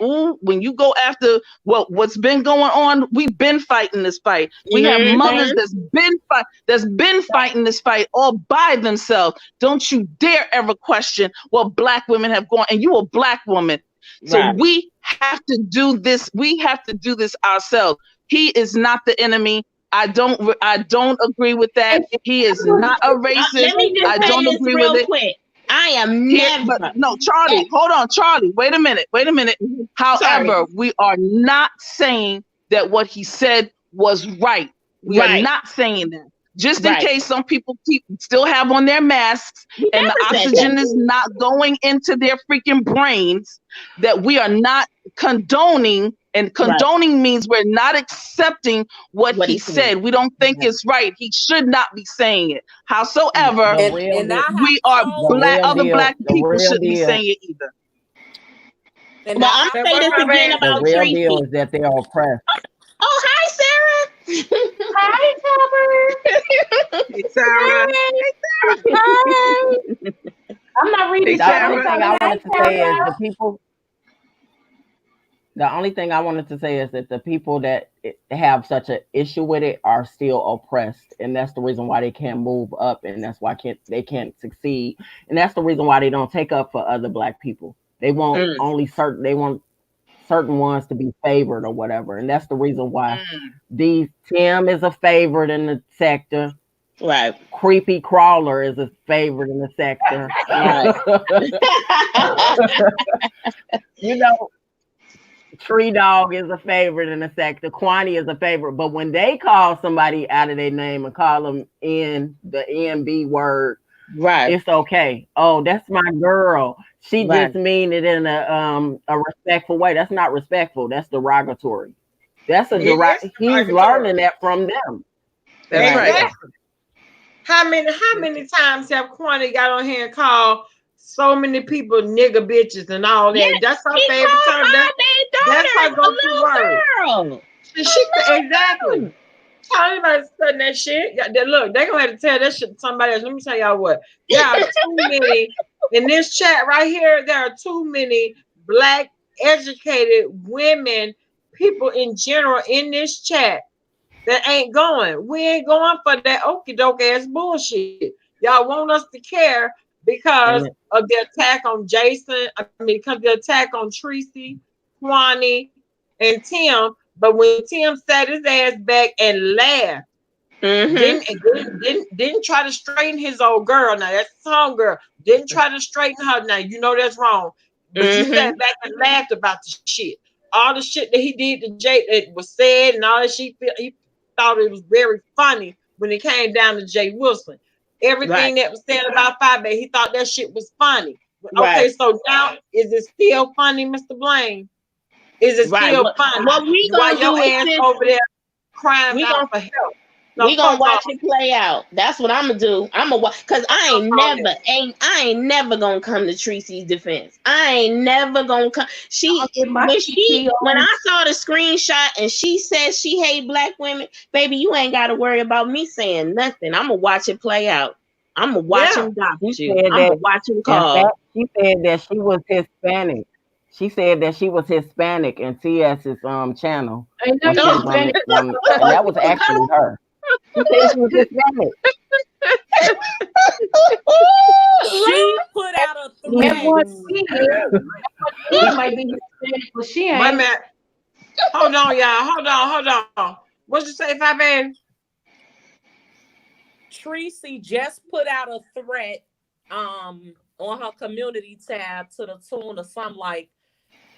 Ooh, when you go after what's been going on, we've been fighting this fight. We have mothers that's been fighting this fight all by themselves. Don't you dare ever question what Black women have gone, and you a Black woman. So we have to do this. We have to do this ourselves. He is not the enemy. I don't agree with that. He is not a racist. Let me just I don't say agree this real with it. quick. I am never. No, Charlie, hold on, Charlie. Wait a minute. However, we are not saying that what he said was right. We are not saying that. Just in case some people still have on their masks and the oxygen is not going into their freaking brains, that we are not condoning. And condoning means we're not accepting what he said. We don't think it's right. He should not be saying it. Howsoever, we are Black. Other Black people shouldn't be saying it either. And but I'll say this again about the real Tracy. deal is that they are oppressed. Oh, hi, Sarah. Hi, Topper. Hey, Sarah. Hi. I'm not reading. The only thing I wanted to say is the people. The only thing I wanted to say is that the people that have such an issue with it are still oppressed, and that's the reason why they can't move up, and that's why they can't succeed, and that's the reason why they don't take up for other Black people. They want they want certain ones to be favored or whatever, and that's the reason why Tim is a favorite in the sector. Right. Creepy Crawler is a favorite in the sector. Right. You know. Tree Dog is a favorite in the sector. Kwani is a favorite. But when they call somebody out of their name and call them in the NB word, it's okay. Oh, that's my girl. She just mean it in a respectful way. That's not respectful. That's derogatory. That's a he's learning that from them. That's right. How many times have Kwani got on here and called so many people nigga bitches and all that? Yes, that's her favorite term. That's her go-to word. Exactly. Tell anybody studying that shit. Look, they're gonna have to tell that shit to somebody else. Let me tell y'all what. There are too many in this chat right here. There are too many Black educated women, people in general in this chat that ain't going. We ain't going for that okie doke ass bullshit. Y'all want us to care because of the attack on Jason. Because of the attack on Tracy, Kwani, and Tim. But when Tim sat his ass back and laughed, didn't try to straighten his old girl. Now that's his homegirl. Didn't try to straighten her. Now you know that's wrong. But you sat back and laughed about the shit. All the shit that he did to Jay that was said, and all that shit. He thought it was very funny when it came down to Jay Wilson. Everything that was said about Five, he thought that shit was funny. Okay, so now is it still funny, Mr. Blaine? Is it still funny? What we gonna do ass over there crying out for help? We gonna watch it play out. That's what I'm gonna do. I'm gonna watch, cause I ain't never gonna come to Tracy's defense. I ain't never gonna come. When I saw the screenshot and she said she hate Black women, baby, you ain't gotta worry about me saying nothing. I'm gonna watch it play out. I'm gonna watch him dock you. I'm gonna watch him call. She said that she was Hispanic. She said that she was Hispanic in TS's channel. And that was actually her. She said she was Hispanic. She put out a threat. She might be Hispanic, but she ain't. Wait a minute. Hold on, y'all. Hold on. What'd you say, Fabian? Tracy just put out a threat on her community tab to the tune of something like,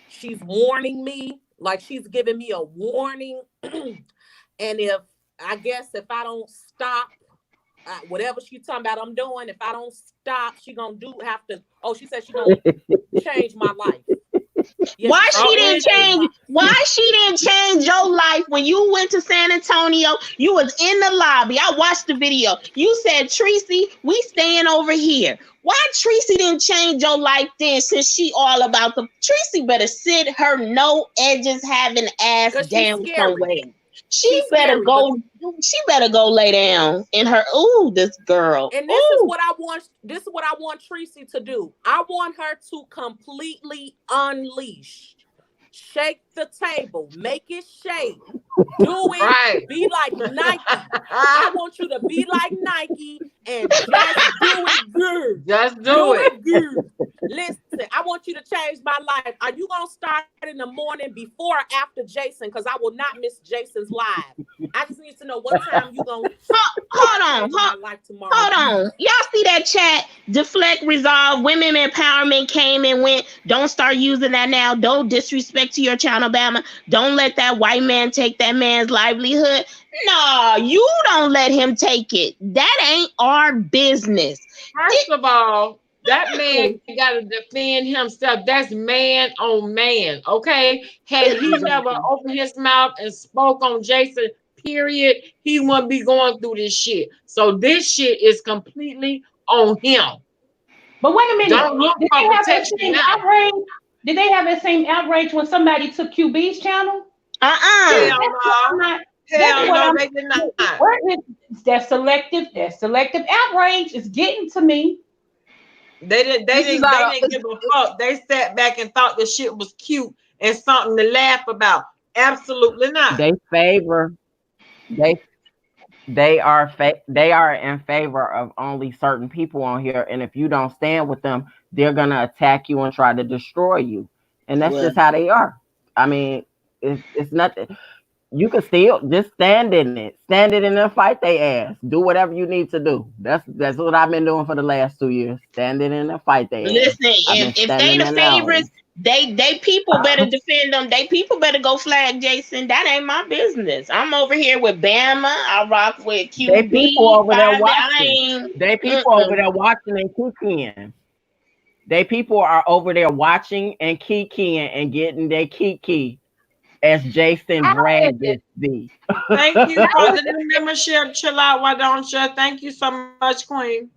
she's warning me, like she's giving me a warning. And if I guess if I don't stop, whatever she talking about, I'm doing. If I don't stop, she gonna have to. Oh, she said she gonna change my life. Yeah, Why she didn't change? Why she didn't change your life when you went to San Antonio? You was in the lobby. I watched the video. You said, Tracy, we staying over here. Why Tracy didn't change your life then? Since she all about the Tracy better sit her no edges having ass down somewhere. She better go. She better go lay down in her. Ooh, this girl. And this is what I want. This is what I want Tracy to do. I want her to completely unleash, shake the table, make it shake, do it. Right. Be like Nike. I want you to be like Nike and just do it good. Just do it. Good. Listen, I want you to change my life. Are you gonna start in the morning before or after Jason? Because I will not miss Jason's live. I just need to know what time you gonna hold on. Y'all see that chat? Deflect, resolve, women empowerment came and went. Don't start using that now. Don't disrespect to your child, Alabama. Don't let that white man take that man's livelihood. No, you don't let him take it. That ain't our business. First of all, that man got to defend himself. That's man on man, okay? Had he never opened his mouth and spoke on Jason, period, he wouldn't be going through this shit. So this shit is completely on him. But wait a minute. Don't look Did for they have that protection same now. outrage? Did they have that same outrage when somebody took QB's channel? Hell no. Hell no, they did not. Where is that selective outrage is getting to me. They didn't give a fuck. They sat back and thought the shit was cute and something to laugh about. Absolutely not. They favor. They are in favor of only certain people on here, and if you don't stand with them, they're gonna attack you and try to destroy you. And that's just how they are. I mean, it's nothing. You can still just stand in it and fight they ass. Do whatever you need to do. That's what I've been doing for the last 2 years. Standing in and fight they ass. Listen, if they the favorites, they people better defend them. They people better go flag Jason. That ain't my business. I'm over here with Bama. I rock with QB. They people over there watching. They people over there watching and kicking. They people are over there watching and kicking and getting their kiki. As Jason bragged thee. Thank you for the new membership. Chill out, why don't you? Thank you so much, Queen.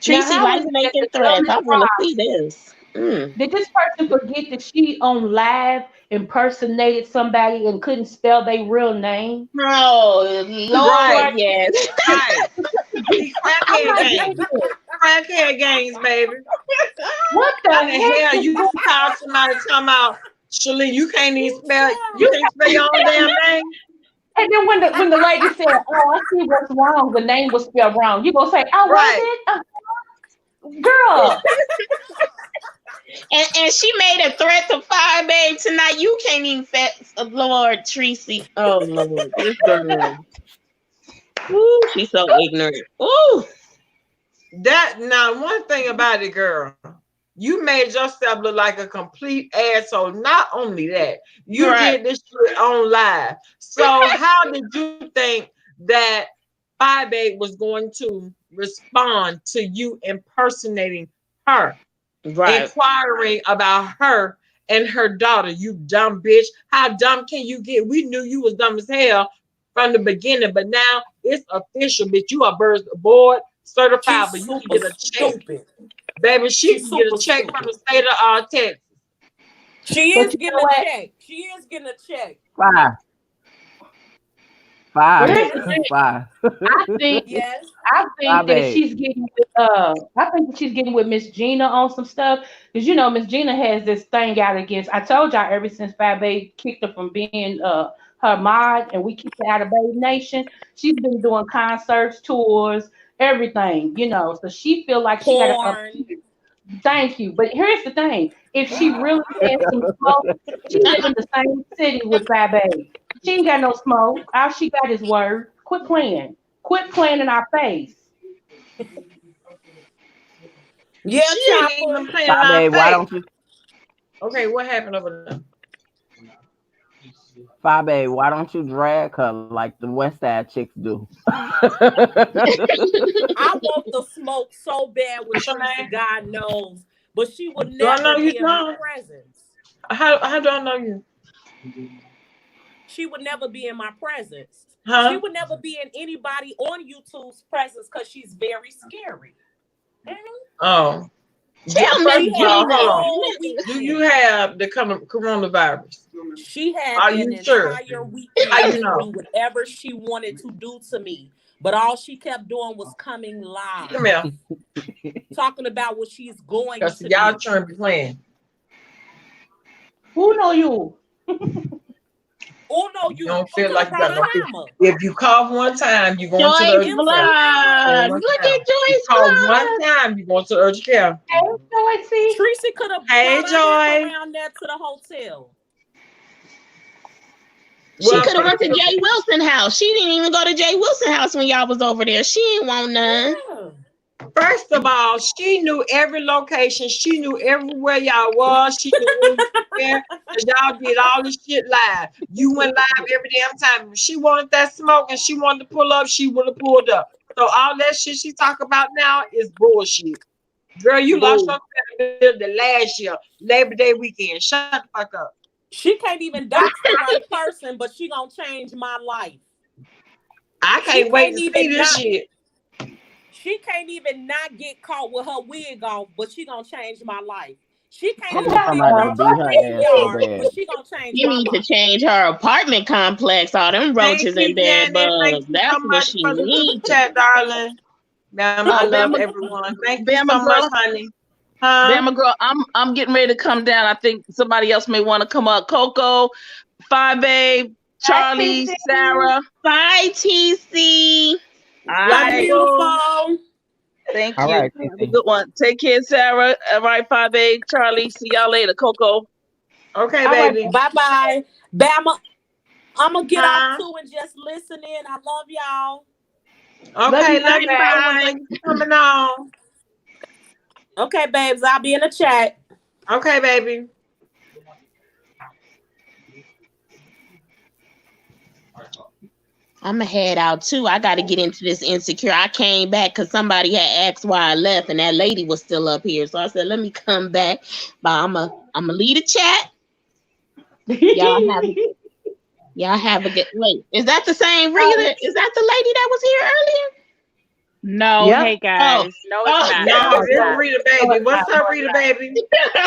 Tracy, why you making threats? I want to see this. Did this person forget that she on live impersonated somebody and couldn't spell their real name? No, Lord, yes. Right. Crackhead games, baby. What the hell? You call somebody talking about Shalene, you can't even spell your own damn name. And then when the lady said, "Oh, I see what's wrong," the name was spelled wrong. You gonna say, "Oh, right. Was it, girl?" and she made a threat to Fire Babe tonight. You can't even Lord Tracy. Oh Lord, this girl. Ooh, she's so ignorant. Ooh. That now one thing about it, girl. You made yourself look like a complete asshole. Not only that, you did this shit on live. So how did you think that Fire Babe was going to respond to you impersonating her? Right. Inquiring about her and her daughter, you dumb bitch. How dumb can you get? We knew you was dumb as hell from the beginning, but now it's official, bitch. You are board certified, but you can get a check. Stupid. Baby, she can get a check from the state of Texas. She is getting a check. She is getting a check. Five. I think yes. I think that she's getting with I think that she's getting with Miss Gina on some stuff. Because you know Miss Gina has this thing out against, I told y'all ever since Fire Babe kicked her from being her mod and we kicked her out of Babe Nation, she's been doing concerts, tours, everything, you know. So she feel like she got a thank you. But here's the thing. If she really has some smoke, she live in the same city with Fire Babe. She ain't got no smoke. All she got is word. Quit playing. Quit playing in our face. Yeah, she ain't even playing in our face. Why don't you? Okay, what happened over there? Fabe, why don't you drag her like the West Side chicks do? I want the smoke so bad with What's your Tracy, name? God knows, but she would Do I know never you, be in my John? presence. How do I know you? She would never be in my presence. She Huh? would never be in anybody on YouTube's presence because she's very scary. Mhm. Oh. Tell First Miss She of had all, a Gina. hold on. whole Do you weekend. have the coronavirus? She had Are an you sure? entire How weekend you to do know? whatever she wanted to do to me. But all she kept doing was coming Come live, here. talking about what she's going Because to y'all do. trying to be playing. Who know you? Oh no, You you. don't She feel could have like you brought got a no fear. hammer. If you cough one time, you're going to the Joyce urgent care. MC Vlog. Hammer. One Look time. at You Joyce cough one Vlog. time, you're going to the urgent care. Hey, Joycey. Tracy could have Hey, brought a hammer Joy. around there to the hotel. She Well, could have went first to of Jay Wilson house. She didn't even go to Jay Wilson house when y'all was over there. She ain't want none. Yeah. First of all, she knew every location. She knew everywhere y'all was. She knew when you were there. Because y'all did all this shit live. You went live every damn time. If she wanted that smoke and she wanted to pull up, she would have pulled up. So all that shit she talk about now is bullshit. Girl, you lost Boo. your credibility last year, Labor Day weekend. Shut the fuck up. She can't even dox the right person, but she gonna change my life. I She can't wait can't to see even this not. shit. She can't even not get caught with her wig on, but she gonna change my life. She can't She Come was even on, talking figure about to out beat my her ass so PTR, bad. but she gonna change She my need to life. change her apartment complex. All them Thank roaches and you, bed Janet. Thank bugs. you so That's what much she for the super needs to chat, do. darling. Ma'am, I Oh, love Bama, everyone. Thank you Bama so much, girl, honey. Huh? Bama girl. I'm getting ready to come down. I think somebody else may want to come up. Coco, Five Babe, Charlie, TC. Sarah. Bye, TC. All Love you, right. beautiful. Thank All you. right, Have a TC. good one. Take care, Sarah. All right, Five Babe, Charlie. See y'all later. Coco. Okay, All right. baby. Bye bye. Bama, I'm gonna get off Huh? too and just listen in. I love y'all. Love Okay, you love too, you babe. too. Bye. Thank you for coming on. Okay, babes, I'll be in the chat. Okay, baby. I'm gonna head out too. I got to get into this Insecure. I came back because somebody had asked why I left, and that lady was still up here. So I said, "Let me come back." But I'm gonna leave the chat. Y'all have a good. Wait, is that the same Rita? Is that the lady that was here earlier? No, Yep. hey guys. No, it's Oh, not. No, No, it's it's not. Rita, No, baby. it's not. What's up, Rita, baby?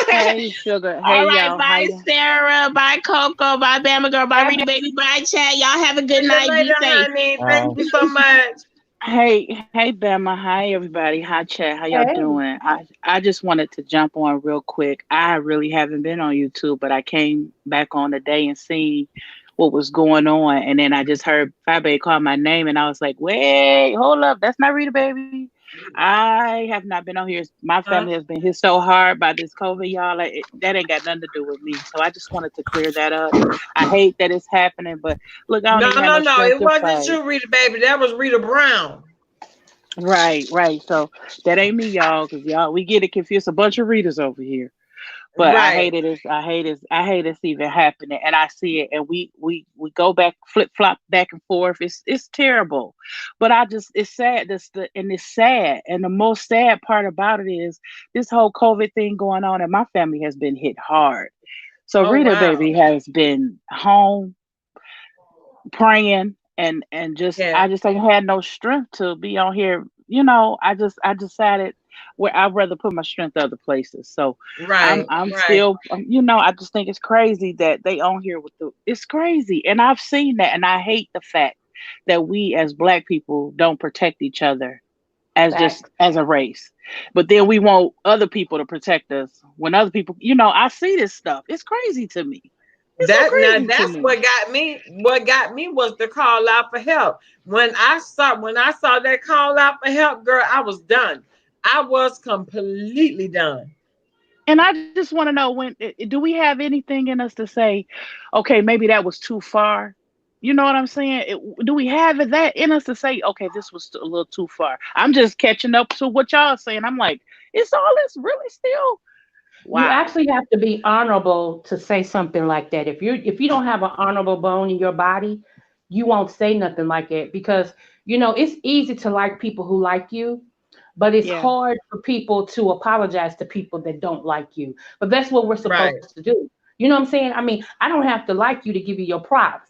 Hey, sugar. Hey, All right, y'all. How bye, you? Sarah. Bye, Coco. Bye, Bama Girl. Bye, Bye, Rita Baby. Bye, chat. Y'all have a good See you night. Be later, safe. honey. Thank you so much. Hey, Bama. Hi, everybody. Hi, chat. How y'all Hey. doing? I just wanted to jump on real quick. I really haven't been on YouTube, but I came back on today and seen what was going on, and then I just heard Fabe call my name, and I was like, "Wait, hold up, that's not Rita, baby." I have not been on here. My Huh? family has been hit so hard by this COVID, y'all. Like that ain't got nothing to do with me. So I just wanted to clear that up. I hate that it's happening, but look, I don't No, even have no, no no. strength It to wasn't fight. you, Rita, baby. That was Rita Brown. Right. So that ain't me, y'all, because y'all we get it confused. A bunch of readers over here. But I Right. hate it. I hate it's even happening, and I see it, and we go back, flip flop back and forth. It's terrible, but I just it's sad. It's sad, and the most sad part about it is this whole COVID thing going on, and my family has been hit hard. So Oh, Rita wow. baby has been home praying, and just Yeah. I just ain't had no strength to be on here. I decided where I'd rather put my strength other places. So Right. I'm Right. still I just think it's crazy that they on here with it's crazy. And I've seen that, and I hate the fact that we as black people don't protect each other as just Facts. as a race. But then we want other people to protect us when other people, I see this stuff. It's crazy to me. It's so crazy to That's me. what got me. What got me was the call out for help. When I saw that call out for help, girl, I was done. I was completely done. And I just want to know do we have anything in us to say, okay, maybe that was too far? You know what I'm saying? Do we have that in us to say, okay, this was a little too far? I'm just catching up to what y'all are saying. I'm like, it's all this really still? You Wow. actually have to be honorable to say something like that. If you don't have an honorable bone in your body, you won't say nothing like that because it's easy to like people who like you, but it's Yeah. hard for people to apologize to people that don't like you. But that's what we're Right. supposed to do. You know what I'm saying? I mean, I don't have to like you to give you your props.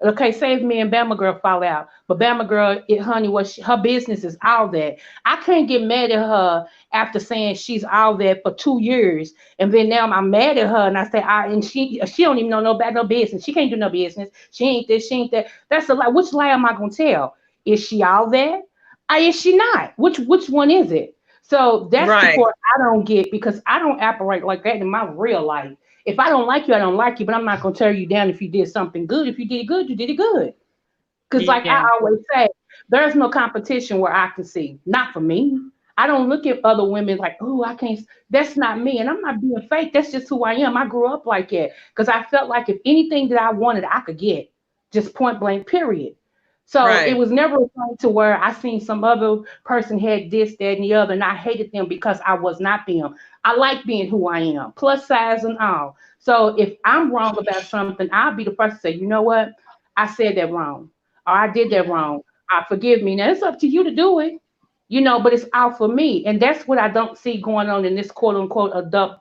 Okay, say if me and Bama Girl fall out, but Bama Girl, honey, her business is all that. I can't get mad at her after saying she's all that for 2 years, and then now I'm mad at her, and I say, and she don't even know no about no business. She can't do no business. She ain't this. She ain't that. That's a lie. Which lie am I gonna tell? Is she all that? Is she not? Which one is it? So that's the Right. part I don't get because I don't operate like that in my real life. If I don't like you, I don't like you, but I'm not gonna tear you down if you did something good. If you did good, you did it good. Because like I Yeah. always say, there's no competition where I can see. Not for me. I don't look at other women like, oh, I can't. That's not me. And I'm not being fake. That's just who I am. I grew up like that. Because I felt like if anything that I wanted, I could get. Just point blank, period. So it Right. was never a thing to where I seen some other person had this, that, and the other, and I hated them because I was not them. I like being who I am, plus size and all. So if I'm wrong about something, I'll be the first to say, you know what? I said that wrong or I did that wrong. Forgive me. Now it's up to you to do it, but it's out for me. And that's what I don't see going on in this quote unquote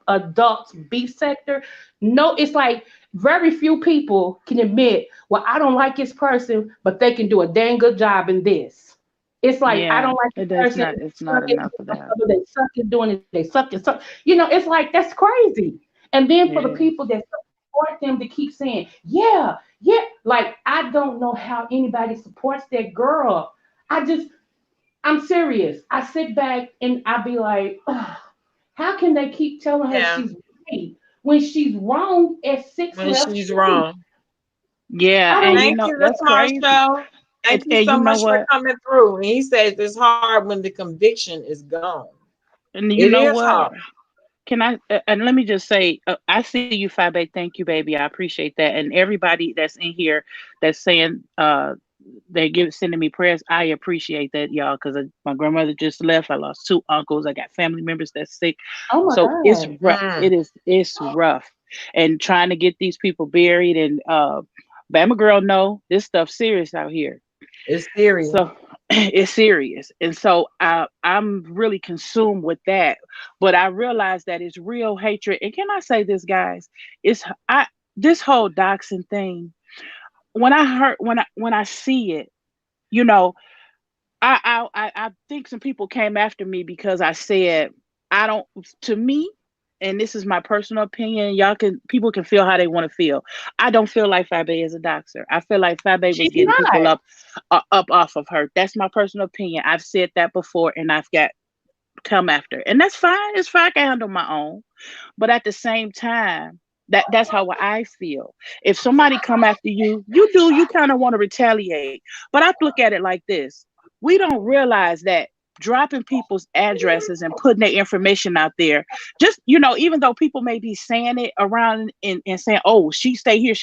adult beef sector. No, it's like very few people can admit, well, I don't like this person, but they can do a dang good job in this. It's like I Yeah. don't like this It does person. not. It's not enough of that. They suck at doing it. They suck at suck. It's like that's crazy. And then for the Yeah. people that support them to keep saying, yeah, yeah, like I don't know how anybody supports that girl. I'm serious. I sit back and I be like, ugh, how can they keep telling her Yeah. she's right when she's wrong at six When left she's street? wrong. Yeah. I And don't. you Thank know, you, that's Miss crazy. Marshall. Thank you And so you know much for what? coming through. And he says it's hard when the conviction is gone. And you It know is what? hard. Can I and let me just say, I see you, Fabe. Thank you, baby. I appreciate that. And everybody that's in here that's saying sending me prayers. I appreciate that, y'all, because my grandmother just left. I lost two uncles. I got family members that's sick. Oh my So it's God. rough. Mm, It's rough. And trying to get these people buried and Bama girl, no, this stuff's serious out here. it's serious. So it's serious. And so I'm really consumed with that. But I realize that it's real hatred. And can I say this, guys? It's I this whole doxing thing, when I see it, you know, I think some people came after me because I said I don't to me, and this is my personal opinion. People can feel how they want to feel. I don't feel like Fabe is a doxer. I feel like Fabe was She's getting people not. up off of her. That's my personal opinion. I've said that before, and I've got come after, and that's fine. It's fine. I can handle my own. But at the same time, that's how I feel. If somebody come after you, you kind of want to retaliate. But I look at it like this: we don't realize that dropping people's addresses and putting their information out there, just even though people may be saying it around and saying, "Oh, she stay here,"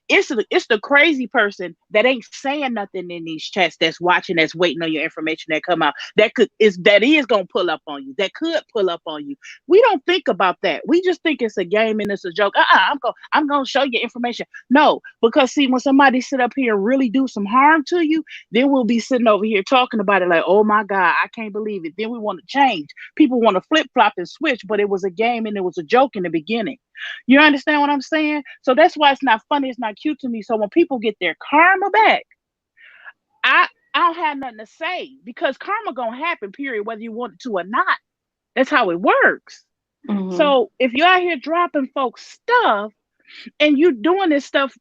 it's the crazy person that ain't saying nothing in these chats that's watching, that's waiting on your information that come out. That is gonna pull up on you. That could pull up on you. We don't think about that. We just think it's a game and it's a joke. I'm gonna show you information. No, because see, when somebody sit up here and really do some harm to you, then we'll be sitting over here talking about it like, oh my God, I can't believe it. Then we want to change. People want to flip flop and switch, but it was a game and it was a joke in the beginning. You understand what I'm saying? So that's why it's not funny. It's not cute to me. So when people get their karma back, I I don't have nothing to say because karma gonna happen, period, whether you want it to or not. That's how it works. Hmm. So if you're out here dropping folks stuff and you doing this stuff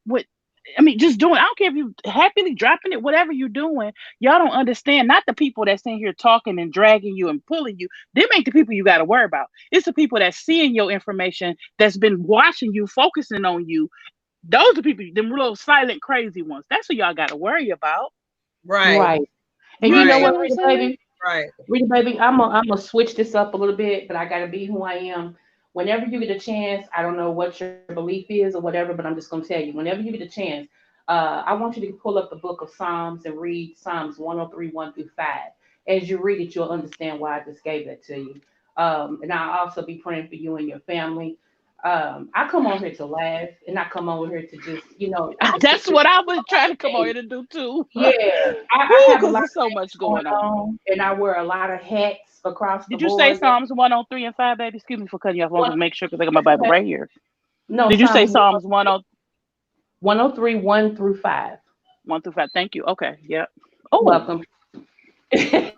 just doing, I don't care if you happily dropping it, whatever you're doing, y'all don't understand. Not the people that's in here talking and dragging you and pulling you. Them ain't the people you got to worry about. It's the people that's seeing your information, that's been watching you, focusing on you. Those are people, them little silent, crazy ones. That's what y'all got to worry about. Right. Right. And You you know Right. understand what, what I'm Rita saying? baby? Right. Rita baby, I'm gonna switch this up a little bit, but I gotta be who I am. Whenever you get a chance, I don't know what your belief is or whatever, but I'm just gonna tell you. Whenever you get a chance, I want you to pull up the book of Psalms and read Psalms 103, 1 through 5. As you read it, you'll understand why I just gave that to you. And I'll also be praying for you and your family. I come on here to laugh, and I come on here to just, That's what I was trying to come on here to do too. yeah, I have a Because lot there's so of much things going on. and I wear a lot of hats across the Did you say board. Psalms 103 and 5, baby? Excuse me for cutting you off. I want One, to make sure because I got my Bible right here. no, Did you say Psalms Psalms 103 103, 1 through 5. 1 through 5? Thank you. Okay. Yep. You're Oh, welcome. I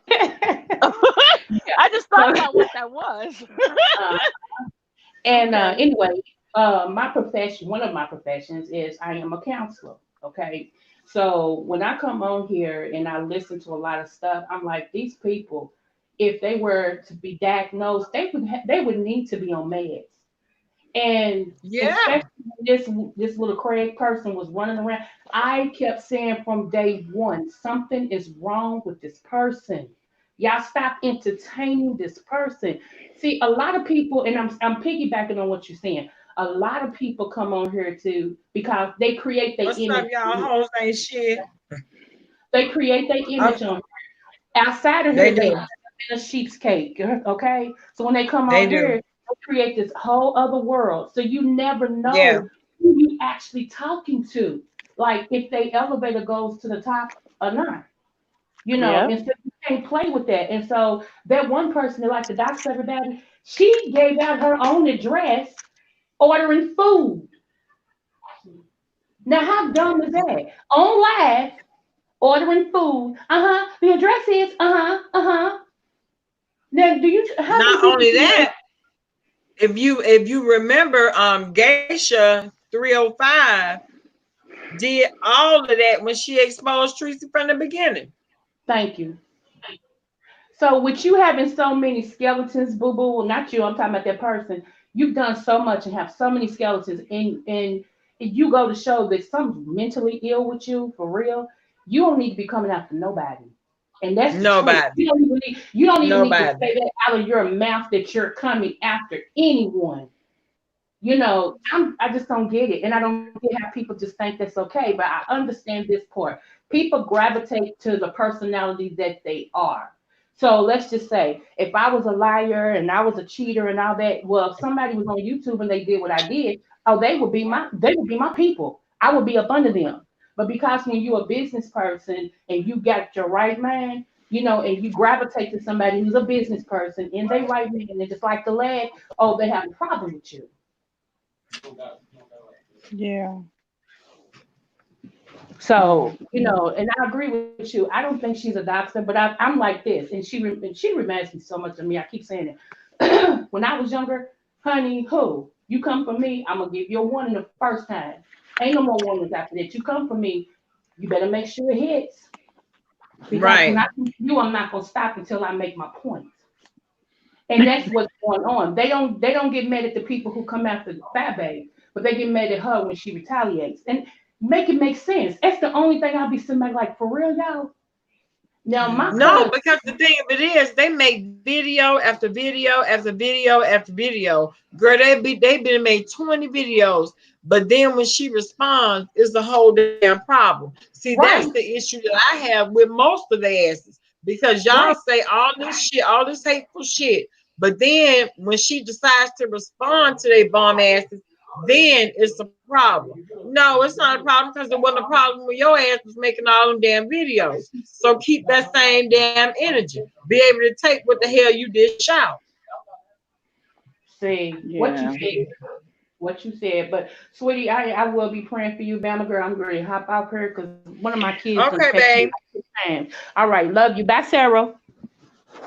just thought about what that was. Uh, and Okay. anyway, my profession, one of my professions is I am a counselor. Okay. So when I come on here and I listen to a lot of stuff, I'm like, these people, if they were to be diagnosed, they would need to be on meds. And Yeah. especially when this little Craig person was running around, I kept saying from day one, something is wrong with this person. Y'all stop entertaining this person. See, a lot of people, and I'm piggybacking on what you're saying. A lot of people come on here too because they create their What's up, image. y'all? Hoes ain't shit. They create their image on outside of They here. They do. live in a sheep's cake. Okay, so when they come They on do. here, they create this whole other world. So you never Yeah. know who you actually talking to. Like if the elevator goes to the top or not. Yep. And so you can't play with that. And so that one person that like to dox everybody, she gave out her own address ordering food. Now how dumb is that? On live, ordering food. The address is Now do you how many Not people only do you that, if you remember, Geisha 305 did all of that when she exposed Tracy from the beginning. Thank you. So with you having so many skeletons, boo boo, well, not you, I'm talking about that person. You've done so much and have so many skeletons, and you go to show that something's mentally ill with you for real. You don't need to be coming after nobody, and that's the truth. Nobody. You don't even need to Nobody. say that out of your mouth that you're coming after anyone. I just don't get it, and I don't get how people just think that's okay. But I understand this part. People gravitate to the personality that they are. So let's just say, if I was a liar and I was a cheater and all that, well, if somebody was on YouTube and they did what I did, oh, they would be my people. I would be up under them. But because when you're a business person and you got your right mind, and you gravitate to somebody who's a business person and they right mind and just like the leg, oh, they have a problem with you. Yeah. So, and I agree with you. I don't think she's a doctor, but I'm like this, and she reminds me so much of me. I keep saying it. When I was younger, honey, you come for me, I'm gonna give you a warning the first time. Ain't no more warnings after that. You come for me, you better make sure it hits. Because Right. when I come for you, I'm not gonna stop until I make my point. And that's what's going on. They don't get mad at the people who come after the Fat Babe, but they get mad at her when she retaliates. And make it make sense. That's the only thing I'll be sitting back like, for real, y'all. Now No, because the thing of it is, they make video after video after video after video. Girl, they've been made 20 videos, but then when she responds, it's a whole damn problem. See, that's right. the issue that I have with most of the asses, because y'all Right. say all this shit, all this hateful shit, but then when she decides to respond to their bomb asses, then it's a problem. No, it's not a problem, because it wasn't a problem when your ass was making all them damn videos. So keep that same damn energy. Be able to take what the hell you dish out. See what you said. But sweetie, I will be praying for you, Bama girl. I'm going to hop out here because one of my kids Okay, gonna text me babe. like 6 times. All right, love you. Bye, Sarah.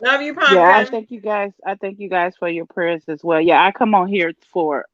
Love you, Yeah, I pumpkin. thank you guys. I thank you guys for your prayers as well. Yeah, I come on here for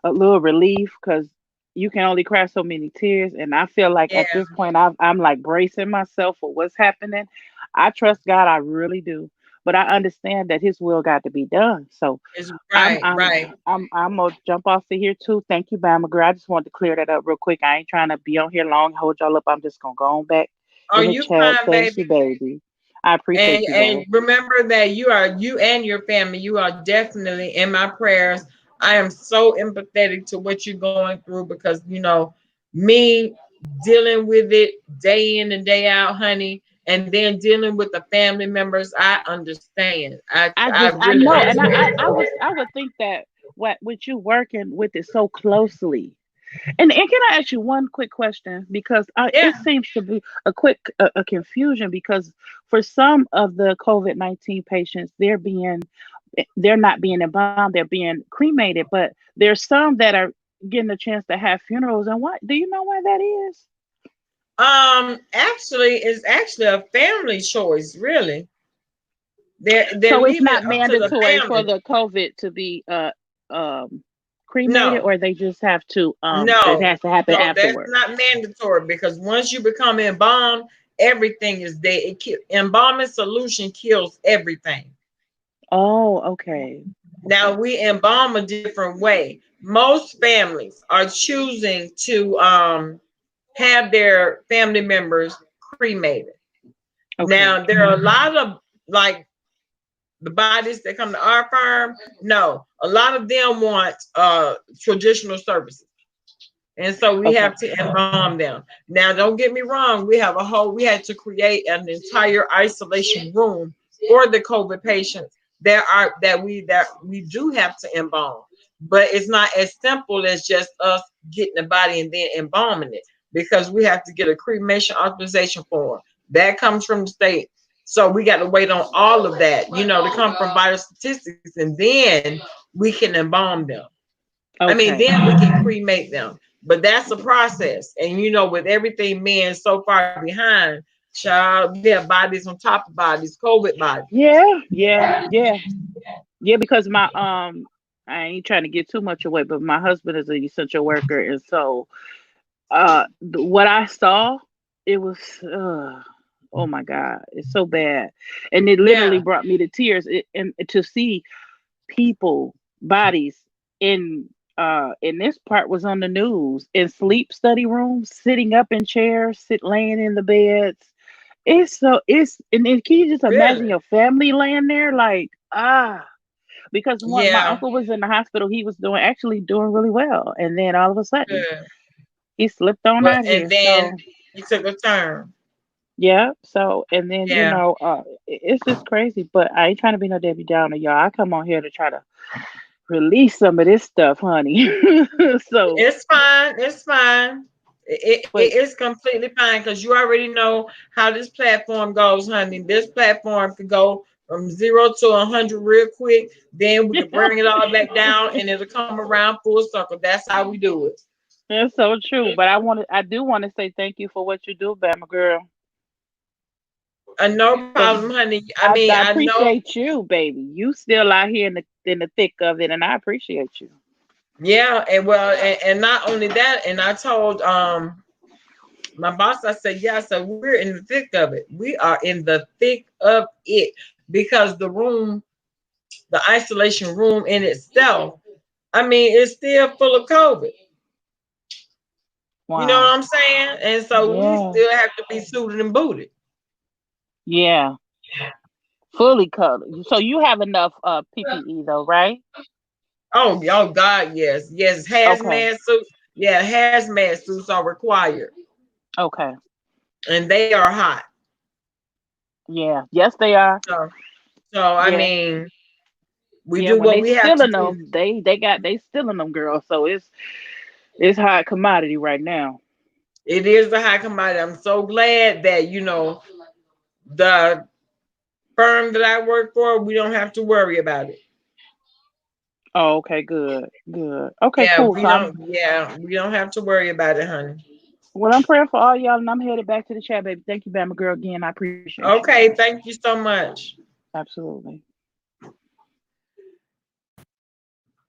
a little relief because you can only cry so many tears, and I feel like at Yeah, this point I'm like bracing myself for what's happening. I trust God, I really do, but I understand that His will got to be done. So it's I'm right, I'm right. I'm gonna jump off of here too. Thank you, Bama girl. I just wanted to clear that up real quick. I ain't trying to be on here long, hold y'all up. I'm just gonna go on back Oh, in the you chat. fine, Thank baby. you, baby. I appreciate you And guys. remember that you and your family, you are definitely in my prayers. I am so empathetic to what you're going through, because me dealing with it day in and day out, honey. and then dealing with the family members, I understand. I I really know, and understand. I would think that what with you working with it so closely. And can I ask you one quick question? Because Yeah. it seems to be a confusion because for some of the COVID-19 patients, they're not being embalmed, they're being cremated, but there's some that are getting a chance to have funerals. And what do you know why that is? Actually, it's actually a family choice, really. They're So it's leaving it not up to the mandatory for family. the COVID to be cremated, No, or they just have to it no, has to happen no, that's afterwards. not mandatory because once you become embalmed, everything is dead. Embalming solution kills everything. Oh, okay. Now we embalm a different way. Most families are choosing to have their family members cremated. Okay. Now there are a lot of like the bodies that come to our firm. No, a lot of them want traditional services. And so we Okay. have to embalm them. Now, don't get me wrong. We had to create an entire isolation room for the COVID patients that we do have to embalm. But it's not as simple as just us getting the body and then embalming it because we have to get a cremation authorization form. That comes from the state. So we got to wait on all of that, to come from vital statistics, and then we can embalm them. I mean, Okay. then we can cremate them. But that's a process. And with everything being so far behind, child, we have bodies on top of bodies, COVID bodies. Yeah, because my I ain't trying to get too much away, but my husband is an essential worker, and so what I saw, it was oh my God, it's so bad. And it literally Yeah, brought me to tears, and to see people bodies in this part was on the news in sleep study rooms, sitting up in chairs, laying in the beds. And then can you just imagine really. your family laying there like because when my Yeah, uncle was in the hospital, he was doing really well, and then all of a sudden good. he slipped on But out and here. then So you took a turn. yeah, so and then Yeah. it's just crazy. But I ain't trying to be no Debbie Downer, y'all. I come on here to try to release some of this stuff, honey. So, It's fine. It's fine. but It's completely fine because you already know how this platform goes, honey. This platform could go from 0 to 100 real quick. Then we can bring it all back down, and it'll come around full circle. That's how we do it. that's so true. But I do want to say thank you for what you do, Bama girl. No 'Cause problem, honey. I I, mean, I I know. appreciate you, baby. You still out here in the thick of it, and I appreciate you. Yeah, and well, and not only that, and I told my boss, I said, yeah, so we're in the thick of it. We are in the thick of it because the isolation room in itself, I mean, it's still full of COVID. You know Wow. what I'm saying? And so we Yeah. still have to be suited and booted. Yeah. Fully covered. So you have enough PPE though, right? Oh God, yes. Yes, Okay. hazmat suits. Yeah, hazmat suits are required. Okay. And they are hot. Yeah. Yes, they are. So I Yeah. mean, we Yeah. do When what they we have to stealing do. them, they stealing them, girls. So it's high commodity right now. It is a high commodity. I'm so glad that the firm that I work for, we don't have to worry about it. Oh, okay. Good. Good. Okay. Cool. We don't have to worry about it, honey. Well, I'm praying for all y'all, and I'm headed back to the chat, baby. Thank you, Bama girl, again. I appreciate you. Okay, thank you so much. Absolutely.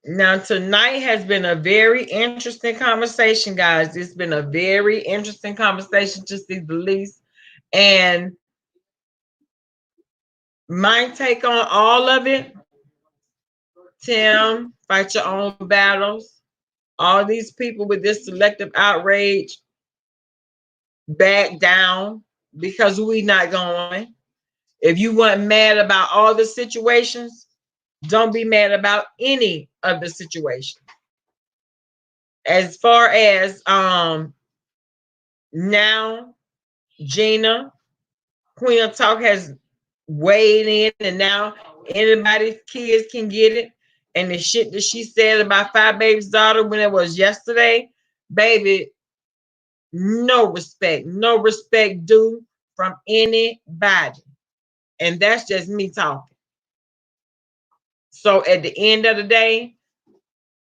Now, tonight has been a very interesting conversation, guys. It's been a very interesting conversation, to say the least. And my take on all of it, Tim, fight your own battles. All these people with this selective outrage, back down because we not going. If you weren't mad about all the situations, don't be mad about any of the situations. As far as now, Gina, Queen of Talk has weighed in, and now anybody's kids can get it. And the shit that she said about Five Baby's daughter when it was yesterday, baby, no respect due from anybody. And that's just me talking. So at the end of the day,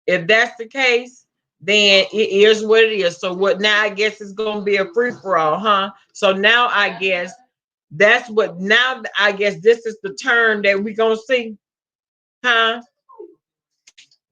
if that's the case, then it is what it is. So what now? I guess it's gonna be a free for all, huh? So now I guess that's what now. I guess this is the turn that we gonna see, huh?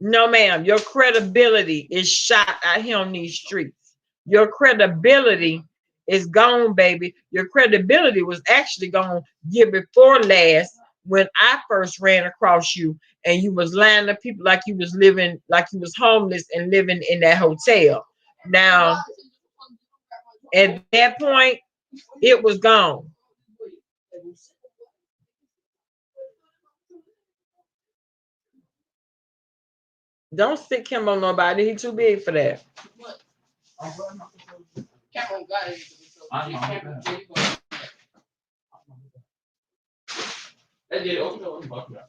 No, ma'am. Your credibility is shot out here on these streets. Your credibility is gone, baby. Your credibility was actually gone year before last when I first ran across you and you was lying to people like you was living, like you was homeless and living in that hotel. Now, at that point, it was gone. Don't stick him on nobody. He too big for that.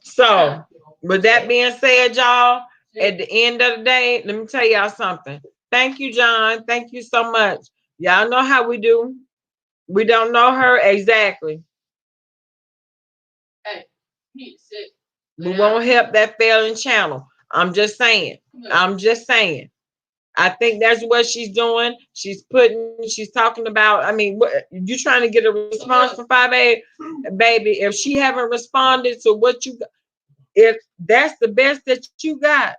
So, with that being said, y'all, at the end of the day, let me tell y'all something. Thank you, John. Thank you so much. Y'all know how we do. We don't know her exactly. We won't help that failing channel. I'm just saying. I'm just saying. I think that's what she's doing. She's talking about, I mean, what you trying to get a response from 5A, baby. If she haven't responded to what you, if that's the best that you got,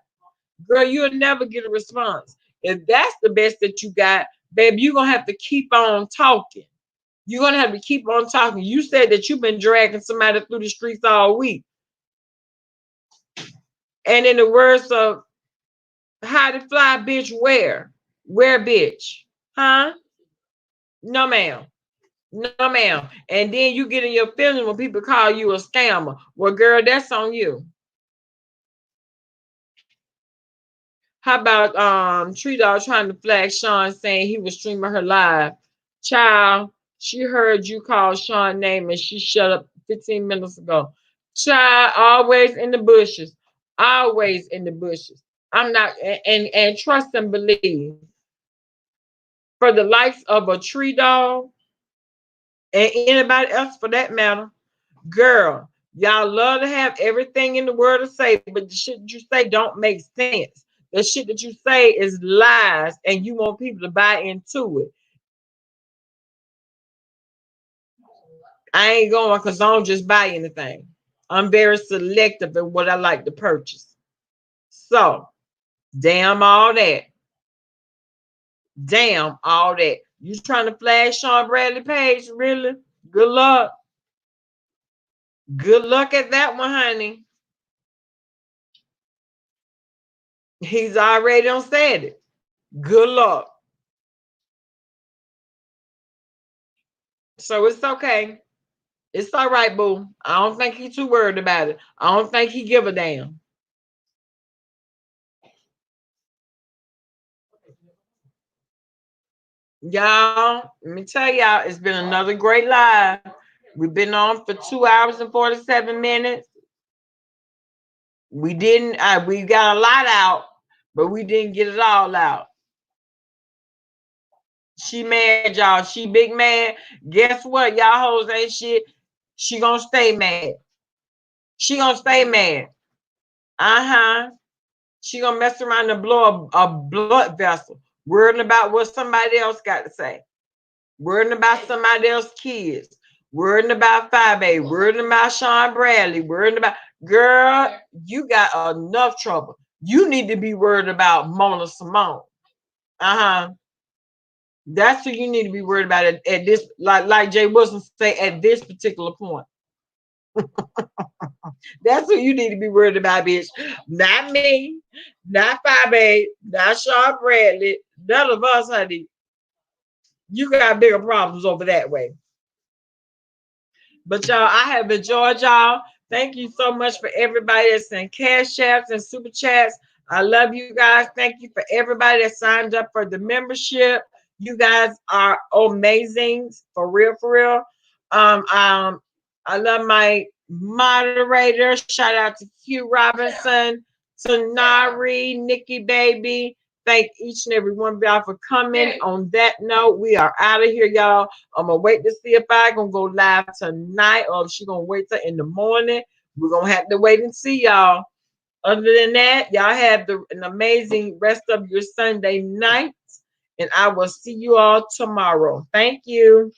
girl, you'll never get a response. If that's the best that you got, baby, you're gonna have to keep on talking. You're gonna have to keep on talking. You said that you've been dragging somebody through the streets all week. And in the words of how to fly, bitch, where? Where, bitch? Huh? No, ma'am. No, ma'am. And then you get in your feelings when people call you a scammer. Well, girl, that's on you. How about Tree Dog trying to flag Sean saying he was streaming her live? Child, she heard you call Sean's name and she shut up 15 minutes ago. Child, always in the bushes. Always in the bushes. I'm not, and trust and believe. For the likes of a Tree Dog and anybody else for that matter, girl, y'all love to have everything in the world to say, but the shit you say don't make sense. The shit that you say is lies, and you want people to buy into it. I ain't going because I don't just buy anything. I'm very selective in what I like to purchase. So, damn all that. Damn all that. You trying to flash Sean Bradley Page? Really? Good luck. Good luck at that one, honey. He's already on said it. Good luck. So it's okay. It's all right, boo. I don't think he's too worried about it. I don't think he give a damn. Y'all, let me tell y'all, it's been another great live. We've been on for 2 hours and 47 minutes. We didn't, we got a lot out, but we didn't get it all out. She mad, y'all. She big mad. Guess what? Y'all hoes ain't shit. She gonna stay mad. She gonna stay mad. Uh-huh. She gonna mess around and blow a blood vessel, worrying about what somebody else got to say, worrying about somebody else's kids, worrying about 5A, worrying about Sean Bradley, worrying about, girl, you got enough trouble. You need to be worried about Mona Simone. Uh-huh. That's who you need to be worried about at this, like Jay Wilson say, at this particular point. That's who you need to be worried about, bitch. Not me, not 5A, not Sean Bradley, none of us, honey. You got bigger problems over that way. But y'all, I have enjoyed y'all. Thank you so much for everybody that's in cash apps and super chats. I love you guys. Thank you for everybody that signed up for the membership. You guys are amazing, for real, for real. I love my moderator. Shout out to Q Robinson, Sonari, Nikki Baby. Thank each and every one of y'all for coming. On that note, we are out of here, y'all. I'm gonna wait to see if I gonna go live tonight or if she gonna wait till in the morning. We're gonna have to wait and see, y'all. Other than that, y'all have an amazing rest of your Sunday night, and I will see you all tomorrow. Thank you.